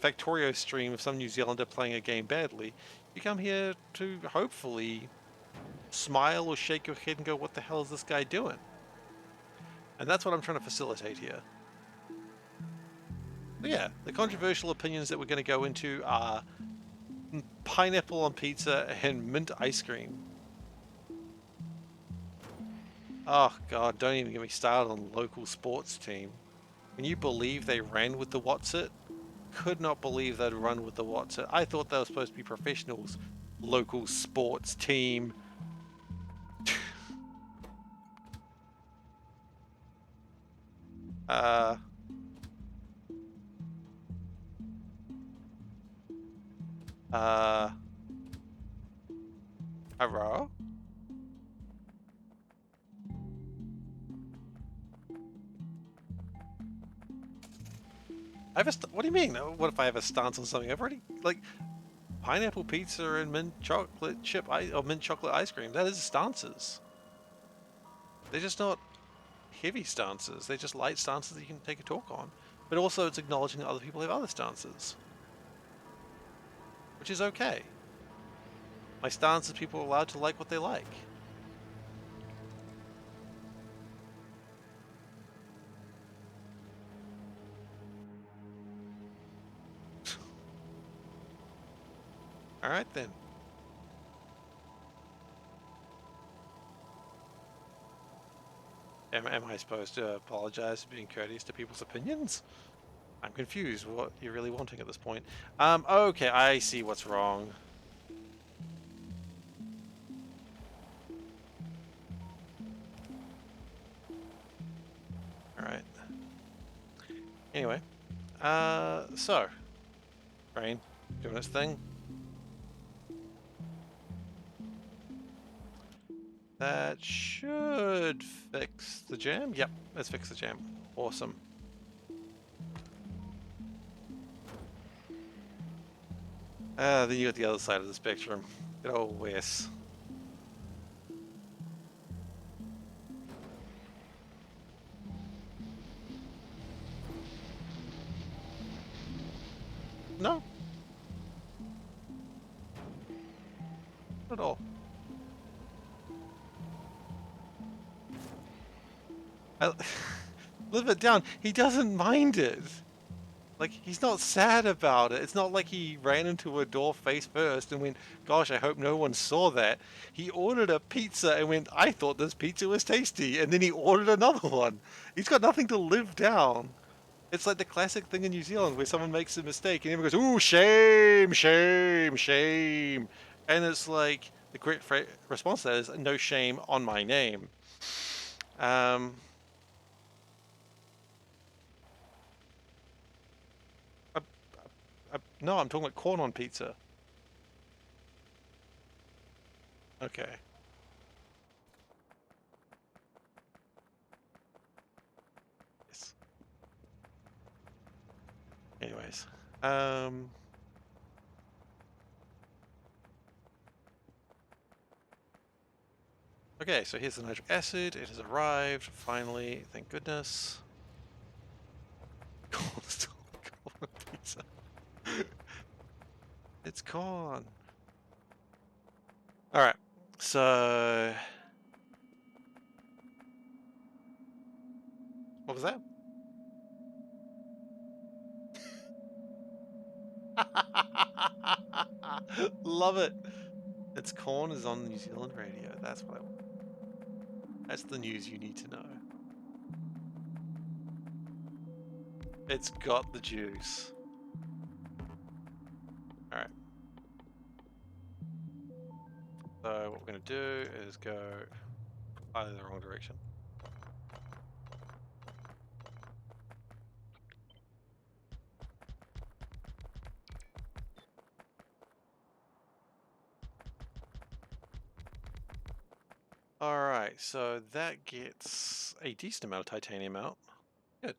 Factorio stream of some New Zealander playing a game badly. You come here to hopefully smile or shake your head and go, what the hell is this guy doing? And that's what I'm trying to facilitate here. But yeah, the controversial opinions that we're going to go into are pineapple on pizza and mint ice cream. Oh god, don't even get me started on the local sports team. Can you believe they ran with the What's-It? Could not believe they'd run with the What's-It. I thought they were supposed to be professionals. Local sports team. Hello? What do you mean? What if I have a stance on something? I've already, like, pineapple pizza and mint chocolate or mint chocolate ice cream. That is stances. They're just not heavy stances. They're just light stances that you can take a talk on. But also it's acknowledging that other people have other stances. Which is okay. My stance is people are allowed to like what they like. Alright then. Am I supposed to apologize for being courteous to people's opinions? I'm confused what you're really wanting at this point. Okay, I see what's wrong. Alright. Anyway, So, train doing its thing. That should fix the jam. Yep, let's fix the jam. Awesome. Then you got the other side of the spectrum. Good old Wes. No. Not at all. Live it down. He doesn't mind it. Like, he's not sad about it. It's not like he ran into a door face first and went, gosh, I hope no one saw that. He ordered a pizza and went, I thought this pizza was tasty. And then he ordered another one. He's got nothing to live down. It's like the classic thing in New Zealand where someone makes a mistake and everyone goes, ooh, shame, shame, shame. And it's like, the correct response to that is, no shame on my name. No, I'm talking about corn on pizza. Okay. Yes. Anyways. Okay, so here's the nitric acid. It has arrived, finally. Thank goodness. Corn on pizza. It's corn. Alright, so... What was that? Love it. It's corn is on New Zealand radio. That's what I want. That's the news you need to know. It's got the juice. Alright. So what we're going to do is go either the wrong direction. Alright, so that gets a decent amount of titanium out. Good.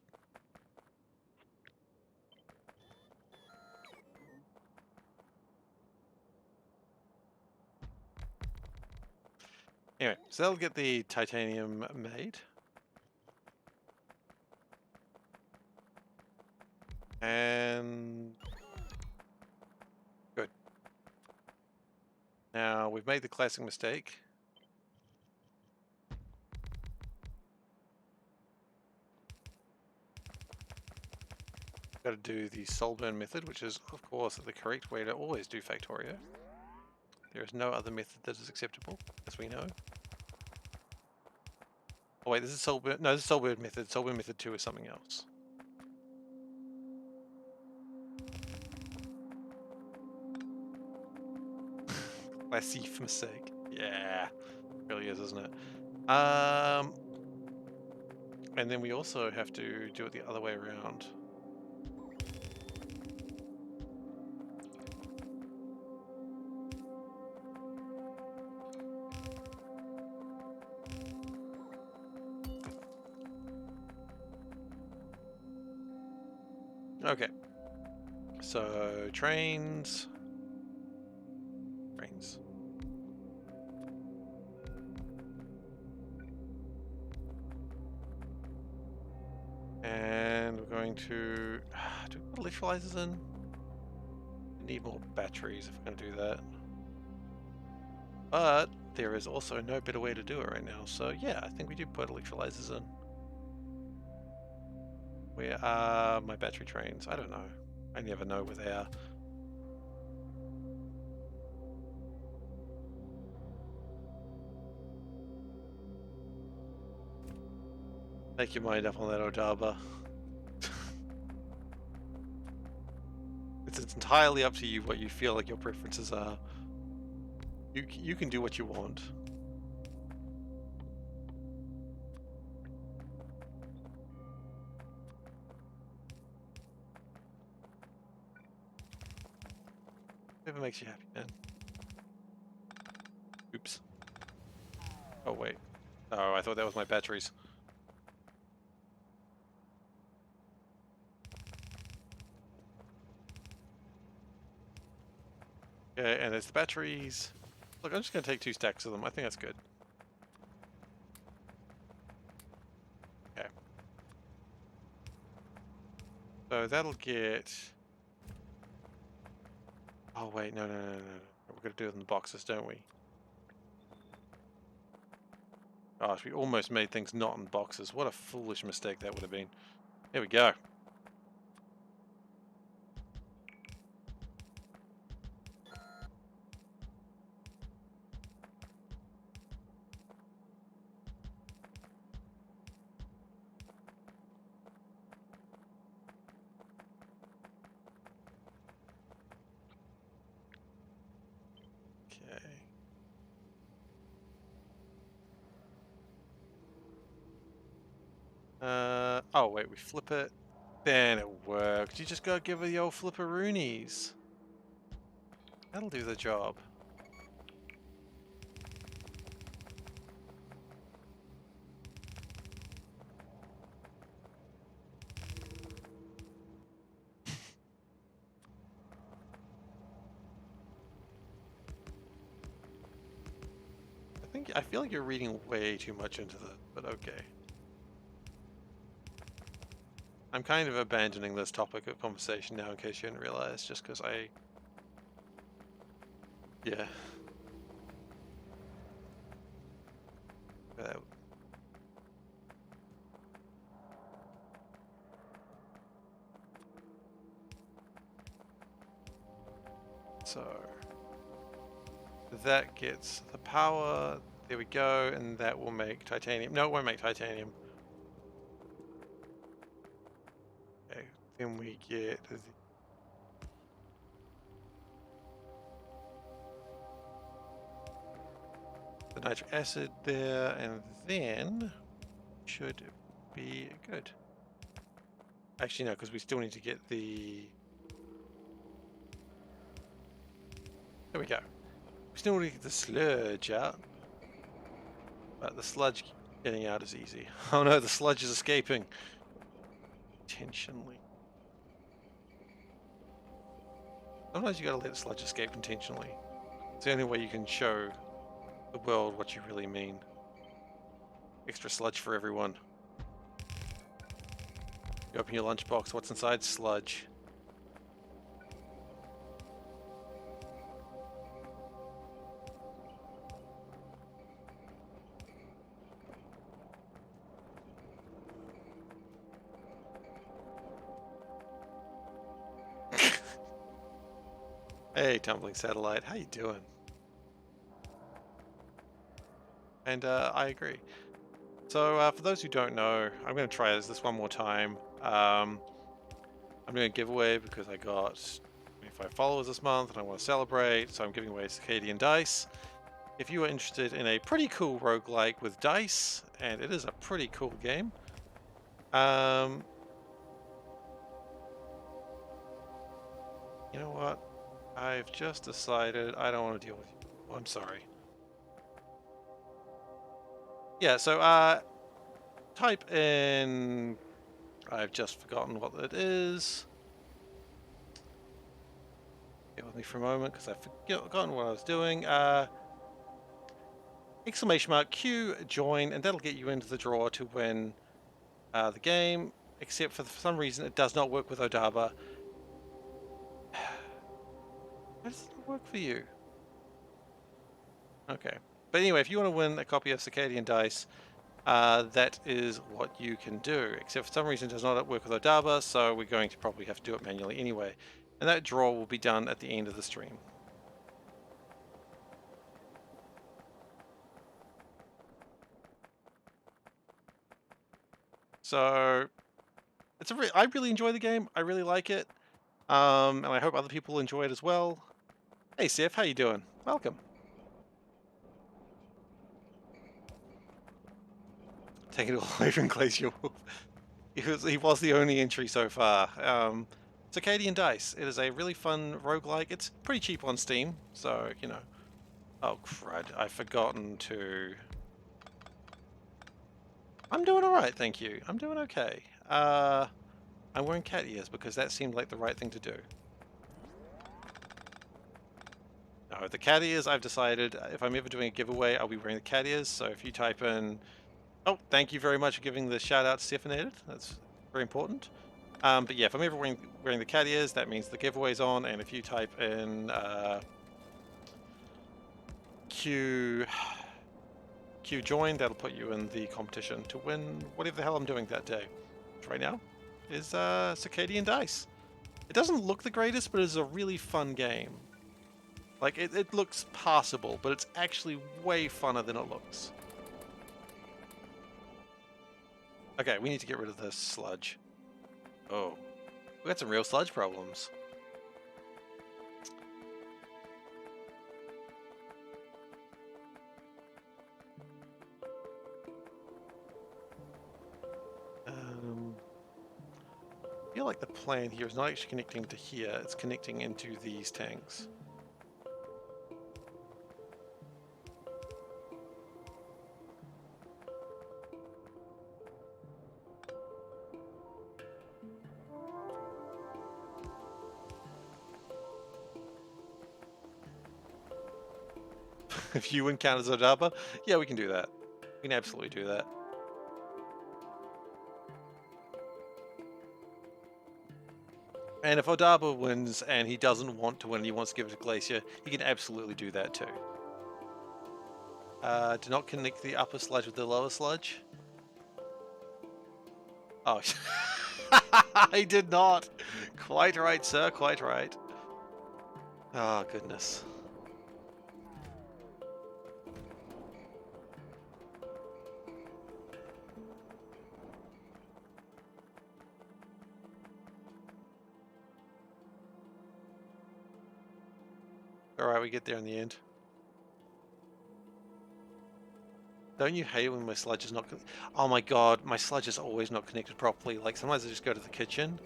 Anyway, so that'll get the titanium made. And... good. Now, we've made the classic mistake. Got to do the soul burn method, which is, of course, the correct way to always do Factorio. There is no other method that is acceptable, as we know. Oh wait, this is soul burn. No, this is soul burn method. Soul burn method 2 is something else. Classic mistake. Yeah, really is, isn't it? And then we also have to do it the other way around. Okay. So trains. And we're going to do we put electrolyzers in? We need more batteries if we're going to do that. But there is also no better way to do it right now. So yeah, I think we do put electrolyzers in. Where are my battery trains? I don't know. I never know where they are. Make your mind up on that, Odaba. It's entirely up to you what you feel like your preferences are. You can do what you want. Whatever makes you happy, man. Oops. Oh, wait. Oh, I thought that was my batteries. Okay, and there's the batteries. Look, I'm just going to take 2 stacks of them. I think that's good. Okay. So that'll get... Oh, wait, no. We're going to do it in the boxes, don't we? Gosh, we almost made things not in boxes. What a foolish mistake that would have been. Here we go. Okay. Oh wait, we flip it. Then it worked. You just gotta give her the old flipperoonies. That'll do the job. I feel like you're reading way too much into that, but okay. I'm kind of abandoning this topic of conversation now in case you didn't realize, just because yeah. Uh, so that gets the power, there we go, and that will make titanium. No, it won't make titanium. Okay, then we get the nitric acid there, and then should be good. Actually, no, because we still need to get the... There we go. We still need to get the sludge out. But the sludge getting out is easy. Oh no, the sludge is escaping. Intentionally. Sometimes you gotta let the sludge escape intentionally. It's the only way you can show the world what you really mean. Extra sludge for everyone. You open your lunchbox, what's inside? Sludge. Hey, Tumbling Satellite, how you doing? And I agree. So for those who don't know, I'm going to try this one more time. I'm doing a giveaway because I got 25 followers this month and I want to celebrate, so I'm giving away Circadian Dice. If you are interested in a pretty cool roguelike with dice, and it is a pretty cool game, you know what? I've just decided I don't want to deal with you. I'm sorry. Yeah, so type in... I've just forgotten what it is. Bear with me for a moment because I've forgotten what I was doing. Exclamation mark Q join, and that'll get you into the draw to win the game, except for some reason it does not work with Odaba. How does it work for you? Okay. But anyway, if you want to win a copy of Circadian Dice, that is what you can do. Except for some reason it does not work with Odaba, so we're going to probably have to do it manually anyway. And that draw will be done at the end of the stream. So, I really enjoy the game. I really like it. And I hope other people enjoy it as well. Hey, Seth, how you doing? Welcome. Take it all away from Glacier Wolf. He was the only entry so far. Circadian Dice. It is a really fun roguelike. It's pretty cheap on Steam, so, you know. Oh, crud. I've forgotten to... I'm doing alright, thank you. I'm doing okay. I'm wearing cat ears because that seemed like the right thing to do. No, the cat ears, I've decided, if I'm ever doing a giveaway, I'll be wearing the cat ears, so if you type in... Oh, thank you very much for giving the shout out to SeiferKatt. That's very important. But yeah, if I'm ever wearing the cat ears, that means the giveaway's on, and if you type in Q join, that'll put you in the competition to win whatever the hell I'm doing that day. Which right now is Circadian Dice. It doesn't look the greatest, but it's a really fun game. Like, it looks passable, but it's actually way funner than it looks. Okay, we need to get rid of this sludge. Oh, we got some real sludge problems. I feel like the plan here is not actually connecting to here, it's connecting into these tanks. If you encounter Zodaba, yeah, we can do that. We can absolutely do that. And if Odaba wins and he doesn't want to win and he wants to give it to Glacier, he can absolutely do that too. Do not connect the upper sludge with the lower sludge. Oh, I did not. Quite right, sir, quite right. Oh, goodness. Alright, we get there in the end. Don't you hate when my sludge is not... Oh my god, my sludge is always not connected properly. Like, sometimes I just go to the kitchen,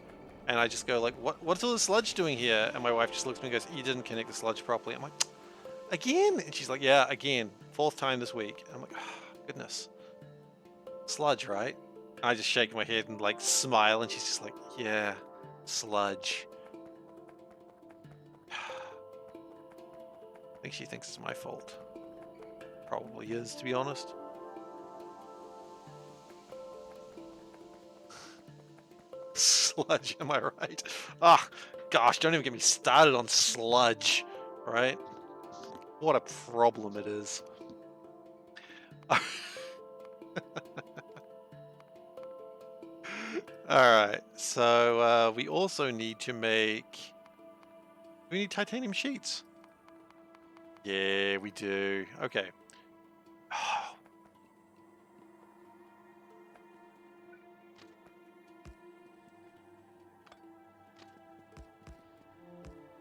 and I just go like, what's all the sludge doing here? And my wife just looks at me and goes, you didn't connect the sludge properly. I'm like, again? And she's like, yeah, again. 4th time this week. And I'm like, oh, goodness. Sludge, right? And I just shake my head and like smile, and she's just like, yeah, sludge. I think she thinks it's my fault. Probably is, to be honest. Sludge, am I right? Ah, gosh, don't even get me started on sludge, right? What a problem it is. Alright, so we also need to make... We need titanium sheets. Yeah, we do. Okay.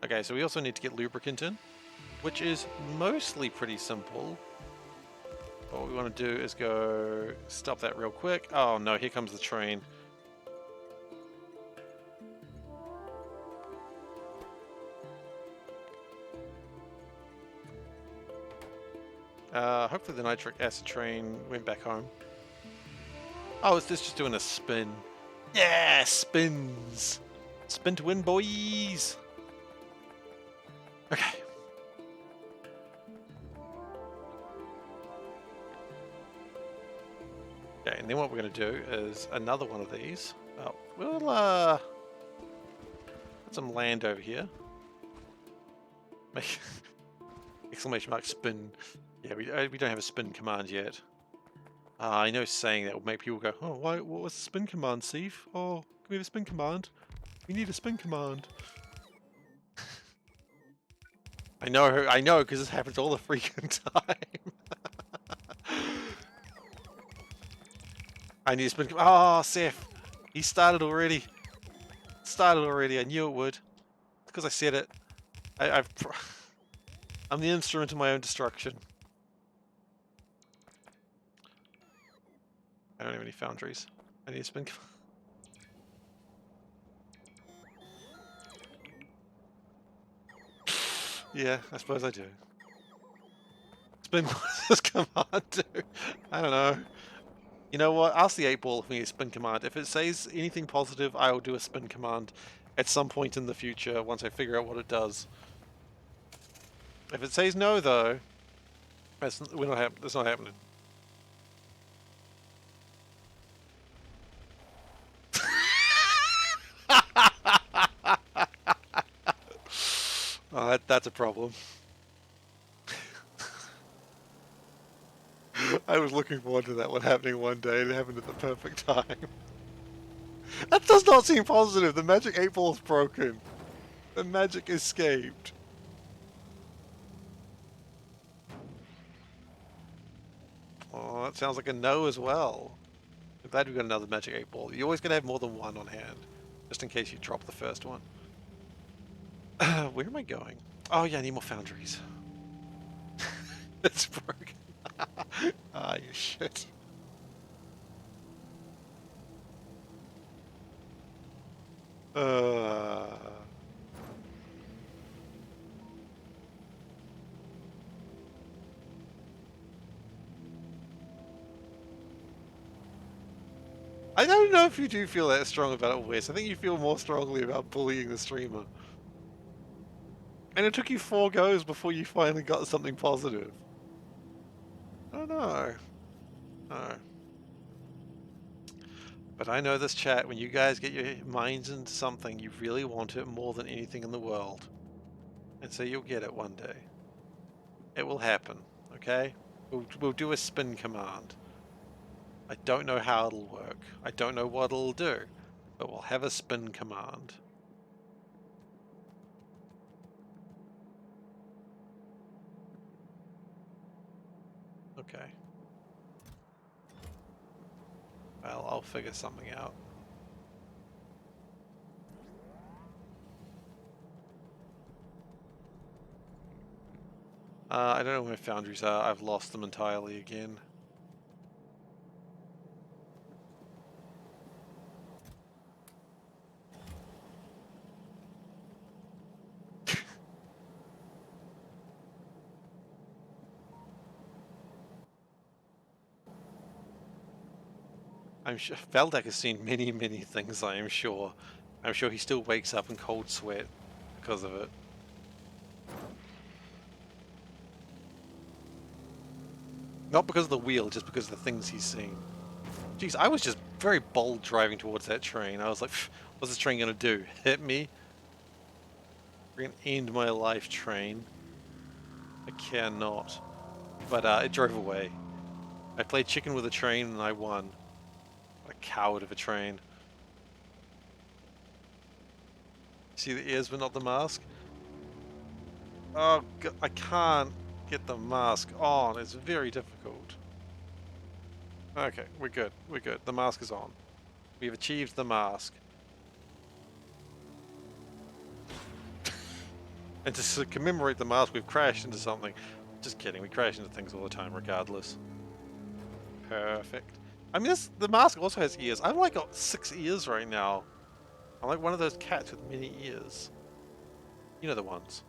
Okay, so we also need to get lubricant in, which is mostly pretty simple. What we want to do is go stop that real quick. Oh no, here comes the train. Hopefully the nitric acid train went back home. Oh, is this just doing a spin? Yeah, spins! Spin to win, boys! Okay. Okay, and then what we're going to do is another one of these. Oh, we'll put some land over here. Make exclamation mark spin. Yeah, we don't have a spin command yet. I know saying that will make people go, oh, what was the spin command, Steve? Oh, can we have a spin command? We need a spin command. I know, because this happens all the freaking time. I need a spin command. Oh, Seth, he started already. I knew it would. Because I said it. I'm the instrument of my own destruction. I don't have any foundries. I need a spin command. Yeah, I suppose I do. Spin what does this command do? I don't know. You know what? Ask the 8-ball if we need a spin command. If it says anything positive, I will do a spin command at some point in the future once I figure out what it does. If it says no, though, that's not happening. Oh, that's a problem. I was looking forward to that one happening one day. It happened at the perfect time. That does not seem positive. The magic 8-ball is broken. The magic escaped. Oh, that sounds like a no as well. I'm glad we got another magic 8-ball. You're always going to have more than one on hand, just in case you drop the first one. Where am I going? Oh yeah, I need more foundries. It's broken. Ah, you shit. I don't know if you do feel that strong about it, Wes. I think you feel more strongly about bullying the streamer. And it took you 4 goes before you finally got something positive. I don't know. No. But I know this chat, when you guys get your minds into something, you really want it more than anything in the world. And so you'll get it one day. It will happen, okay? We'll do a spin command. I don't know how it'll work. I don't know what it'll do. But we'll have a spin command. Okay. Well, I'll figure something out. I don't know where foundries are. I've lost them entirely again. I'm sure Valdek has seen many, many things, I am sure. I'm sure he still wakes up in cold sweat because of it. Not because of the wheel, just because of the things he's seen. Jeez, I was just very bold driving towards that train. I was like, what's this train gonna do? Hit me? We're gonna end my life, train. I cannot. But it drove away. I played chicken with a train and I won. What a coward of a train. See the ears but not the mask? Oh, God, I can't get the mask on. It's very difficult. Okay, we're good. We're good. The mask is on. We've achieved the mask. And to commemorate the mask, we've crashed into something. Just kidding. We crash into things all the time, regardless. Perfect. I mean, the mask also has ears. I've like got 6 ears right now. I'm like one of those cats with many ears. You know the ones.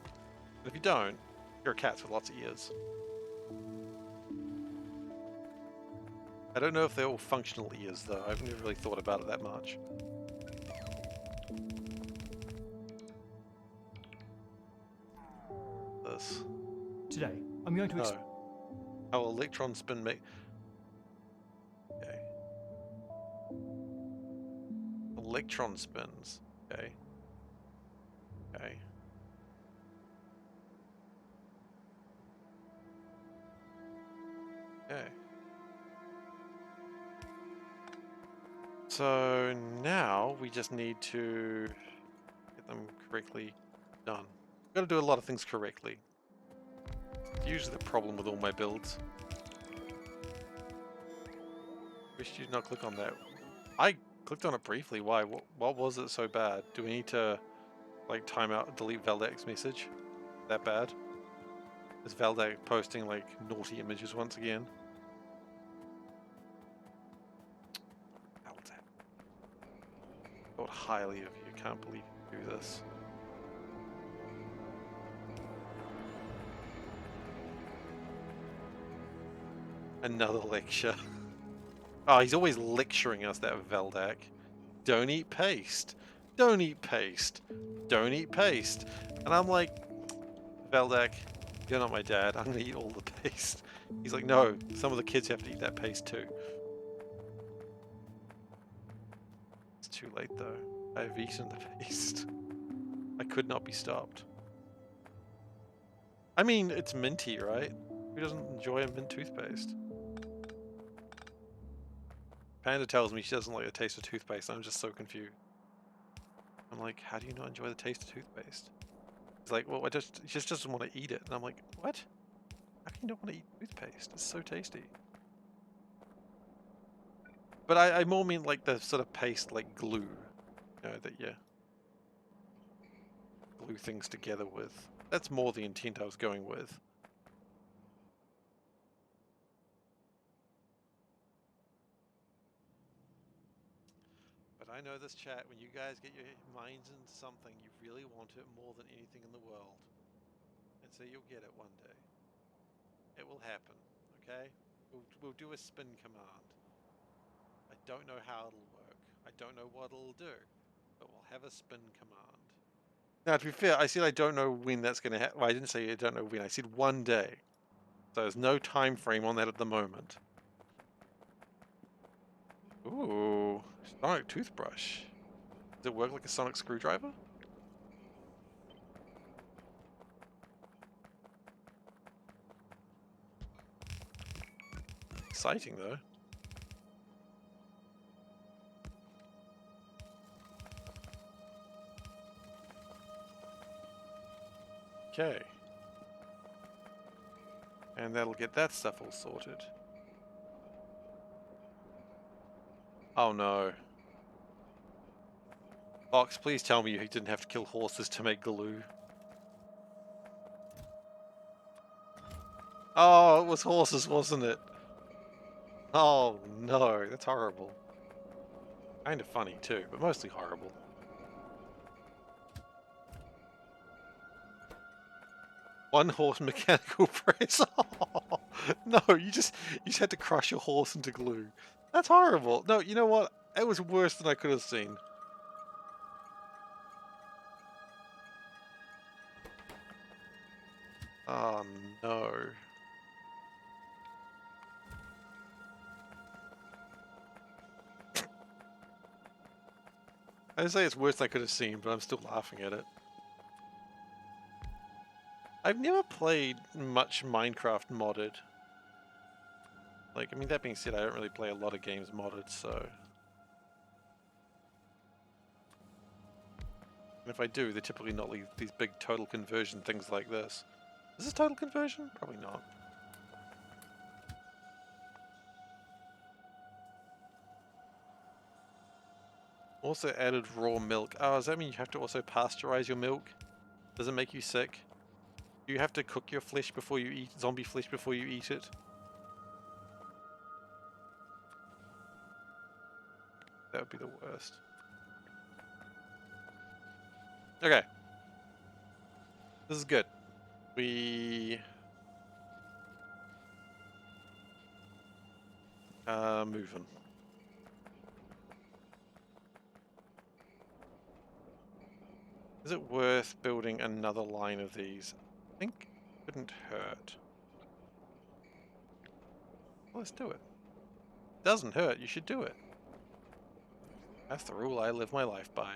And if you don't, you're a cat with lots of ears. I don't know if they're all functional ears, though. I've never really thought about it that much. This. Today, I'm going to How electron spin make... Okay. Electron spins. Okay. Okay. Okay. So now we just need to get them correctly done. Gotta do a lot of things correctly. It's usually the problem with all my builds. Wish you'd not click on that. I clicked on it briefly. Why? What was it so bad? Do we need to like time out, delete Valdek's message? That bad? Is Valdek posting like naughty images once again? Valdek. Thought highly of you. Can't believe you do this. Another lecture. Oh, he's always lecturing us, that Veldak. Don't eat paste. Don't eat paste. Don't eat paste. And I'm like, Veldak, you're not my dad. I'm gonna eat all the paste. He's like, no, some of the kids have to eat that paste too. It's too late though. I've eaten the paste. I could not be stopped. I mean, it's minty, right? Who doesn't enjoy a mint toothpaste? Panda tells me she doesn't like the taste of toothpaste. I'm just so confused. I'm like, how do you not enjoy the taste of toothpaste? He's like, well, she just doesn't want to eat it. And I'm like, what? How can you not want to eat toothpaste? It's so tasty. But I more mean like the sort of paste like glue. You know, that you glue things together with. That's more the intent I was going with. But I know this chat, when you guys get your minds into something, you really want it more than anything in the world. And so you'll get it one day. It will happen, okay? We'll do a spin command. I don't know how it'll work. I don't know what it'll do. But we'll have a spin command. Now, to be fair, I said I don't know when that's going to happen. Well, I didn't say I don't know when. I said one day. So there's no time frame on that at the moment. Ooh, sonic toothbrush. Does it work like a sonic screwdriver? Exciting though. Okay. And that'll get that stuff all sorted. Oh no. Fox, please tell me you didn't have to kill horses to make glue. Oh, it was horses, wasn't it? Oh no, that's horrible. Kind of funny too, but mostly horrible. One horse mechanical press. Oh, no, you just had to crush your horse into glue. That's horrible. No, you know what? It was worse than I could have seen. Oh no. I'd say it's worse than I could have seen, but I'm still laughing at it. I've never played much Minecraft modded. Like, I mean, that being said, I don't really play a lot of games modded, so... And if I do, they're typically not like these big total conversion things like this. Is this total conversion? Probably not. Also added raw milk. Oh, does that mean you have to also pasteurize your milk? Does it make you sick? Do you have to cook your flesh before you eat zombie flesh before you eat it? That would be the worst. Okay. This is good. We... moving. Is it worth building another line of these? I think it wouldn't hurt. Well, let's do it. Doesn't hurt, you should do it. That's the rule I live my life by.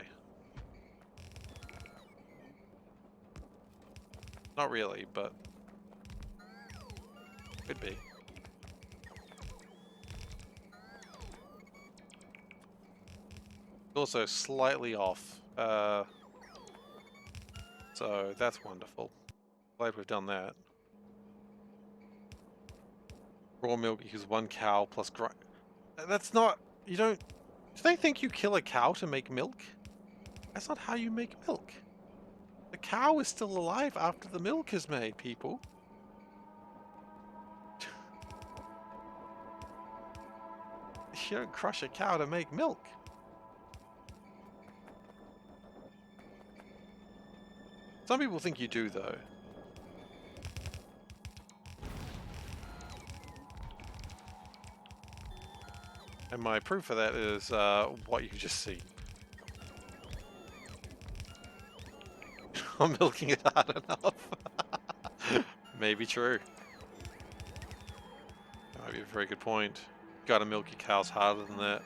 Not really, but could be. Also slightly off. So that's wonderful. Glad we've done that. Raw milk equals 1 cow plus grind. That's not... You don't... Do they think you kill a cow to make milk? That's not how you make milk. The cow is still alive after the milk is made, people. You don't crush a cow to make milk. Some people think you do, though. And my proof for that is what you just see. I'm milking it hard enough. Maybe true. That might be a very good point. Gotta milk your cows harder than that.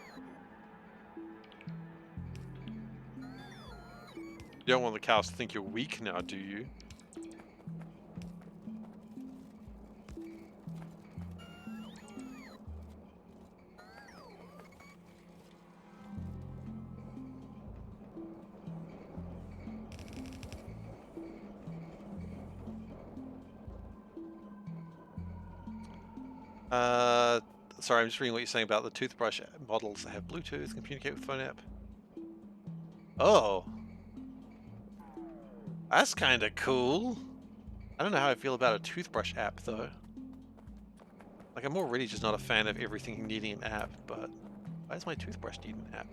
You don't want the cows to think you're weak now, do you? Sorry, I'm just reading what you're saying about the toothbrush models that have Bluetooth, communicate with phone app. Oh, that's kind of cool. I don't know how I feel about a toothbrush app though. Like, I'm already just not a fan of everything needing an app, but why does my toothbrush need an app?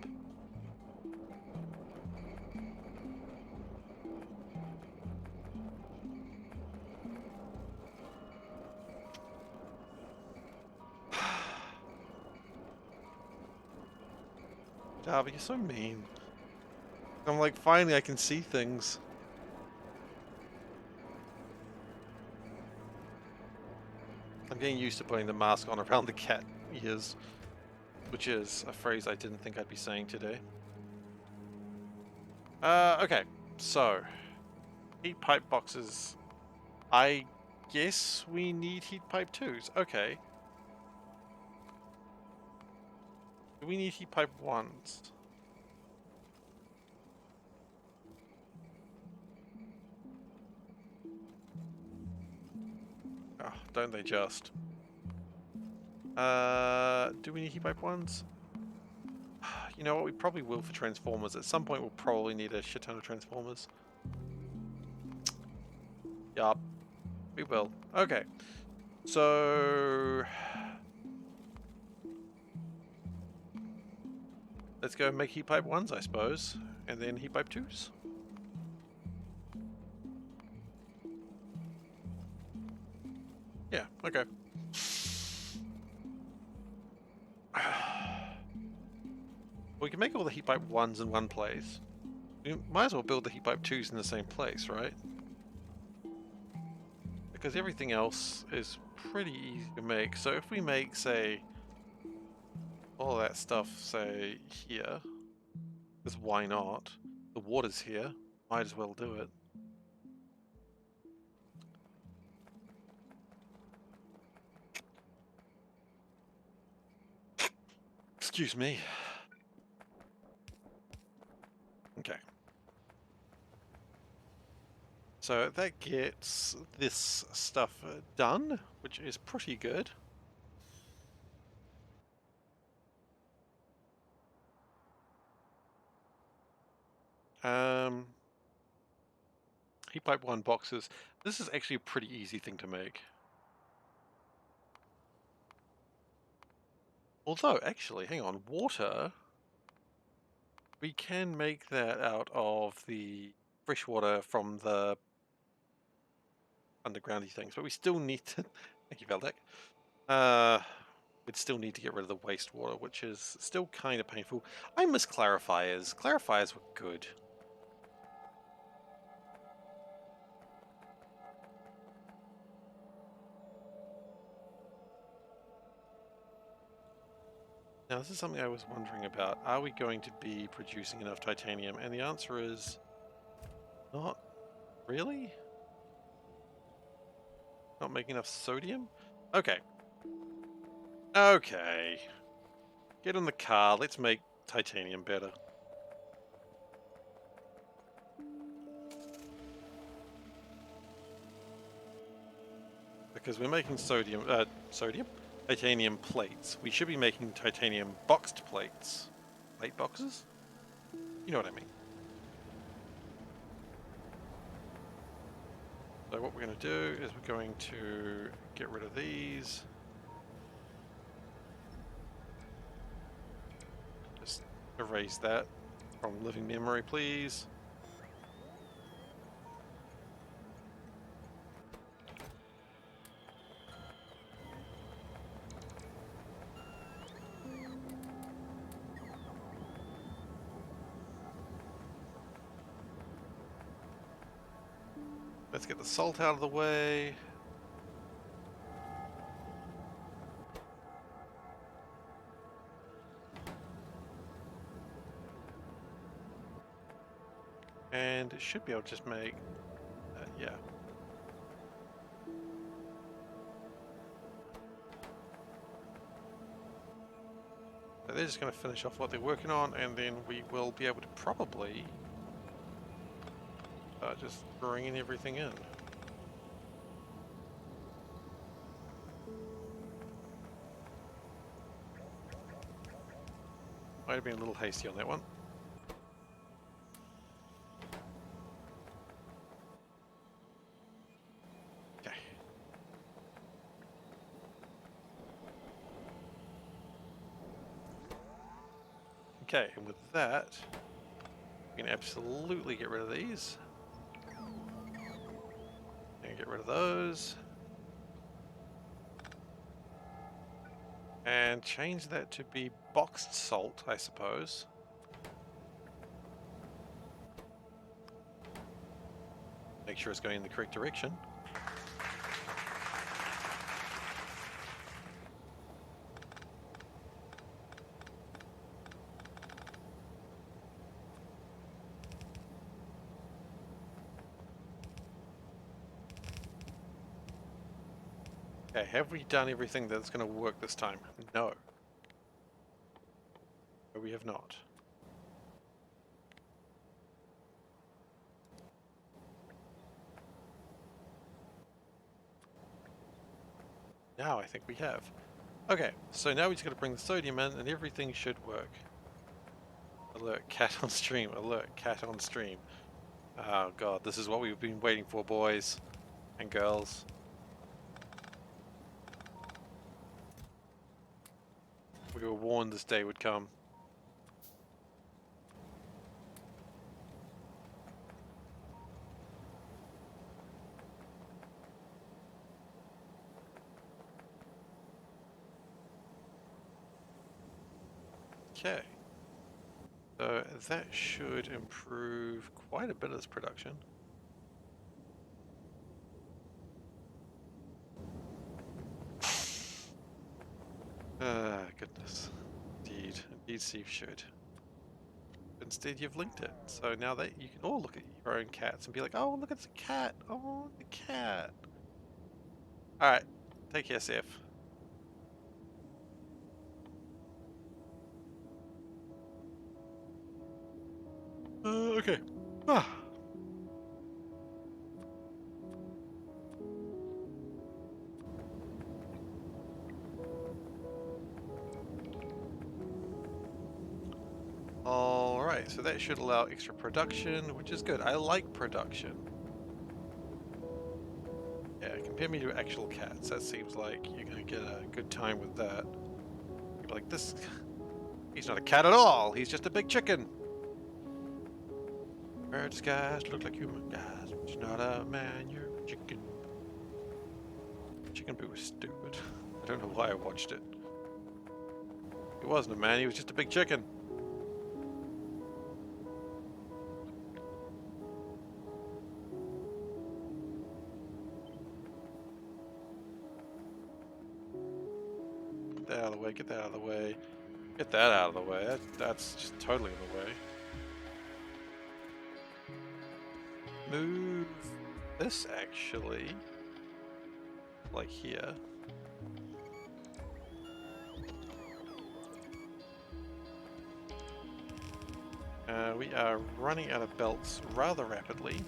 But you're so mean. I'm like, finally I can see things. I'm getting used to putting the mask on around the cat ears, which is a phrase I didn't think I'd be saying today. Okay, so heat pipe boxes. I guess we need heat pipe 2s. Okay. Do we need heat pipe 1s? Oh, don't they just? Do we need heat pipe 1s? You know what, we probably will for transformers. At some point we'll probably need a shit ton of transformers. Yup, we will. Okay, so let's go make heat pipe 1s, I suppose, and then heat pipe 2s. Yeah, okay. We can make all the heat pipe 1s in one place. We might as well build the heat pipe 2s in the same place, right? Because everything else is pretty easy to make. So if we make, say, all that stuff, say, here, because why not? The water's here, might as well do it. Excuse me. Okay. So that gets this stuff done, which is pretty good. Heat pipe 1 boxes. This is actually a pretty easy thing to make. Although, actually, hang on, water, we can make that out of the fresh water from the undergroundy things, but we still need to, thank you, Valdek. We'd still need to get rid of the wastewater, which is still kind of painful. I miss clarifiers. Clarifiers were good. Now, this is something I was wondering about. Are we going to be producing enough titanium? And the answer is not really. Not making enough sodium? Okay. Okay. Get in the car. Let's make titanium better. Because we're making titanium plates. We should be making titanium boxed plates. Plate boxes? You know what I mean. So what we're going to do is we're going to get rid of these. Just erase that from living memory, please. Let's get the salt out of the way. And it should be able to just make, yeah. So they're just going to finish off what they're working on, and then we will be able to probably just bringing everything in. Might have been a little hasty on that one. Okay. Okay, and with that, we can absolutely get rid of these. And get rid of those. And change that to be boxed salt, I suppose. Make sure it's going in the correct direction. Okay, have we done everything that's going to work this time? No. No, we have not. Now I think we have. Okay, so now we just got to bring the sodium in and everything should work. Alert, cat on stream. Alert, cat on stream. Oh god, this is what we've been waiting for, boys and girls. We were warned this day would come. Okay. So that should improve quite a bit of this production. Goodness. Indeed Steve should. Instead you've linked it. So now that you can all look at your own cats and be like, oh look, it's a cat. Oh, the cat. Alright. Take care, Seth. Okay. Ah. Alright, so that should allow extra production, which is good. I like production. Yeah, compare me to actual cats. That seems like you're going to get a good time with that. You'll be like, this... He's not a cat at all. He's just a big chicken. Birds, guys, look like human guys. But you're not a man, you're a chicken. Chicken Boo was stupid. I don't know why I watched it. He wasn't a man, he was just a big chicken. Get that out of the way, get that out of the way. Get that out of the way. That's just totally in the way. Move this actually, like here. We are running out of belts rather rapidly.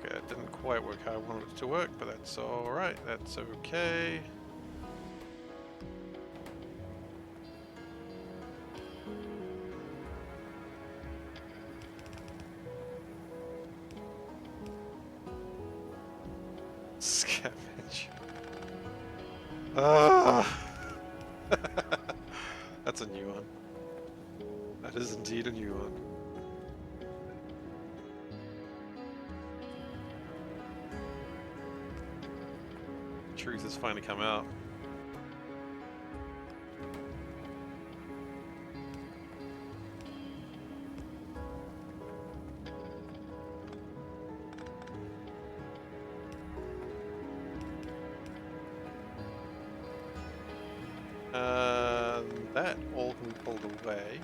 Okay, it didn't quite work how I wanted it to work, but that's alright, that's okay. Scavenge. Ah! That's a new one. That is indeed a new one. truth has finally come out. That all can be pulled away.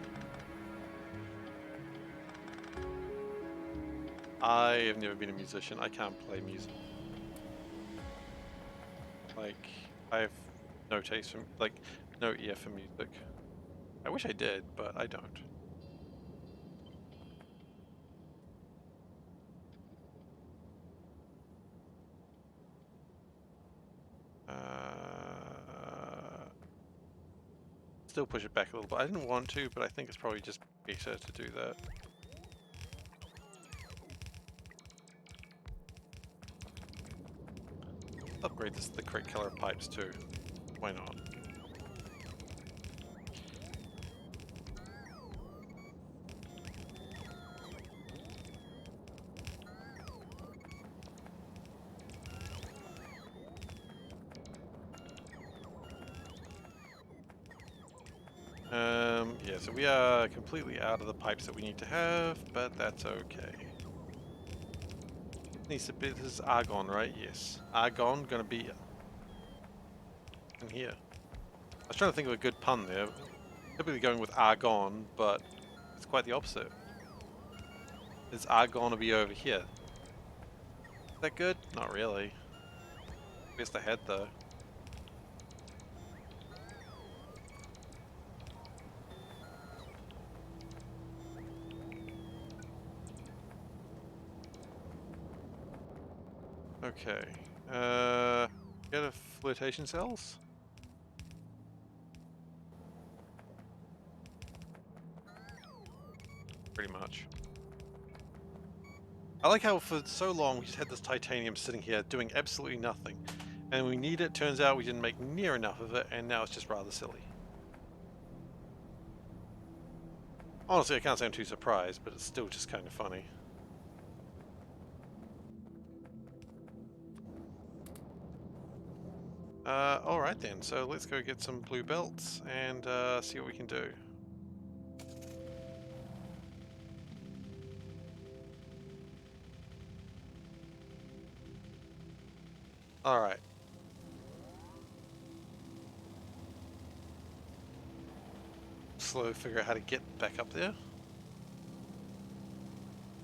I have never been a musician. I can't play music. Like, I have no taste for, like, no ear for music. I wish I did, but I don't. Still push it back a little bit. I didn't want to, but I think it's probably just better to do that. Upgrade the correct color pipes too. Why not? Yeah, so we are completely out of the pipes that we need to have, but that's okay. Needs to be, this is argon, right? Yes. Argon gonna be in here. I was trying to think of a good pun there. Typically going with argon, but it's quite the opposite. Is argon to be over here? Is that good? Not really. Where's the head though? Okay. Get a flotation cells? Pretty much. I like how for so long we just had this titanium sitting here doing absolutely nothing. And we need it, turns out we didn't make near enough of it, and now it's just rather silly. Honestly, I can't say I'm too surprised, but it's still just kind of funny. Alright then, so let's go get some blue belts and see what we can do. Alright. Slow figure out how to get back up there.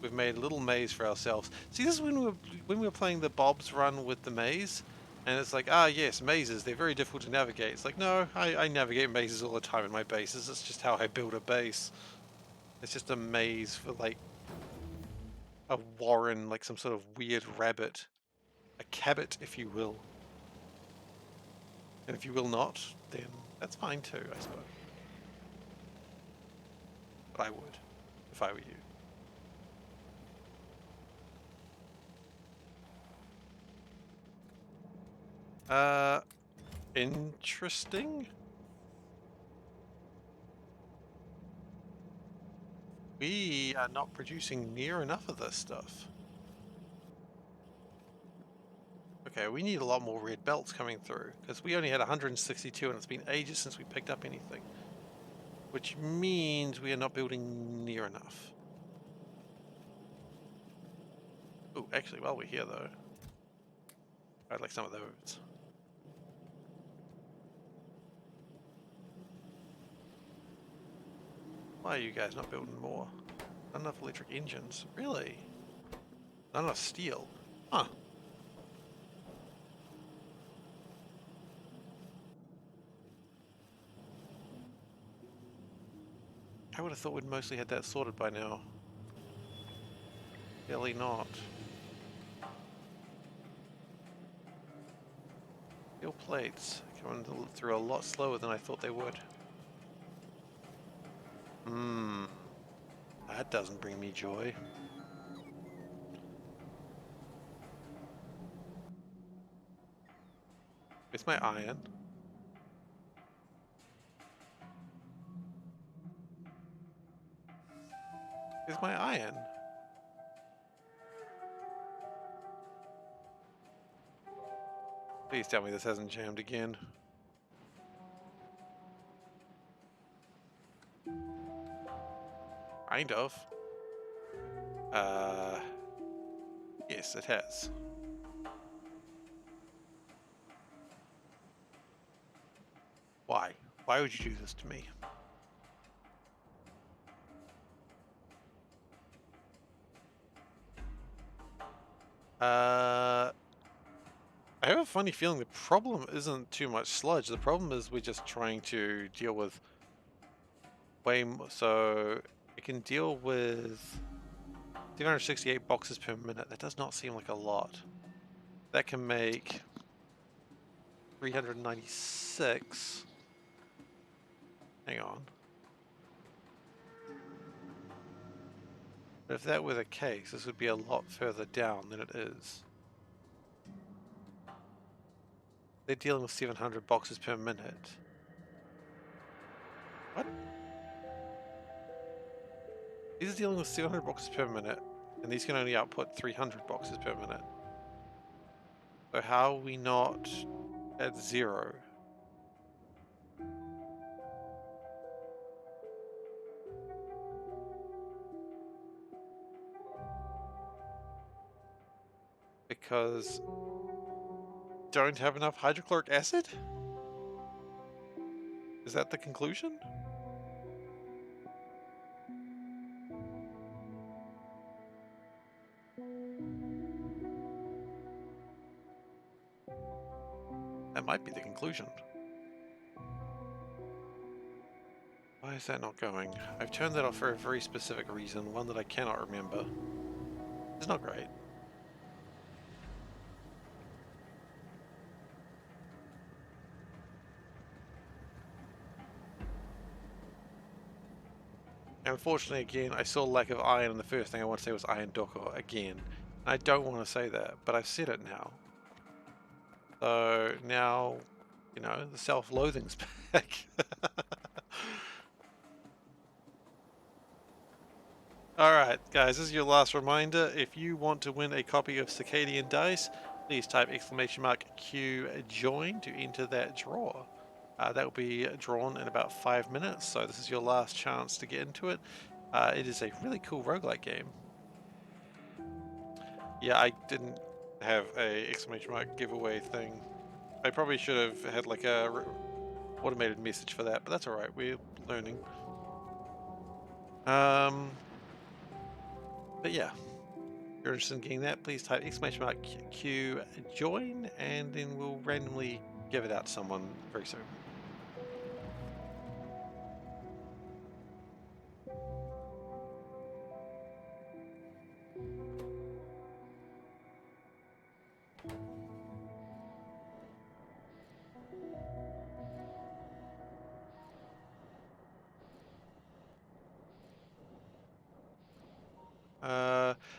We've made a little maze for ourselves. See, this is when we were playing the Bob's run with the maze, and it's like, ah, yes, mazes, they're very difficult to navigate. It's like, no, I navigate mazes all the time in my bases. It's just how I build a base. It's just a maze for, like, a warren, like some sort of weird rabbit. A cabot, if you will. And if you will not, then that's fine too, I suppose. But I would, if I were you. Interesting. We are not producing near enough of this stuff. Okay, we need a lot more red belts coming through, because we only had 162 and it's been ages since we picked up anything. Which means we are not building near enough. Oh, actually, while we're here though, I'd like some of those. Why are you guys not building more? Not enough electric engines. Really? Not enough steel. Huh. I would have thought we'd mostly had that sorted by now. Clearly not. Steel plates coming through a lot slower than I thought they would. That doesn't bring me joy. Where's my iron? Where's my iron? Please tell me this hasn't jammed again. Kind of. Yes, it has. Why? Why would you do this to me? I have a funny feeling the problem isn't too much sludge. The problem is we're just trying to deal with way more. So it can deal with 268 boxes per minute. That does not seem like a lot. That can make 396. Hang on. But if that were the case, this would be a lot further down than it is. They're dealing with 700 boxes per minute. What? These are dealing with 700 boxes per minute, and these can only output 300 boxes per minute. So how are we not at 0? Because don't have enough hydrochloric acid? Is that the conclusion? That might be the conclusion. Why is that not going? I've turned that off for a very specific reason, one that I cannot remember. It's not great. Unfortunately, again, I saw lack of iron, and the first thing I want to say was iron doko again. I don't want to say that, but I've said it now. So now, you know, the self-loathing's back. Alright, guys, this is your last reminder. If you want to win a copy of Circadian Dice, please type !Q join to enter that draw. That will be drawn in about 5 minutes, so this is your last chance to get into it. It is a really cool roguelike game. Yeah, I didn't have a ! Giveaway thing. I probably should have had like a automated message for that, but that's alright, we're learning. But yeah, if you're interested in getting that, please type !Q join, and then we'll randomly give it out to someone very soon.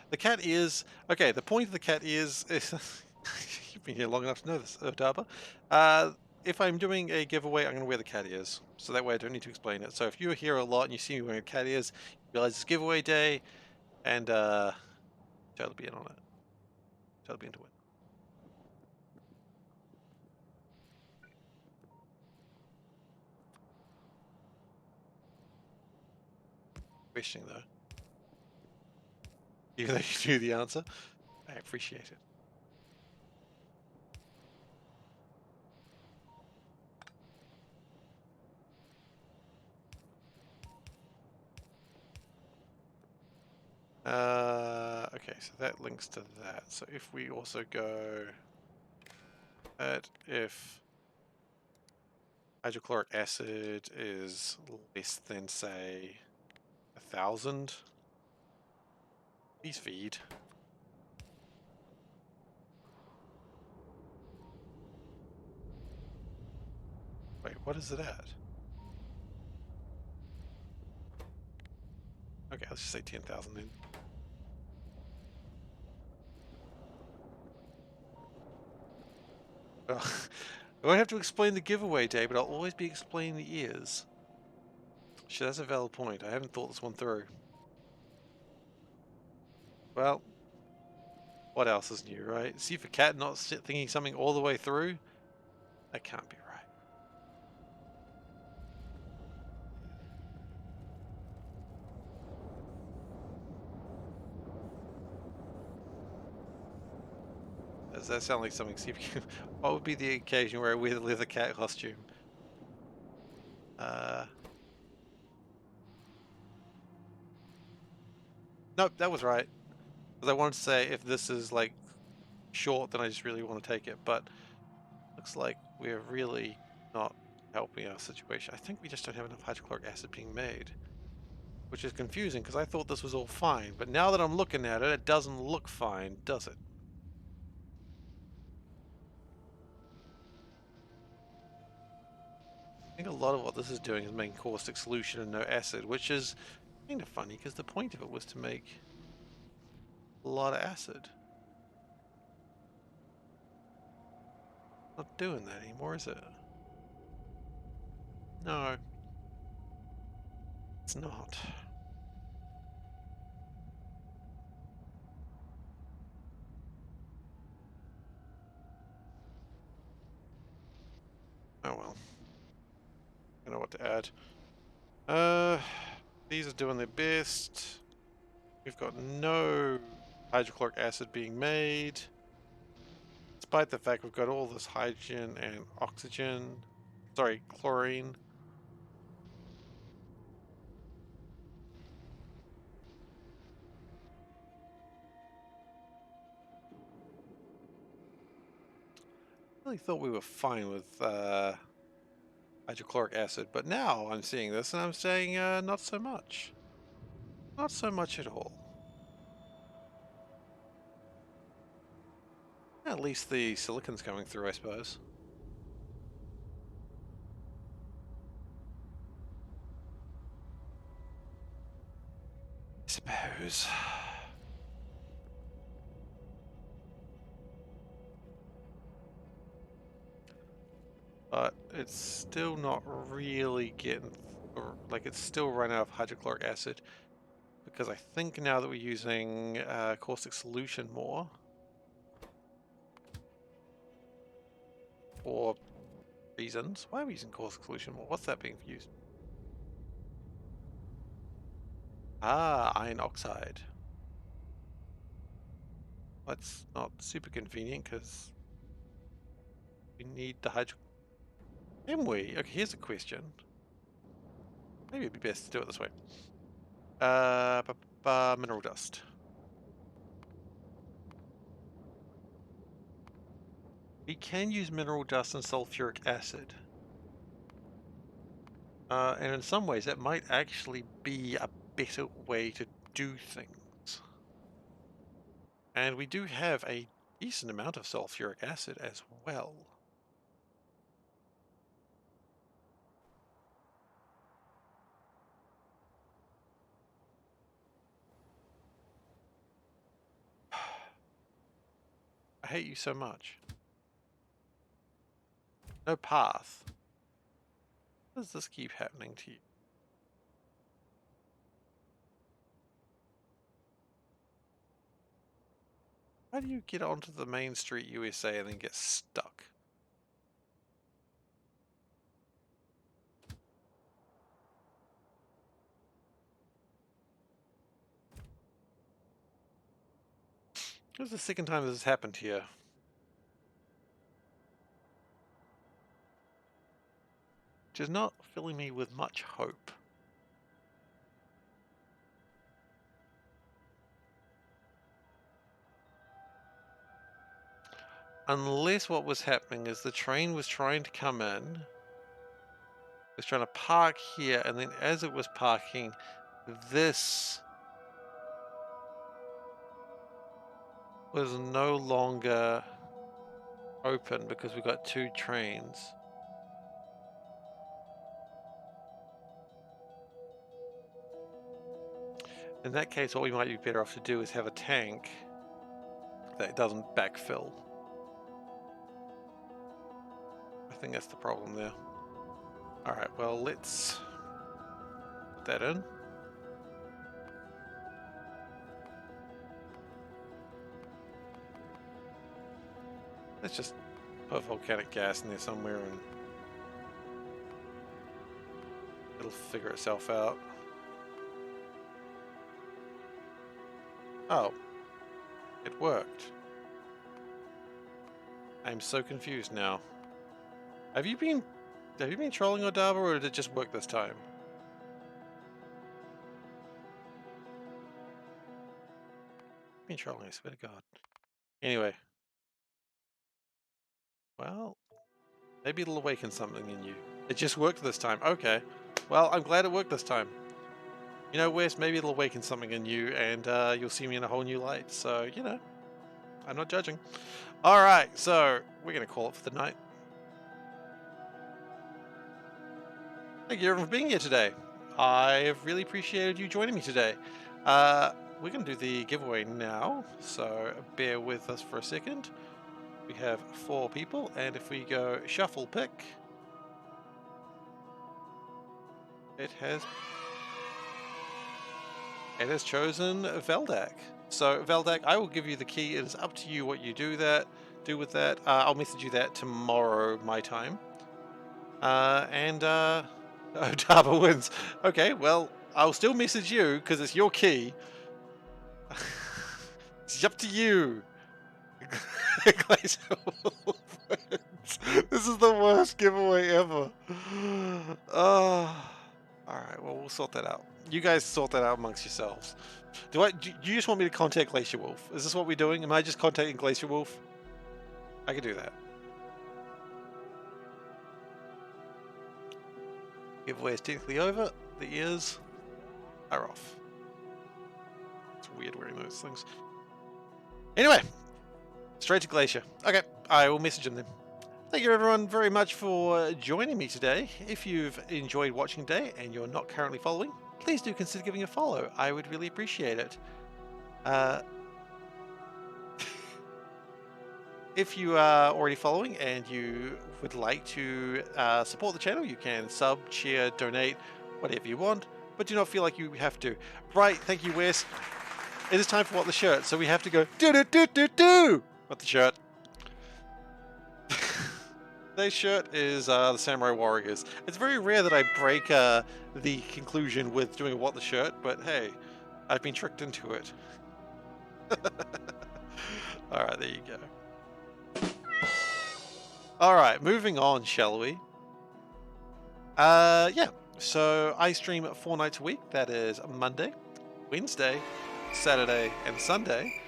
The cat ears. Okay, the point of the cat ears is you've been here long enough to know this, Daba. If I'm doing a giveaway, I'm going to wear the cat ears, so that way I don't need to explain it. So if you're here a lot and you see me wearing cat ears, you realize it's giveaway day, and totally be in on it. Totally be into it. Questioning though, even though you knew the answer, I appreciate it. Okay, so that links to that. So if we also go that if hydrochloric acid is less than, say, 1,000, please feed. Wait, what is it at? Okay, let's just say 10,000 then. Well, I won't have to explain the giveaway day, but I'll always be explaining the ears. Shit, that's a valid point. I haven't thought this one through. Well, What else is new, right? SeiferKatt not thinking something all the way through? That can't be right. Does that sound like something SeiferKatt... What would be the occasion where I wear the leather cat costume? Nope, that was right. Because I wanted to say if this is like short, then I just really want to take it, but looks like we're really not helping our situation. I think we just don't have enough hydrochloric acid being made, which is confusing because I thought this was all fine, but now that I'm looking at it, it doesn't look fine, does it? I think a lot of what this is doing is making caustic solution and no acid, which is kind of funny because the point of it was to make a lot of acid. Not doing that anymore, is it? No, it's not. Oh well. I don't know what to add. These are doing their best. We've got no hydrochloric acid being made, despite the fact we've got all this hydrogen and oxygen. Sorry, chlorine. I really thought we were fine with hydrochloric acid, but now I'm seeing this and I'm saying not so much. Not so much at all. At least the silicon's coming through, I suppose. I suppose. But it's still not really getting, like it's still running out of hydrochloric acid. Because I think now that we're using caustic solution more, for reasons. Why are we using caustic solution more? What's that being used? Ah, iron oxide. That's not super convenient because we need the hydro... Can we? Okay, here's a question. Maybe it'd be best to do it this way. Mineral dust. We can use mineral dust and sulfuric acid. And in some ways that might actually be a better way to do things. And we do have a decent amount of sulfuric acid as well. I hate you so much. No path. Why does this keep happening to you? How do you get onto the main street USA and then get stuck? This is the second time this has happened here. Which is not filling me with much hope. Unless what was happening is the train was trying to come in, was trying to park here, and then as it was parking, this was no longer open because we got two trains. In that case, what we might be better off to do is have a tank that doesn't backfill. I think that's the problem there. Alright, well, let's put that in. Let's just put volcanic gas in there somewhere and it'll figure itself out. Oh, it worked. I'm so confused now. Have you been trolling Odaba, or did it just work this time? Been trolling, I swear to God. Anyway. Well, maybe it'll awaken something in you. It just worked this time. Okay. Well, I'm glad it worked this time. You know, Wes, maybe it'll awaken something in you and you'll see me in a whole new light. So, you know, I'm not judging. Alright, so we're going to call it for the night. Thank you everyone for being here today. I've really appreciated you joining me today. We're going to do the giveaway now, so bear with us for a second. We have 4 people, and if we go shuffle pick, it has chosen Veldak. So Veldak, I will give you the key. It is up to you what you do with that. I'll message you that tomorrow my time. Odaba wins. Okay, well, I'll still message you because it's your key. It's up to you. This is the worst giveaway ever. Oh. Alright, well, we'll sort that out. You guys sort that out amongst yourselves. Do you just want me to contact Glacier Wolf? Is this what we're doing? Am I just contacting Glacier Wolf? I can do that. Giveaway is technically over. The ears are off. It's weird wearing those things. Anyway, straight to Glacier. Okay, I will message him then. Thank you everyone very much for joining me today. If you've enjoyed watching today and you're not currently following, please do consider giving a follow. I would really appreciate it. If you are already following and you would like to support the channel, you can sub, cheer, donate, whatever you want, but do not feel like you have to. Right, thank you, Wes. It is time for What the Shirt, so we have to go do. What the Shirt. Today's shirt is the Samurai Warriors. It's very rare that I break the conclusion with doing a What the Shirt, but hey, I've been tricked into it. Alright, there you go. Alright, moving on, shall we? Yeah, so I stream 4 nights a week. That is Monday, Wednesday, Saturday, and Sunday.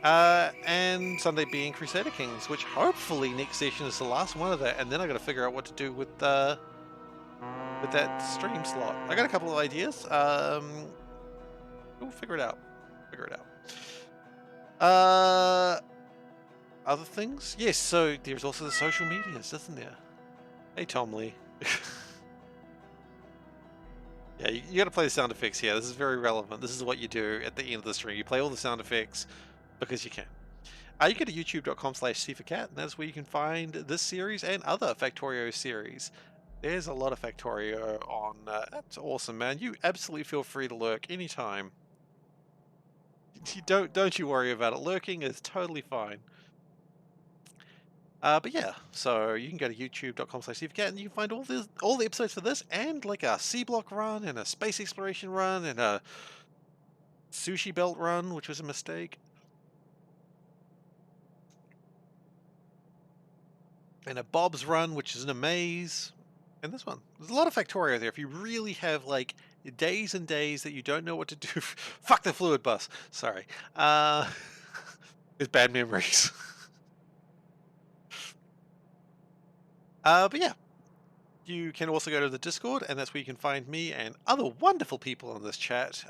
And Sunday being Crusader Kings, which hopefully next session is the last one of that, and then I got to figure out what to do with that stream slot. I got a couple of ideas. We'll figure it out. Other things? Yes. So there's also the social medias, isn't there? Hey, Tom Lee. Yeah, you got to play the sound effects here. This is very relevant. This is what you do at the end of the stream. You play all the sound effects because you can. You go to youtube.com/SeiferKatt, and that's where you can find this series and other Factorio series. There's a lot of Factorio on. That's awesome, man. You absolutely feel free to lurk anytime. Don't you worry about it. Lurking is totally fine. But yeah, so you can go to youtube.com/SeiferKatt, and you can find all the episodes for this, and like a C block run, and a space exploration run, and a sushi belt run, which was a mistake. And a Bob's run, which is in a maze, and this one. There's a lot of Factorio there. If you really have like days and days that you don't know what to do, fuck the fluid bus. Sorry, it's bad memories. But yeah, you can also go to the Discord, and that's where you can find me and other wonderful people in this chat.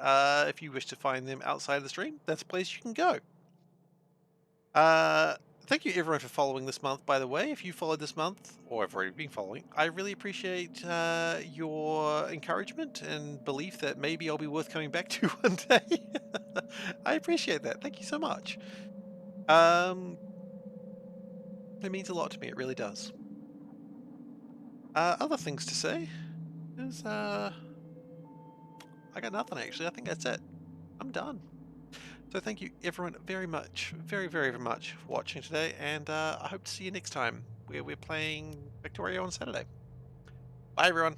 If you wish to find them outside of the stream, that's a place you can go. Thank you everyone for following this month, by the way. If you followed this month, or have already been following, I really appreciate your encouragement and belief that maybe I'll be worth coming back to one day. I appreciate that. Thank you so much. It means a lot to me. It really does. Other things to say is I got nothing actually. I think that's it. I'm done. So thank you everyone very much, very much for watching today, and I hope to see you next time where we're playing Factorio on Saturday. Bye everyone.